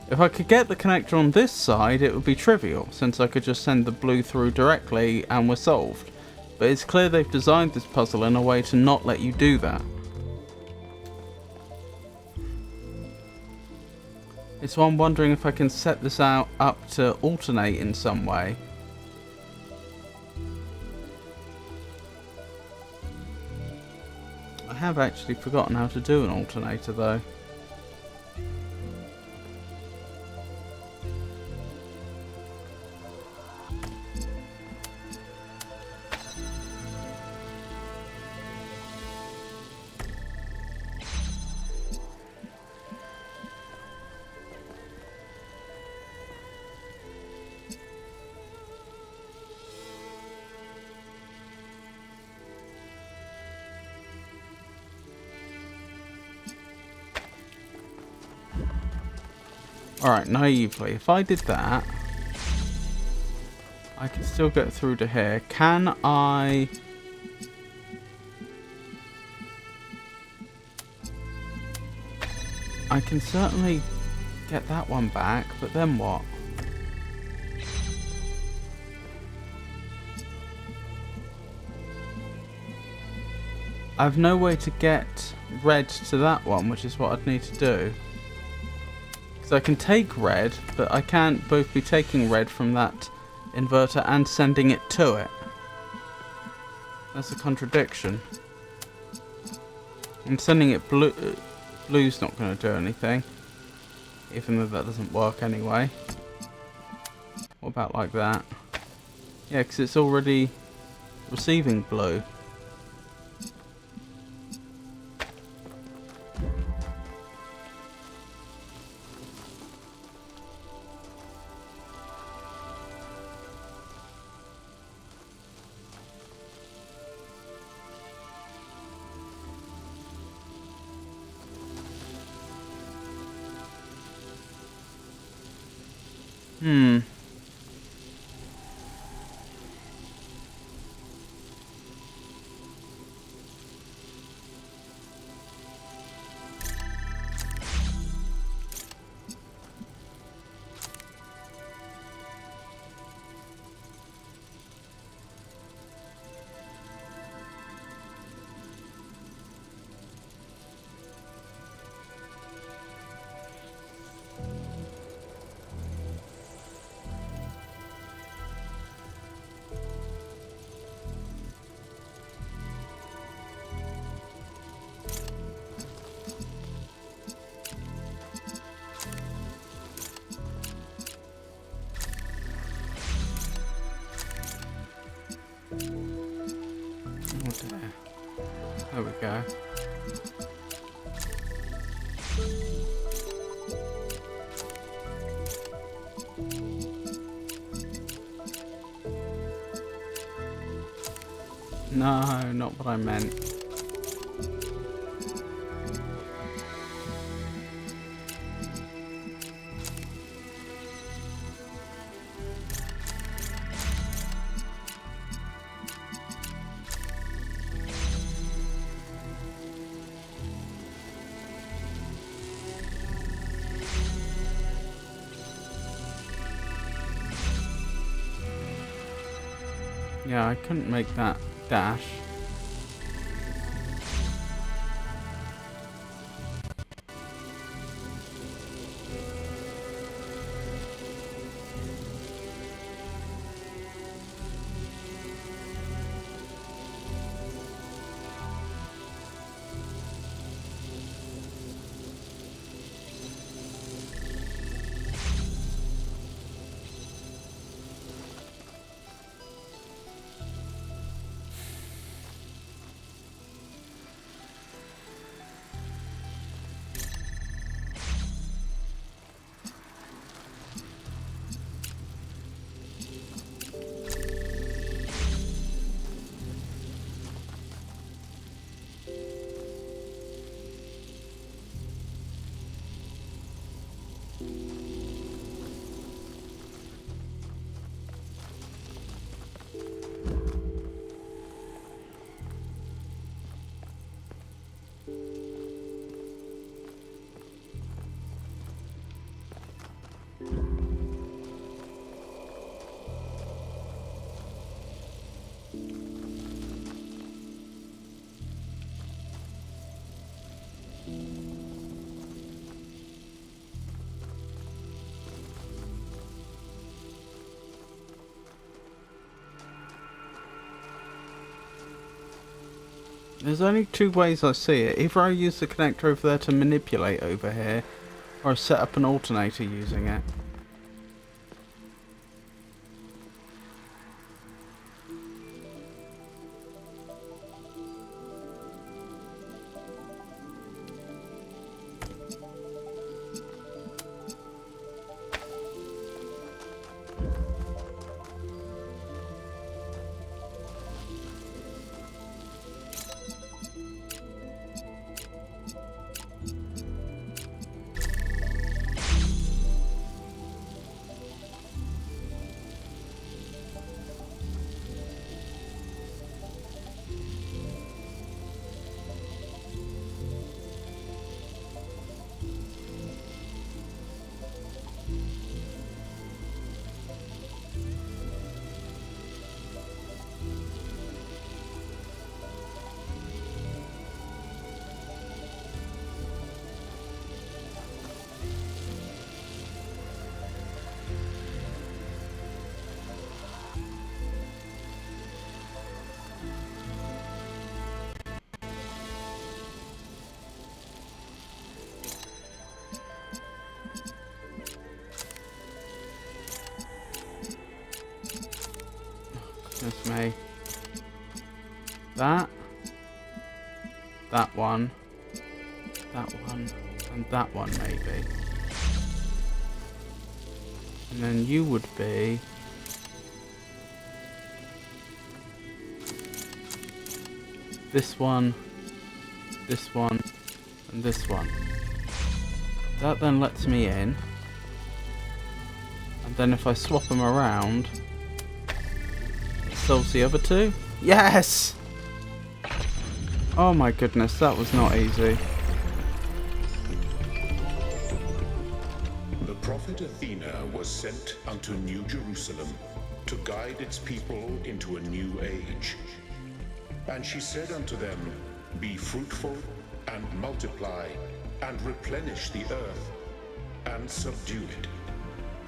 If I could get the connector on this side, it would be trivial, since I could just send the blue through directly and we're solved. But it's clear they've designed this puzzle in a way to not let you do that. It's why I'm wondering if I can set this up to alternate in some way. I have actually forgotten how to do an alternator though. Alright, naively, if I did that, I can still get through to here. Can I... I can certainly get that one back, but then what? I have no way to get red to that one, which is what I'd need to do. Because I can take red, but I can't both be taking red from that inverter and sending it to it. That's a contradiction. And sending it blue... blue's not going to do anything. Even though that doesn't work anyway. What about like that? Yeah, because it's already receiving blue. There we go. No, not what I meant. Yeah, I couldn't make that dash. There's only two ways I see it. Either I use the connector over there to manipulate over here, or I set up an alternator using it. Goodness me. That one, and that one maybe. And then you would be... this one, and this one. That then lets me in. And then if I swap them around, it solves the other two. Yes! Oh my goodness, that was not easy. The prophet Athena was sent unto New Jerusalem to guide its people into a new age. And she said unto them, Be fruitful, and multiply, and replenish the earth, and subdue it,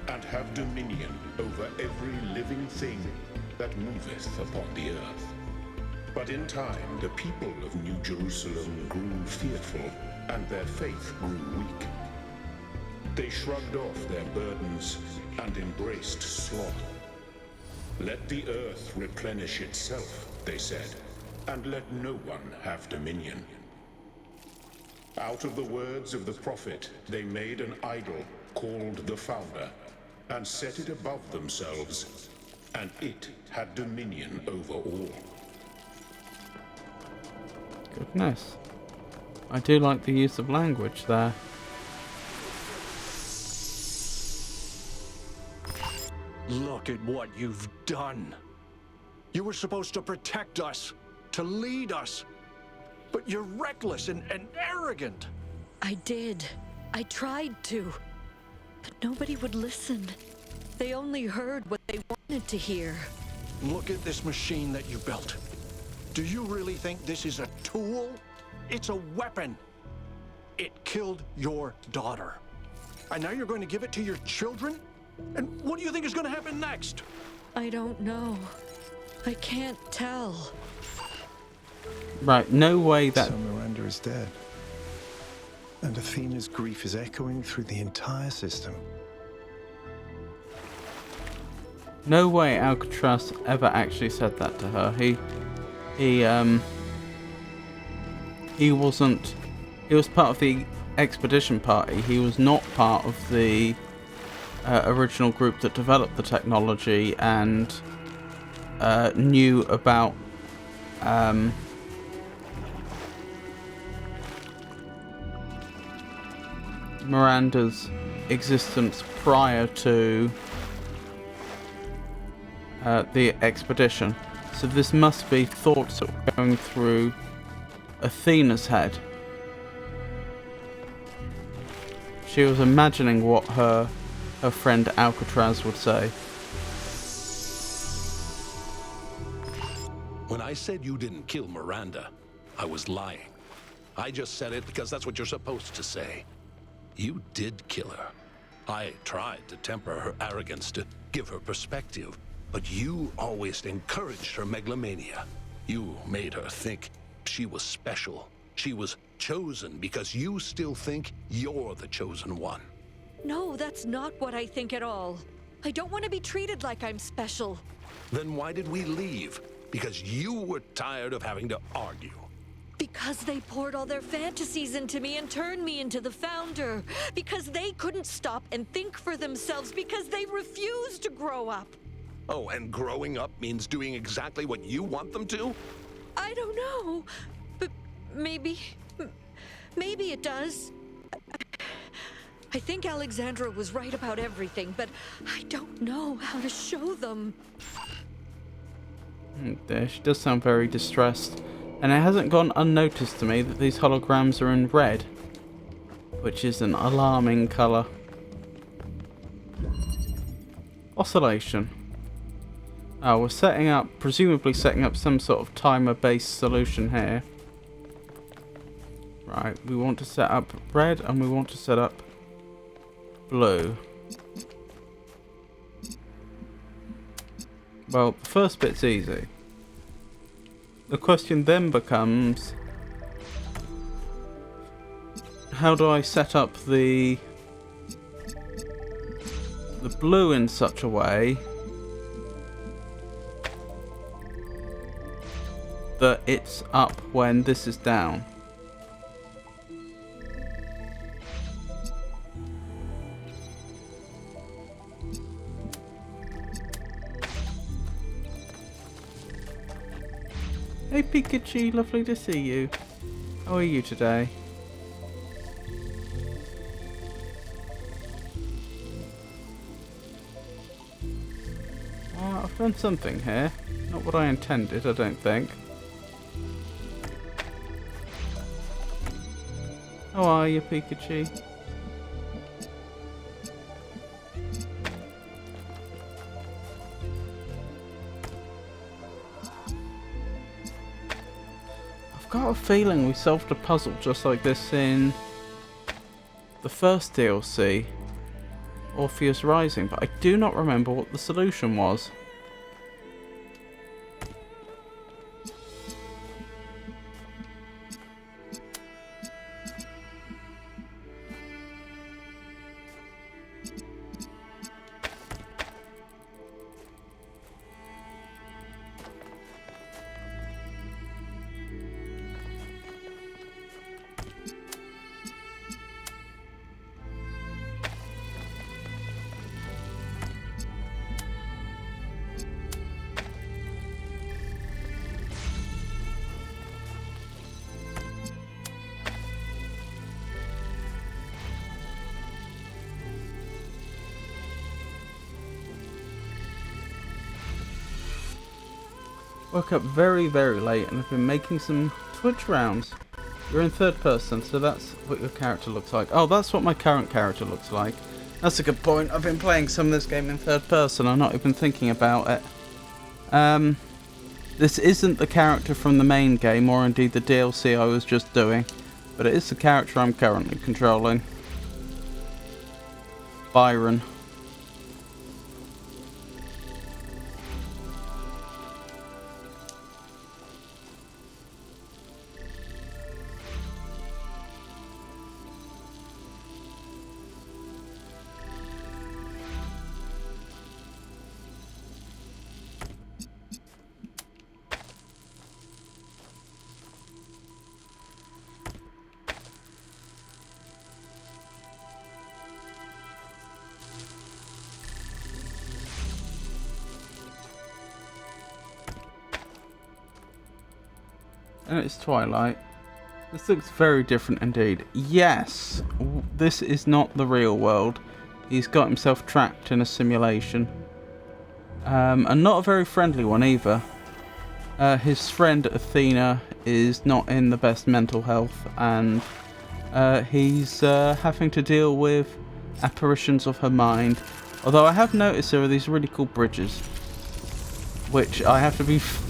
and have dominion over every living thing that moveth upon the earth. But in time the people of New Jerusalem grew fearful, and their faith grew weak. They shrugged off their burdens, and embraced sloth. Let the earth replenish itself, they said, and let no one have dominion. Out of the words of the prophet, they made an idol called the Founder, and set it above themselves, and it had dominion over all. Goodness. I do like the use of language there. Look at what you've done. You were supposed to protect us, to lead us. But you're reckless and arrogant. I did. I tried to. But nobody would listen. They only heard what they wanted to hear. Look at this machine that you built. Do you really think this is a tool? It's a weapon. It killed your daughter. And now you're going to give it to your children? And what do you think is going to happen next? I don't know. I can't tell. Right, no way that... So Miranda is dead. And Athena's grief is echoing through the entire system. No way Alcatraz ever actually said that to her. He wasn't... He was part of the expedition party. He was not part of the original group that developed the technology and knew about Miranda's existence prior to the expedition. So this must be thoughts that were going through Athena's head. She was imagining what her friend Alcatraz would say. When I said you didn't kill Miranda, I was lying. I just said it because that's what you're supposed to say. You did kill her. I tried to temper her arrogance, to give her perspective, but you always encouraged her megalomania. You made her think she was special. She was chosen because you still think you're the chosen one. No, that's not what I think at all. I don't want to be treated like I'm special. Then why did we leave? Because you were tired of having to argue. Because they poured all their fantasies into me and turned me into the Founder. Because they couldn't stop and think for themselves. Because they refused to grow up. Oh, and growing up means doing exactly what you want them to? I don't know. But maybe it does. I think Alexandra was right about everything, but I don't know how to show them. There, she does sound very distressed. And it hasn't gone unnoticed to me that these holograms are in red, which is an alarming colour. Oscillation. Oh, we're presumably setting up some sort of timer-based solution here. Right, we want to set up red and we want to set up blue. Well, the first bit's easy. The question then becomes, how do I set up the blue in such a way that it's up when this is down. Hey Pikachu, lovely to see you. How are you today? I've done something here. Not what I intended, I don't think. How are you, Pikachu? I've got a feeling we solved a puzzle just like this in the first DLC, Orpheus Rising, but I do not remember what the solution was. Woke up very, very late and I've been making some Twitch rounds. You're in third person, so that's what your character looks like. Oh, that's what my current character looks like. That's a good point. I've been playing some of this game in third person. I'm not even thinking about it. This isn't the character from the main game, or indeed the DLC I was just doing. But it is the character I'm currently controlling. Byron. And it's twilight. This looks very different indeed. Yes, this is not the real world. He's got himself trapped in a simulation. And not a very friendly one either. His friend Athena is not in the best mental health, and he's having to deal with apparitions of her mind. Although I have noticed there are these really cool bridges, which I have to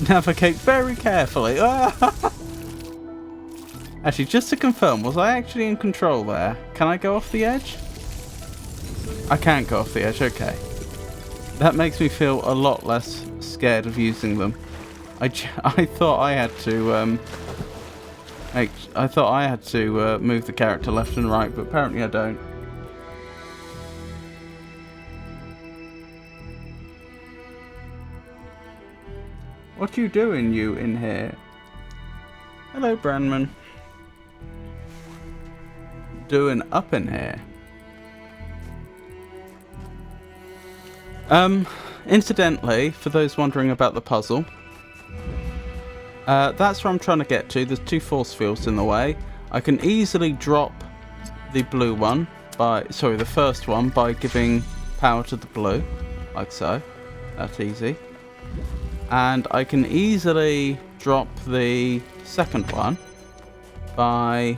navigate very carefully. Actually, just to confirm, was I actually in control there? Can I go off the edge? I can't go off the edge, okay. That makes me feel a lot less scared of using them. I thought I had to move the character left and right, but apparently I don't. What you doing, you in here? Hello, Branman. Doing up in here? Incidentally, for those wondering about the puzzle, that's where I'm trying to get to. There's two force fields in the way. I can easily drop the blue one the first one by giving power to the blue, like so. That's easy. And I can easily drop the second one by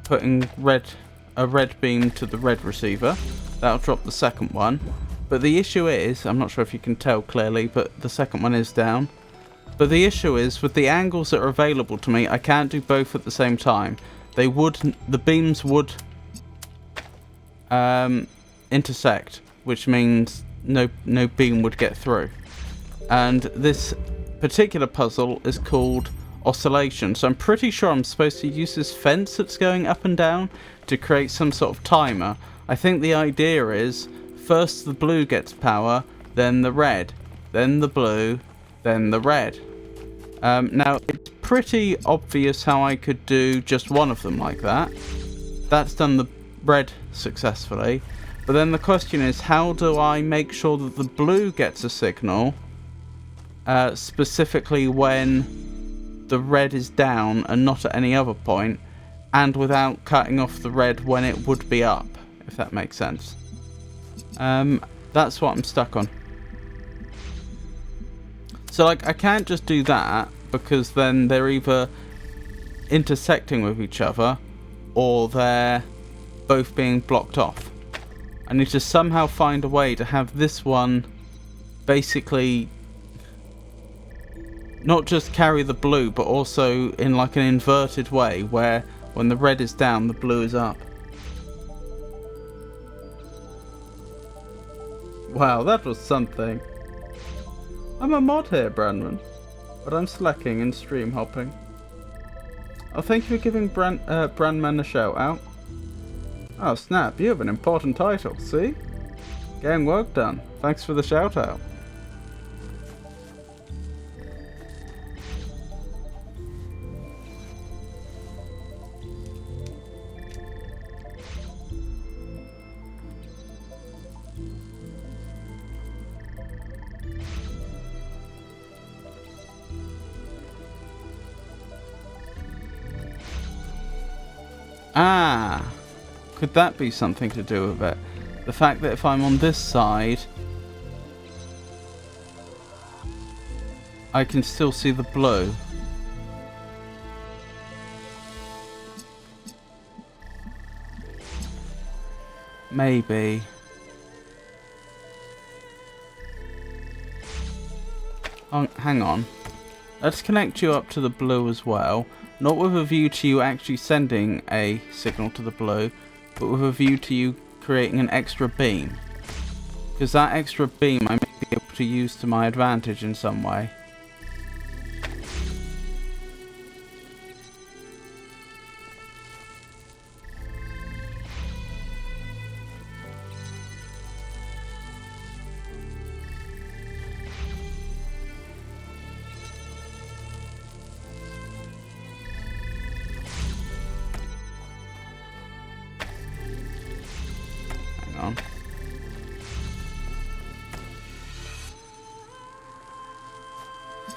putting a red beam to the red receiver. That'll drop the second one. But the issue is, I'm not sure if you can tell clearly, but the second one is down. But the issue is, with the angles that are available to me, I can't do both at the same time. The beams would intersect, which means no beam would get through. And this particular puzzle is called Oscillation, so I'm pretty sure I'm supposed to use this fence that's going up and down to create some sort of timer. I think the idea is first the blue gets power, then the red, then the blue, then the red. Now, it's pretty obvious how I could do just one of them like that. That's done the red successfully. But then the question is, how do I make sure that the blue gets a signal, specifically when the red is down and not at any other point, and without cutting off the red when it would be up, if that makes sense. That's what I'm stuck on. So, like, I can't just do that, because then they're either intersecting with each other, or they're both being blocked off. I need to somehow find a way to have this one basically not just carry the blue, but also in like an inverted way, where when the red is down, the blue is up. Wow, that was something. I'm a mod here, Brandman, but I'm slacking and stream hopping. Oh, thank you for giving Brandman a shout out. Oh snap, you have an important title, see? Getting work done. Thanks for the shout out. Ah, could that be something to do with it? The fact that if I'm on this side, I can still see the blue. Maybe. Hang on. Let's connect you up to the blue as well. Not with a view to you actually sending a signal to the blue, but with a view to you creating an extra beam. Because that extra beam I may be able to use to my advantage in some way. On.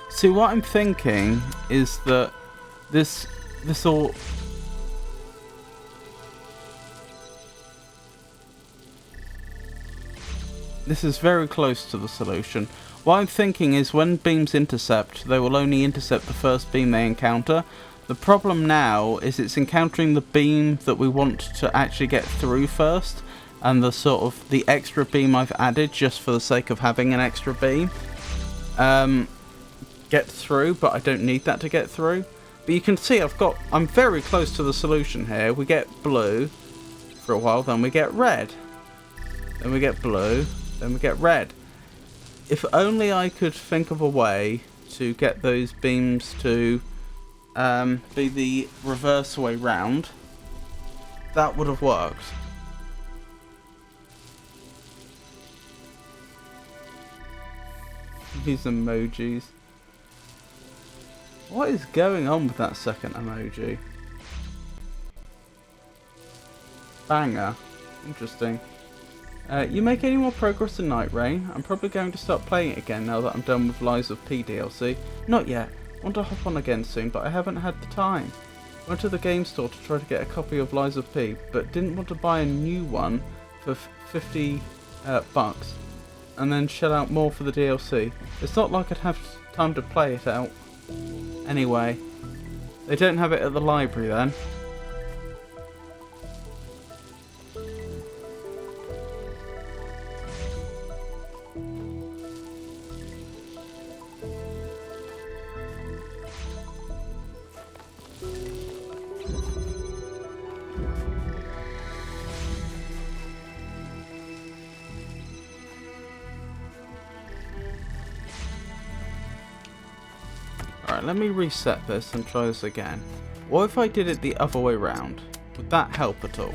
See, what I'm thinking is that this all this is very close to the solution. What I'm thinking is when beams intercept, they will only intercept the first beam they encounter. The problem now is it's encountering the beam that we want to actually get through first. And the extra beam I've added just for the sake of having an extra beam get through, but I don't need that to get through. But you can see I'm very close to the solution here. We get blue for a while, then we get red, then we get blue, then we get red. If only I could think of a way to get those beams to be the reverse way round, that would have worked. These emojis. What is going on with that second emoji? Banger. Interesting. You make any more progress in Night Rain? I'm probably going to start playing it again now that I'm done with Lies of P DLC. Not yet. Want to hop on again soon, but I haven't had the time. Went to the game store to try to get a copy of Lies of P, but didn't want to buy a new one for 50 bucks. And then shell out more for the DLC. It's not like I'd have time to play it out. Anyway, they don't have it at the library then. Alright, let me reset this and try this again. What if I did it the other way round? Would that help at all?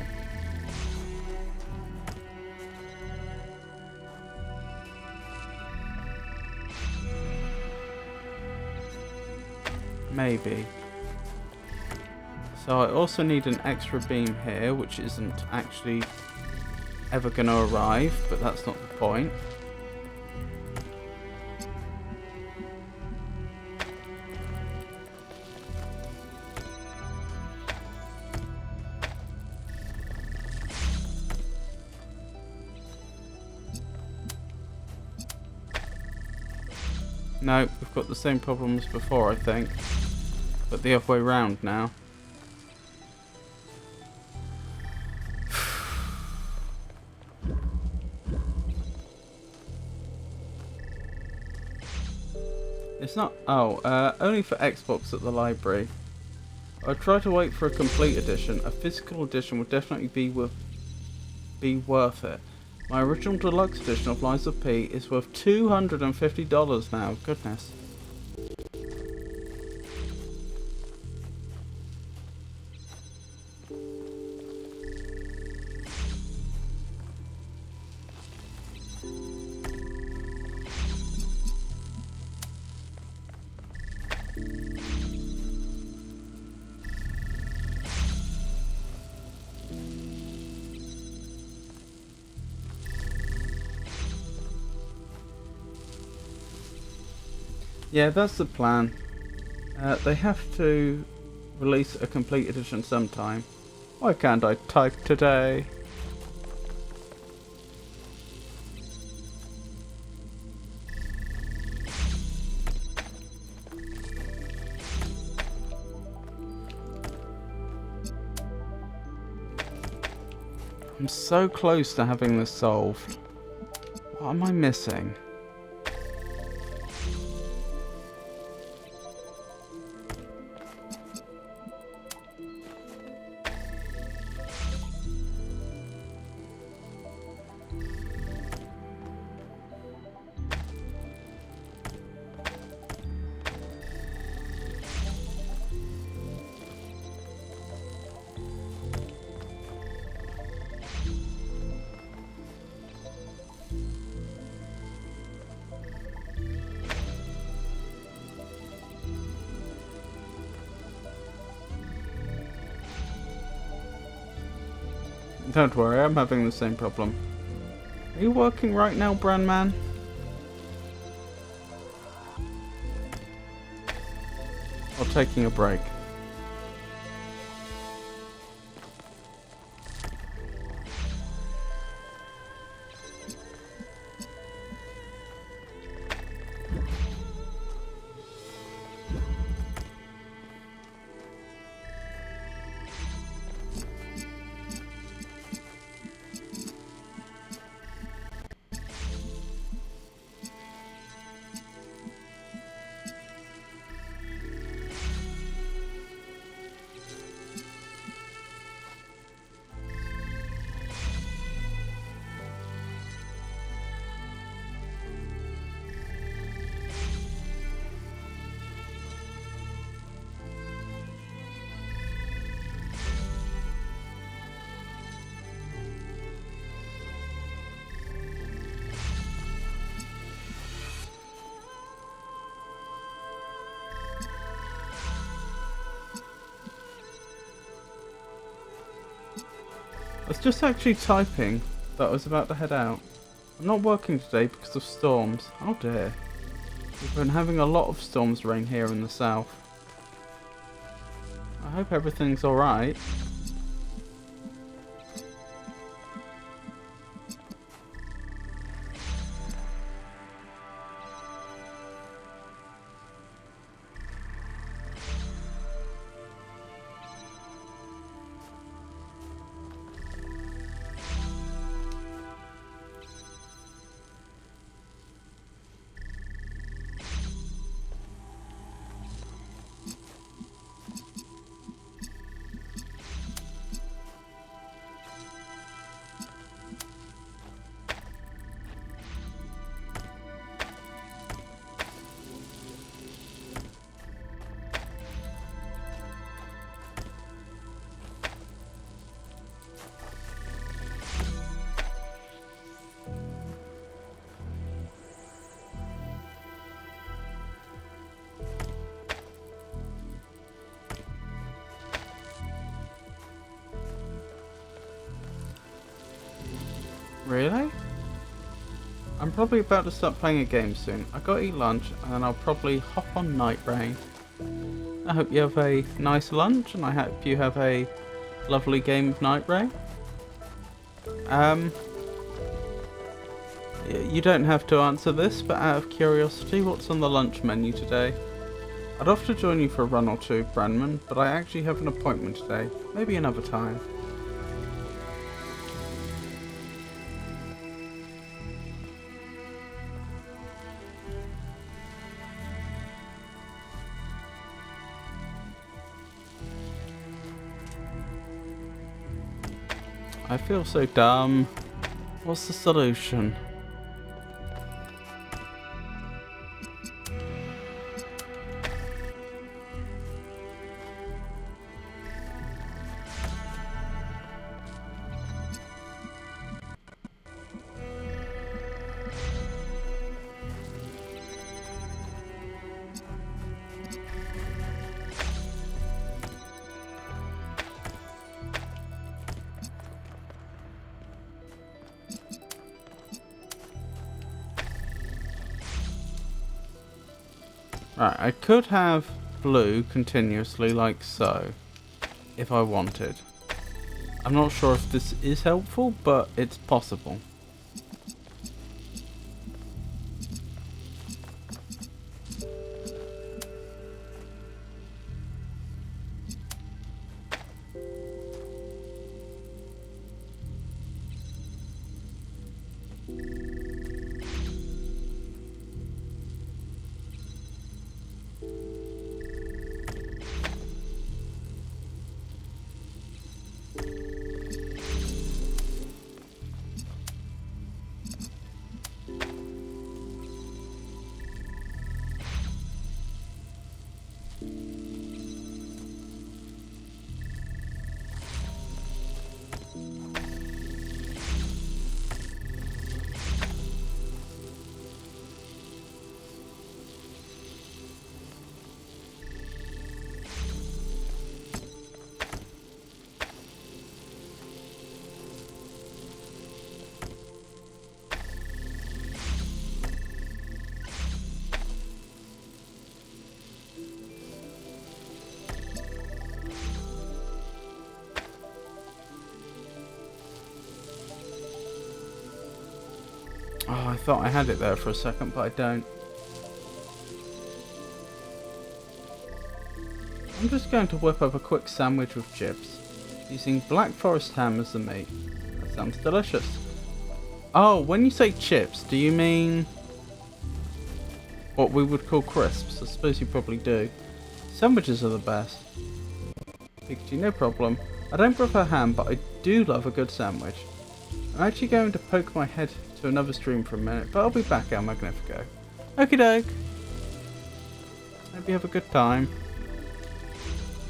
Maybe. So I also need an extra beam here, which isn't actually ever going to arrive, but that's not the point. No, we've got the same problem as before, I think. But the other way round now. It's not... Oh, only for Xbox at the library. I try to wait for a complete edition. A physical edition would definitely be worth it. My original deluxe edition of Lies of P is worth $250 now. Goodness. Yeah, that's the plan. They have to release a complete edition sometime. Why can't I type today? I'm so close to having this solved. What am I missing? Don't worry, I'm having the same problem. Are you working right now, Brandman? Or taking a break? I was just actually typing that I was about to head out. I'm not working today because of storms. Oh dear. We've been having a lot of storms rain here in the south. I hope everything's alright. I'm probably about to start playing a game soon. I gotta eat lunch and then I'll probably hop on Night Rain. I hope you have a nice lunch and I hope you have a lovely game of Night Rain. You don't have to answer this, but out of curiosity, what's on the lunch menu today? I'd love to join you for a run or two, Branman, but I actually have an appointment today. Maybe another time. I feel so dumb. What's the solution? Right, I could have blue continuously like so, if I wanted. I'm not sure if this is helpful, but it's possible. Oh, I thought I had it there for a second, but I don't. I'm just going to whip up a quick sandwich with chips, using Black Forest ham as the meat. That sounds delicious. Oh, when you say chips, do you mean what we would call crisps? I suppose you probably do. Sandwiches are the best. Pikachu, no problem. I don't prefer ham, but I do love a good sandwich. I'm actually going to poke my head to another stream for a minute, but I'll be back, El Magnifico. Okie doke. Hope you have a good time.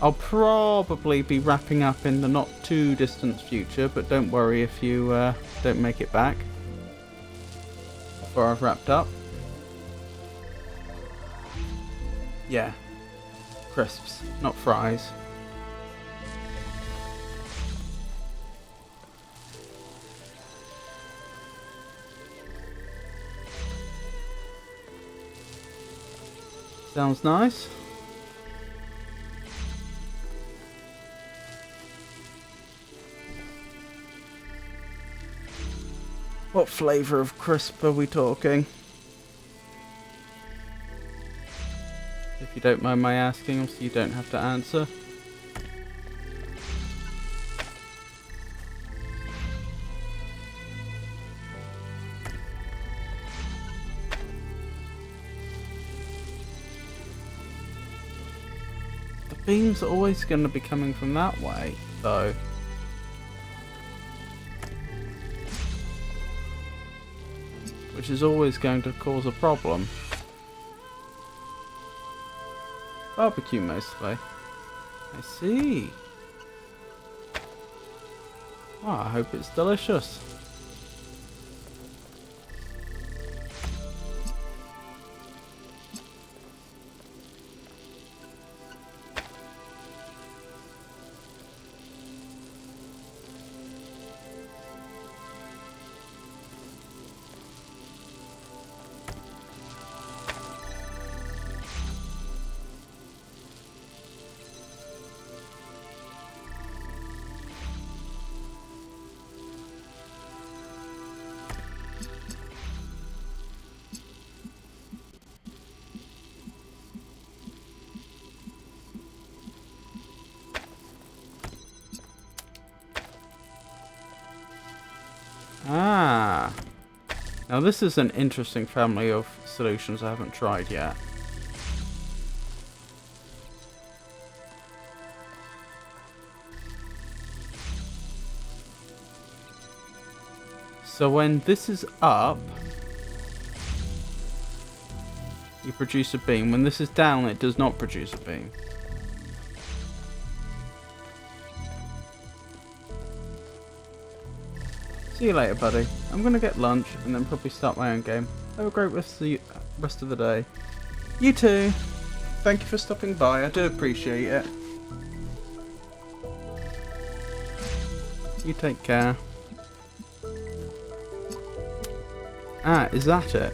I'll probably be wrapping up in the not too distant future, but don't worry if you don't make it back before I've wrapped up. Yeah, crisps, not fries. Sounds nice. What flavour of crisp are we talking? If you don't mind my asking, so you don't have to answer. The beam's always going to be coming from that way, though. Which is always going to cause a problem. Barbecue mostly. I see. Well, I hope it's delicious. Now this is an interesting family of solutions I haven't tried yet. So when this is up, you produce a beam. When this is down, it does not produce a beam. See you later, buddy. I'm gonna get lunch and then probably start my own game. Have a great rest of the day. You too. Thank you for stopping by. I do appreciate it. You take care. Ah, is that it?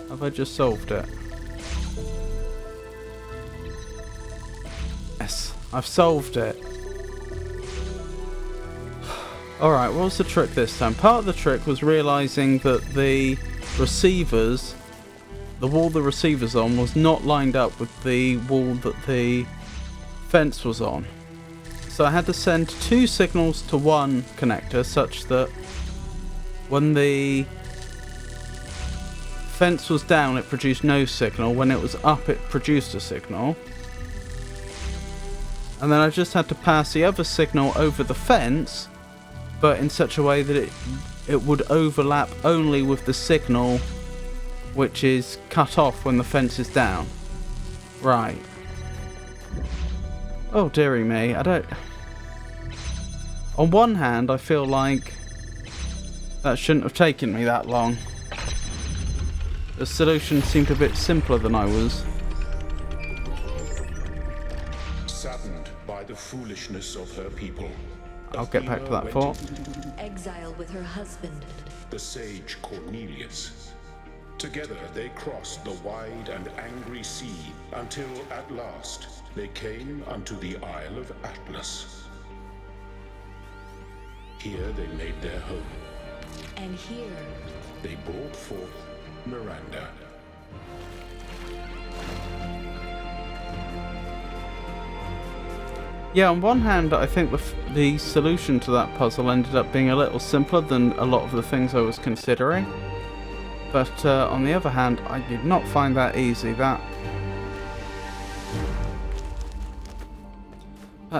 Have I just solved it? Yes, I've solved it. Alright, what was the trick this time? Part of the trick was realising that the receivers, the wall the receiver's on, was not lined up with the wall that the fence was on. So I had to send 2 signals to one connector such that when the fence was down it produced no signal, when it was up it produced a signal. And then I just had to pass the other signal over the fence, but in such a way that it would overlap only with the signal which is cut off when the fence is down. Right. Oh dearie me, I don't... On one hand, I feel like that shouldn't have taken me that long. The solution seemed a bit simpler than I was. Saddened by the foolishness of her people, I'll get back to that thought. Exile with her husband. The sage Cornelius. Together they crossed the wide and angry sea until at last they came unto the Isle of Atlas. Here they made their home. And here They brought forth Miranda. Yeah, on one hand, I think the solution to that puzzle ended up being a little simpler than a lot of the things I was considering. But on the other hand, I did not find that easy. That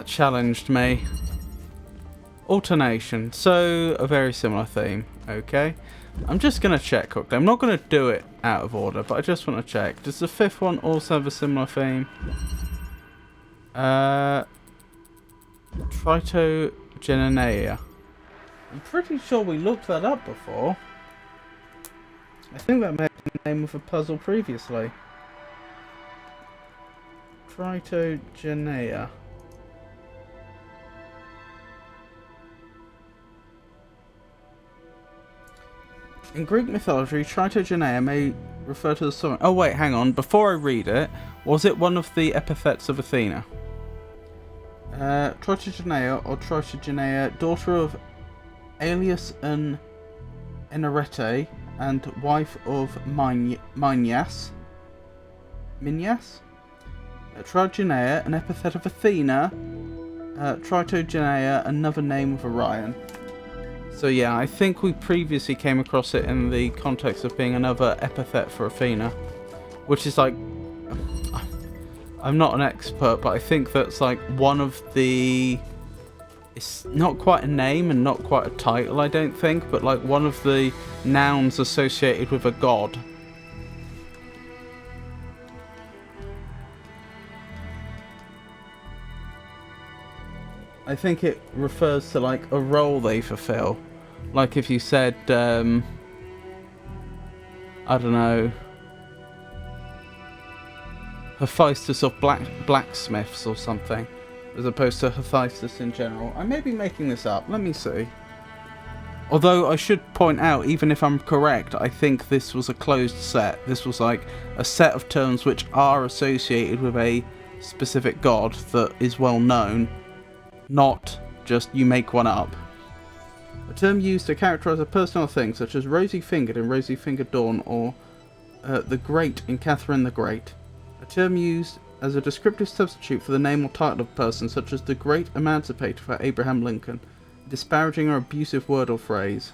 challenged me. Alternation. So, a very similar theme. Okay. I'm just going to check quickly. I'm not going to do it out of order, but I just want to check. Does the 5th one also have a similar theme? Tritogeneia. I'm pretty sure we looked that up before. I think that may have been the name of a puzzle previously. Tritogeneia. In Greek mythology, Tritogeneia may refer to the sun. Oh wait, hang on. Before I read it, was it one of the epithets of Athena? Tritogeneia, or Tritogeneia, daughter of Aeolus and Enarete, and wife of Minyas. Tritogeneia, an epithet of Athena. Tritogeneia, another name of Orion. So yeah, I think we previously came across it in the context of being another epithet for Athena, which is like, I'm not an expert, but I think that's like one of the, it's not quite a name and not quite a title, I don't think, but like one of the nouns associated with a god. I think it refers to like a role they fulfill. Like if you said, I don't know, Hephaestus of blacksmiths or something, as opposed to Hephaestus in general. I may be making this up, let me see. Although I should point out, even if I'm correct, I think this was a closed set. This was like a set of terms which are associated with a specific god that is well known, not just you make one up. A term used to characterize a person or thing, such as rosy-fingered in Rosy-Fingered Dawn, or the Great in Catherine the Great. A term used as a descriptive substitute for the name or title of a person, such as the Great Emancipator for Abraham Lincoln. A disparaging or abusive word or phrase.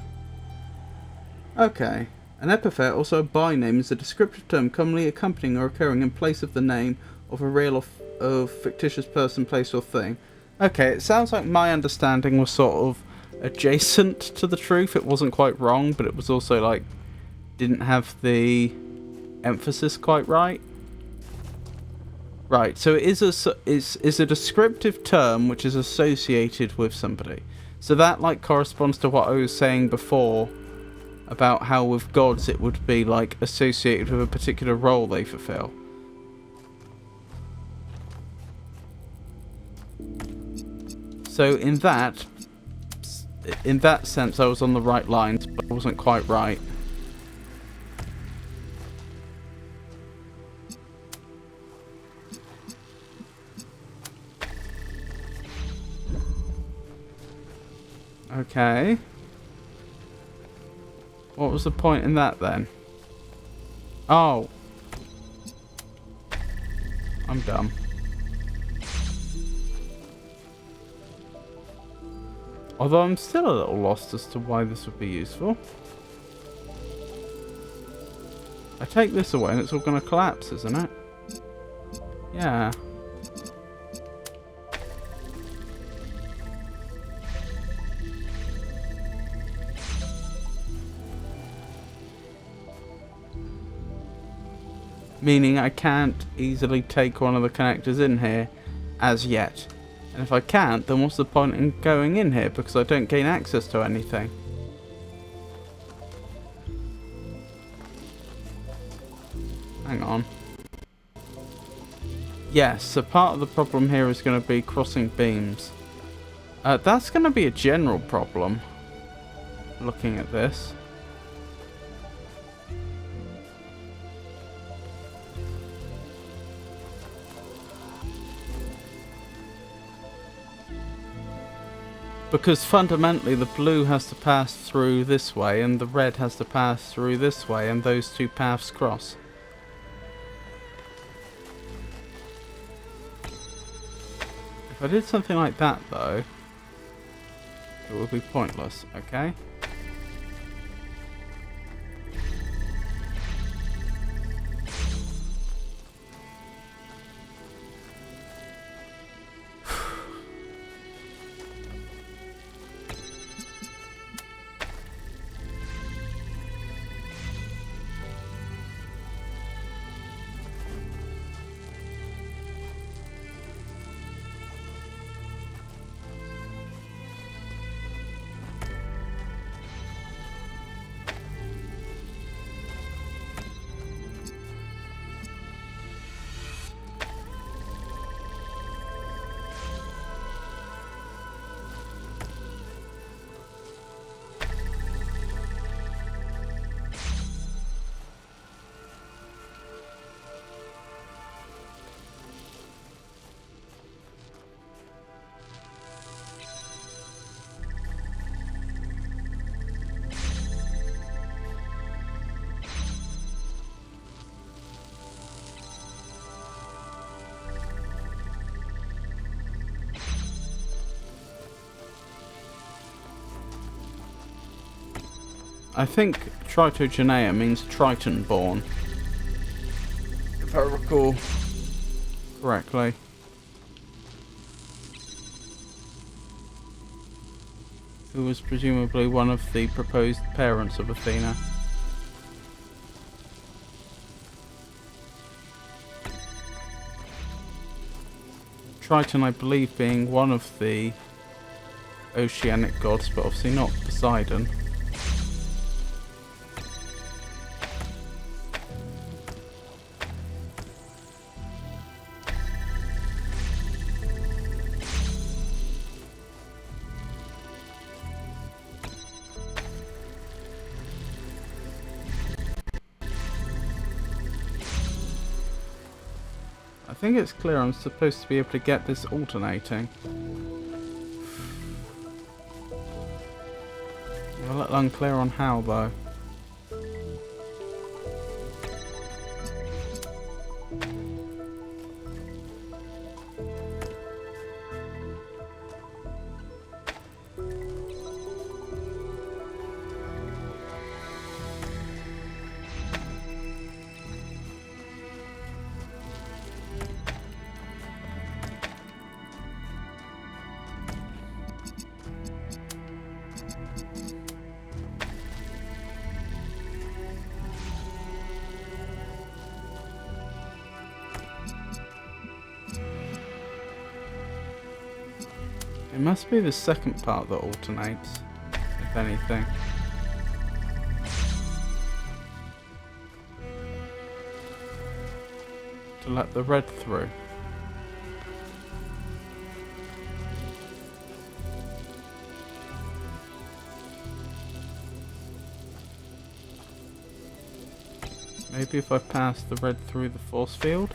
Okay. An epithet, also a byname, is a descriptive term commonly accompanying or occurring in place of the name of a real or fictitious person, place, or thing. Okay, it sounds like my understanding was sort of adjacent to the truth. It wasn't quite wrong, but it was also like didn't have the emphasis quite right. Right, so it is a descriptive term which is associated with somebody. So that like corresponds to what I was saying before about how with gods it would be like associated with a particular role they fulfill. So in that sense I was on the right lines, but I wasn't quite right. Okay. What was the point in that then? Oh. I'm dumb. Although I'm still a little lost as to why this would be useful. I take this away and it's all going to collapse, isn't it? Yeah. Meaning I can't easily take one of the connectors in here as yet. And if I can't, then what's the point in going in here? Because I don't gain access to anything. Hang on. Yes, so part of the problem here is going to be crossing beams. That's going to be a general problem, looking at this. Because fundamentally the blue has to pass through this way and the red has to pass through this way and those two paths cross. If I did something like that though, it would be pointless, okay? I think Tritogenea means Triton born, if I recall correctly. Who was presumably one of the proposed parents of Athena. Triton, I believe, being one of the oceanic gods, but obviously not Poseidon. I think it's clear I'm supposed to be able to get this alternating. I'm a little unclear on how though. It must be the second part that alternates, if anything. To let the red through. Maybe if I pass the red through the force field,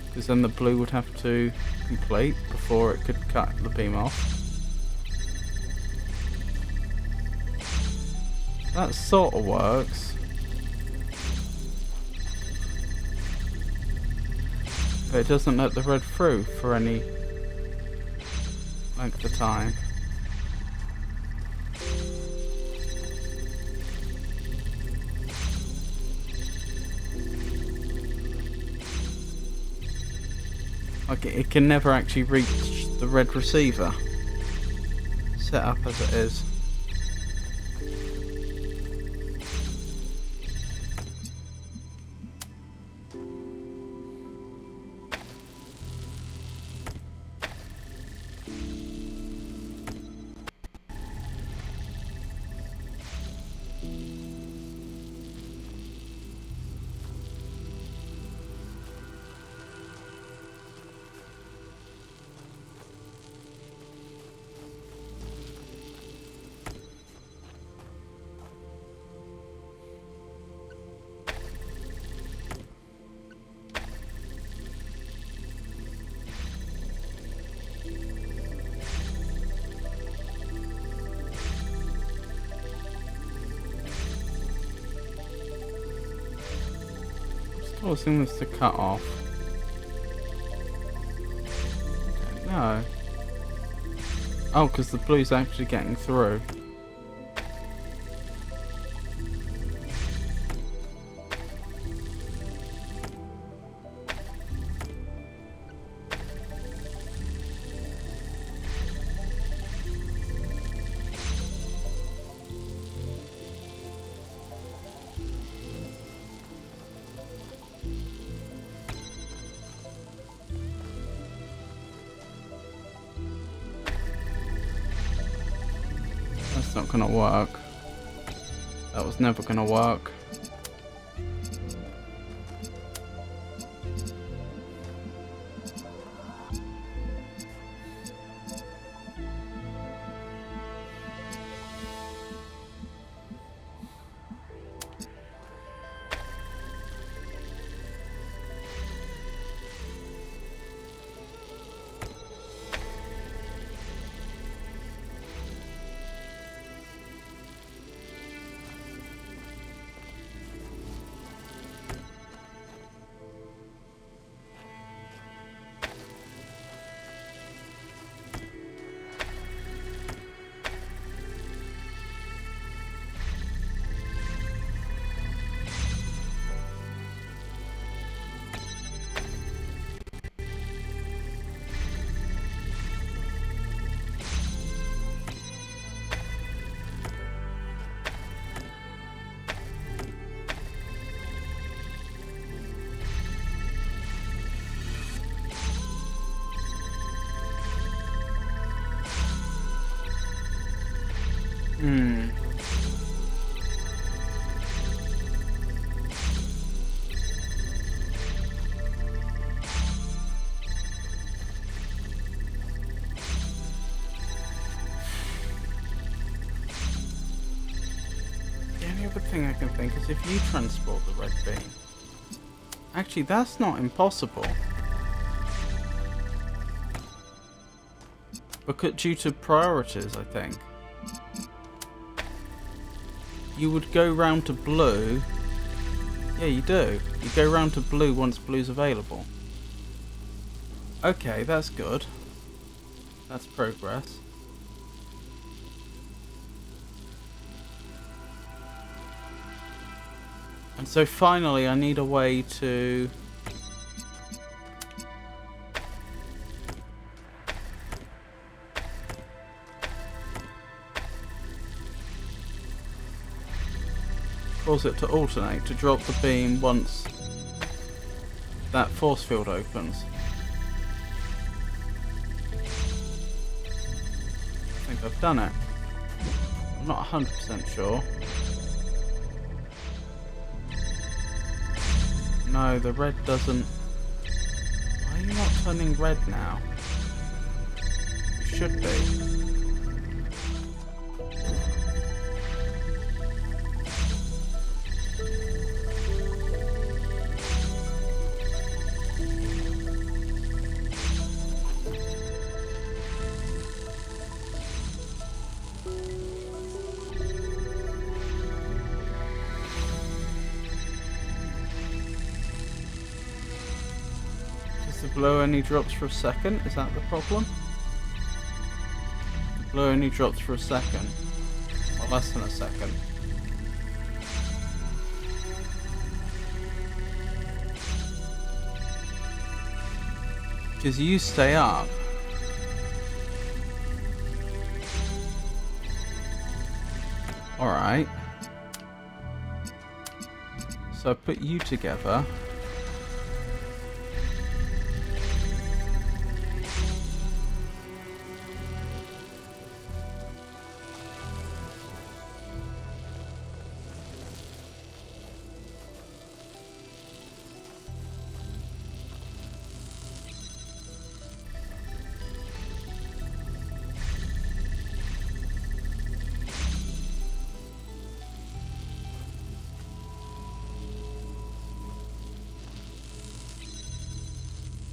because then the blue would have to complete before it could cut the beam off. That sort of works. But it doesn't let the red through for any length of time. Like it can never actually reach the red receiver, set up as it is. Causing this to cut off. No. Oh, because the blue's actually getting through. That's not gonna work. That was never gonna work. Thing I can think is if you transport the red beam. Actually, that's not impossible. Because due to priorities, I think. You would go round to blue. Yeah, you do. You go round to blue once blue's available. Okay, that's good. That's progress. And so finally I need a way to cause it to alternate, to drop the beam once that force field opens. think I've done it. I'm not 100% sure. No, the red doesn't... Why are you not turning red now? You should be. The blue only drops for a second, is that the problem? The blue only drops for a second. Or less than a second. Because you stay up. Alright. So I put you together.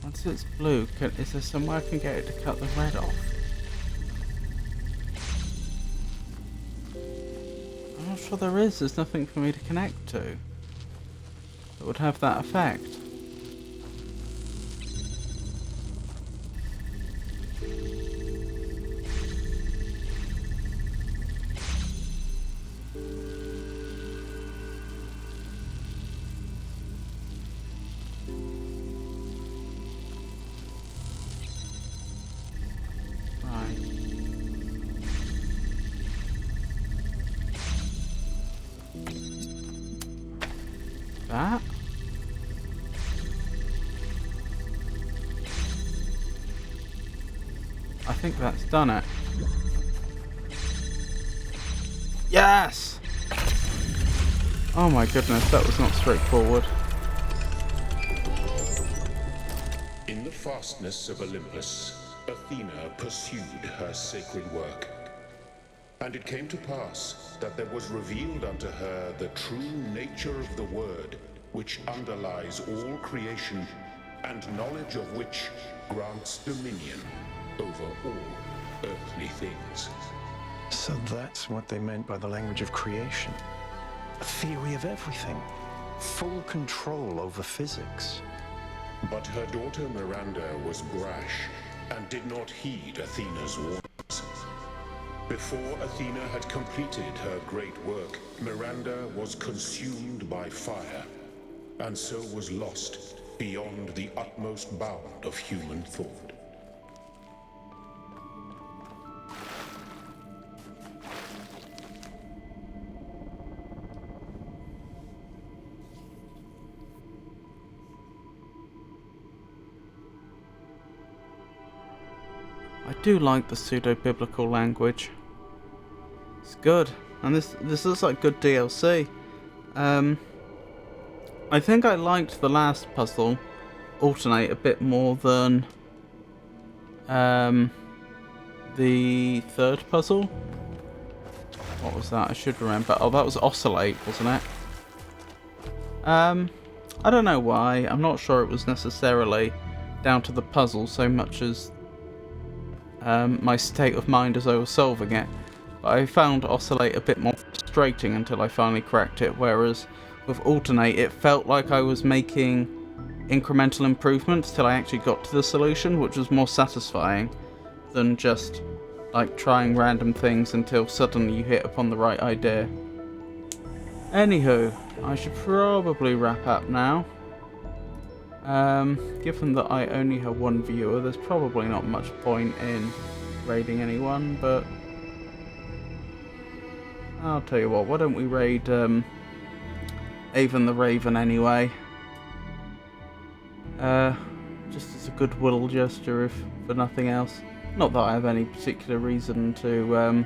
Once it's blue, is there somewhere I can get it to cut the red off? I'm not sure there is. There's nothing for me to connect to that would have that effect. That? I think that's done it. Yes! Oh my goodness, that was not straightforward. In the fastness of Olympus, Athena pursued her sacred work. And it came to pass that there was revealed unto her the true nature of the Word, which underlies all creation, and knowledge of which grants dominion over all earthly things. So that's what they meant by the language of creation. A theory of everything. Full control over physics. But her daughter Miranda was brash, and did not heed Athena's warnings. Before Athena had completed her great work, Miranda was consumed by fire, and so was lost beyond the utmost bound of human thought. I do like the pseudo-biblical language. It's good, and this looks like good DLC. I think I liked the last puzzle, Alternate, a bit more than the third puzzle. What was that? I should remember. Oh, that was Oscillate, wasn't it? I don't know why. I'm not sure it was necessarily down to the puzzle so much as my state of mind as I was solving it. But I found Oscillate a bit more frustrating until I finally cracked it, whereas with Alternate it felt like I was making incremental improvements till I actually got to the solution, which was more satisfying than just like trying random things until suddenly you hit upon the right idea. Anywho, I should probably wrap up now. Given that I only have one viewer, there's probably not much point in raiding anyone, but I'll tell you what, why don't we raid Avon the Raven anyway? Just as a goodwill gesture, if for nothing else. Not that I have any particular reason to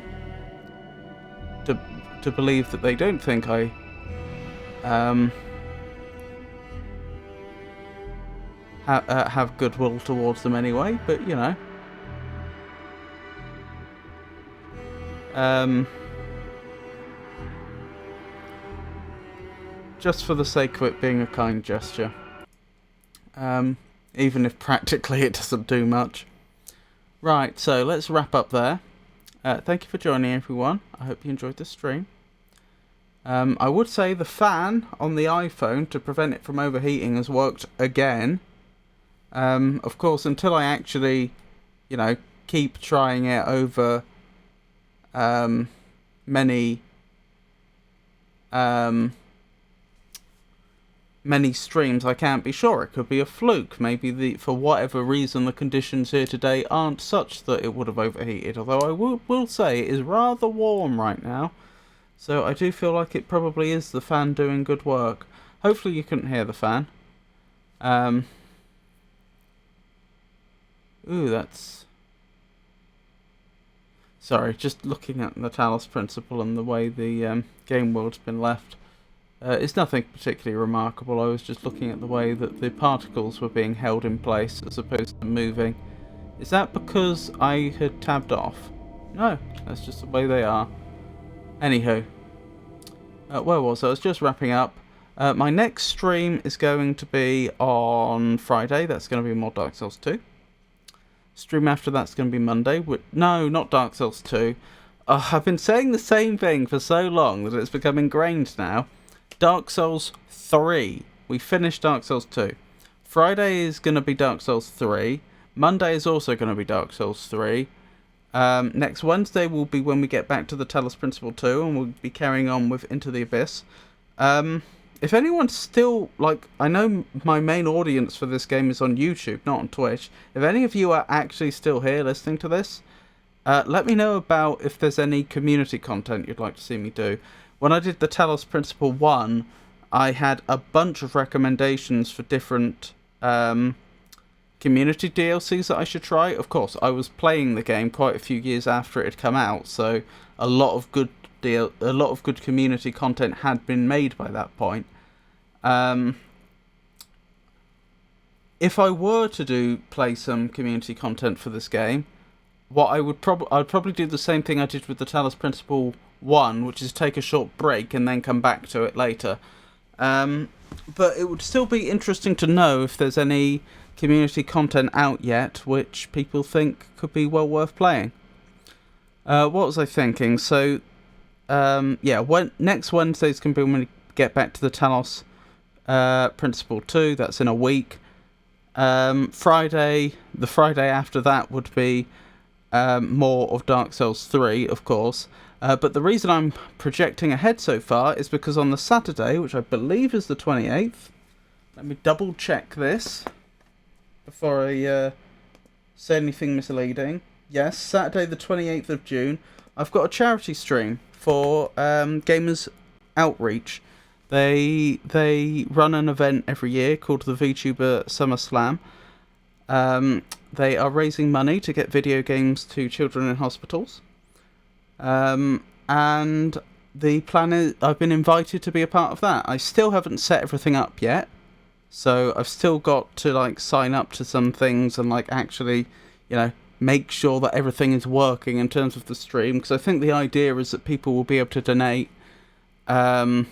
believe that they don't think I have goodwill towards them anyway, but you know. Just for the sake of it being a kind gesture. Even if practically it doesn't do much. Right, so let's wrap up there. Thank you for joining, everyone. I hope you enjoyed the stream. I would say the fan on the iPhone to prevent it from overheating has worked again. Of course, until I actually, you know, keep trying it over many streams, I can't be sure. It could be a fluke. Maybe for whatever reason the conditions here today aren't such that it would have overheated. Although I will say it is rather warm right now, so I do feel like it probably is the fan doing good work. Hopefully you couldn't hear the fan. Ooh, that's... Sorry, just looking at the Talos principle and the way the game world's been left. It's nothing particularly remarkable. I was just looking at the way that the particles were being held in place as opposed to moving. Is that because I had tabbed off? No, that's just the way they are. Anywho, where was I? I was just wrapping up. My next stream is going to be on Friday. That's going to be more Dark Souls 2. Stream after that's going to be Monday. No, not Dark Souls 2. I've been saying the same thing for so long that it's become ingrained now. Dark Souls 3. We finished Dark Souls 2. Friday is going to be Dark Souls 3. Monday is also going to be Dark Souls 3. Next Wednesday will be when we get back to the Talos Principle 2, and we'll be carrying on with Into the Abyss. If anyone's still, like, I know my main audience for this game is on YouTube, not on Twitch. If any of you are actually still here listening to this, let me know about if there's any community content you'd like to see me do. When I did the Talos Principle 1, I had a bunch of recommendations for different community DLCs that I should try. Of course, I was playing the game quite a few years after it had come out, so a lot of good community content had been made by that point. If I were to play some community content for this game, what I'd probably do the same thing I did with the Talos Principle 1, which is take a short break and then come back to it later. But it would still be interesting to know if there's any community content out yet which people think could be well worth playing. What was I thinking? So, next Wednesday's going to be when we get back to the Talos Principle 2. That's in a week. The Friday after that would be more of Dark Souls 3, of course. But the reason I'm projecting ahead so far is because on the Saturday, which I believe is the 28th, let me double check this before I say anything misleading. Yes, Saturday the 28th of June, I've got a charity stream for Gamers Outreach. They run an event every year called the VTuber Summer Slam. They are raising money to get video games to children in hospitals. And the plan is I've been invited to be a part of that. I still haven't set everything up yet, so I've still got to sign up to some things and actually, make sure that everything is working in terms of the stream, because I think the idea is that people will be able to donate to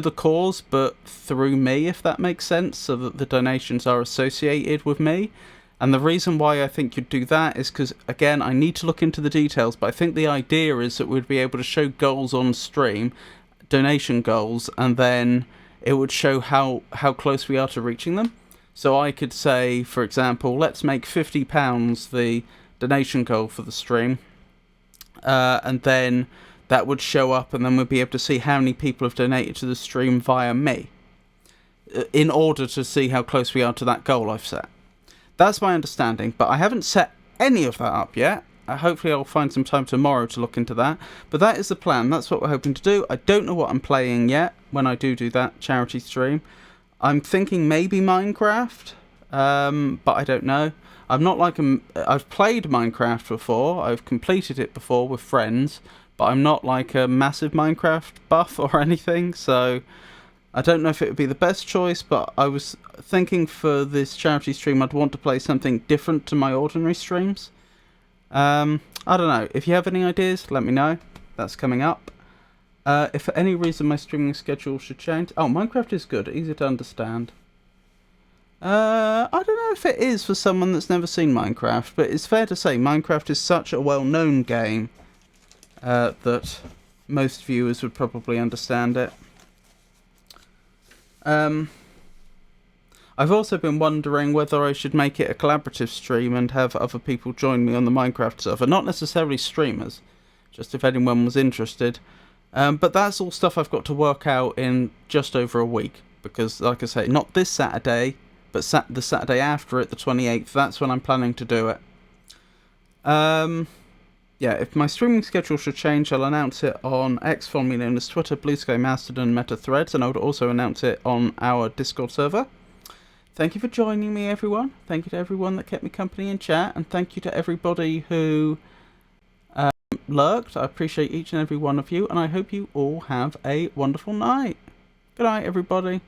the cause, but through me, if that makes sense, so that the donations are associated with me. And the reason why I think you'd do that is because, again, I need to look into the details, but I think the idea is that we'd be able to show goals on stream, donation goals, and then it would show how close we are to reaching them. So I could say, for example, let's make £50 the donation goal for the stream, and then that would show up, and then we'd be able to see how many people have donated to the stream via me, in order to see how close we are to that goal I've set. That's my understanding, but I haven't set any of that up yet. Hopefully I'll find some time tomorrow to look into that. But that is the plan. That's what we're hoping to do. I don't know what I'm playing yet when I do that charity stream. I'm thinking maybe Minecraft. but I don't know. I'm not like I've played Minecraft before. I've completed it before with friends, but I'm not like a massive Minecraft buff or anything. So I don't know if it would be the best choice. But I was thinking for this charity stream, I'd want to play something different to my ordinary streams. I don't know. If you have any ideas, let me know. That's coming up. If for any reason my streaming schedule should change... Oh, Minecraft is good. Easy to understand. I don't know if it is for someone that's never seen Minecraft, but it's fair to say Minecraft is such a well-known game that most viewers would probably understand it. I've also been wondering whether I should make it a collaborative stream and have other people join me on the Minecraft server. Not necessarily streamers, just if anyone was interested. But that's all stuff I've got to work out in just over a week. Because, like I say, not this Saturday, but the Saturday after it, the 28th, that's when I'm planning to do it. Yeah, if my streaming schedule should change, I'll announce it on X, formerly known as Twitter, Blue Sky, Mastodon, Meta Threads, and I would also announce it on our Discord server. Thank you for joining me, everyone. Thank you to everyone that kept me company in chat, and thank you to everybody who lurked. I appreciate each and every one of you, and I hope you all have a wonderful night. Good night, everybody.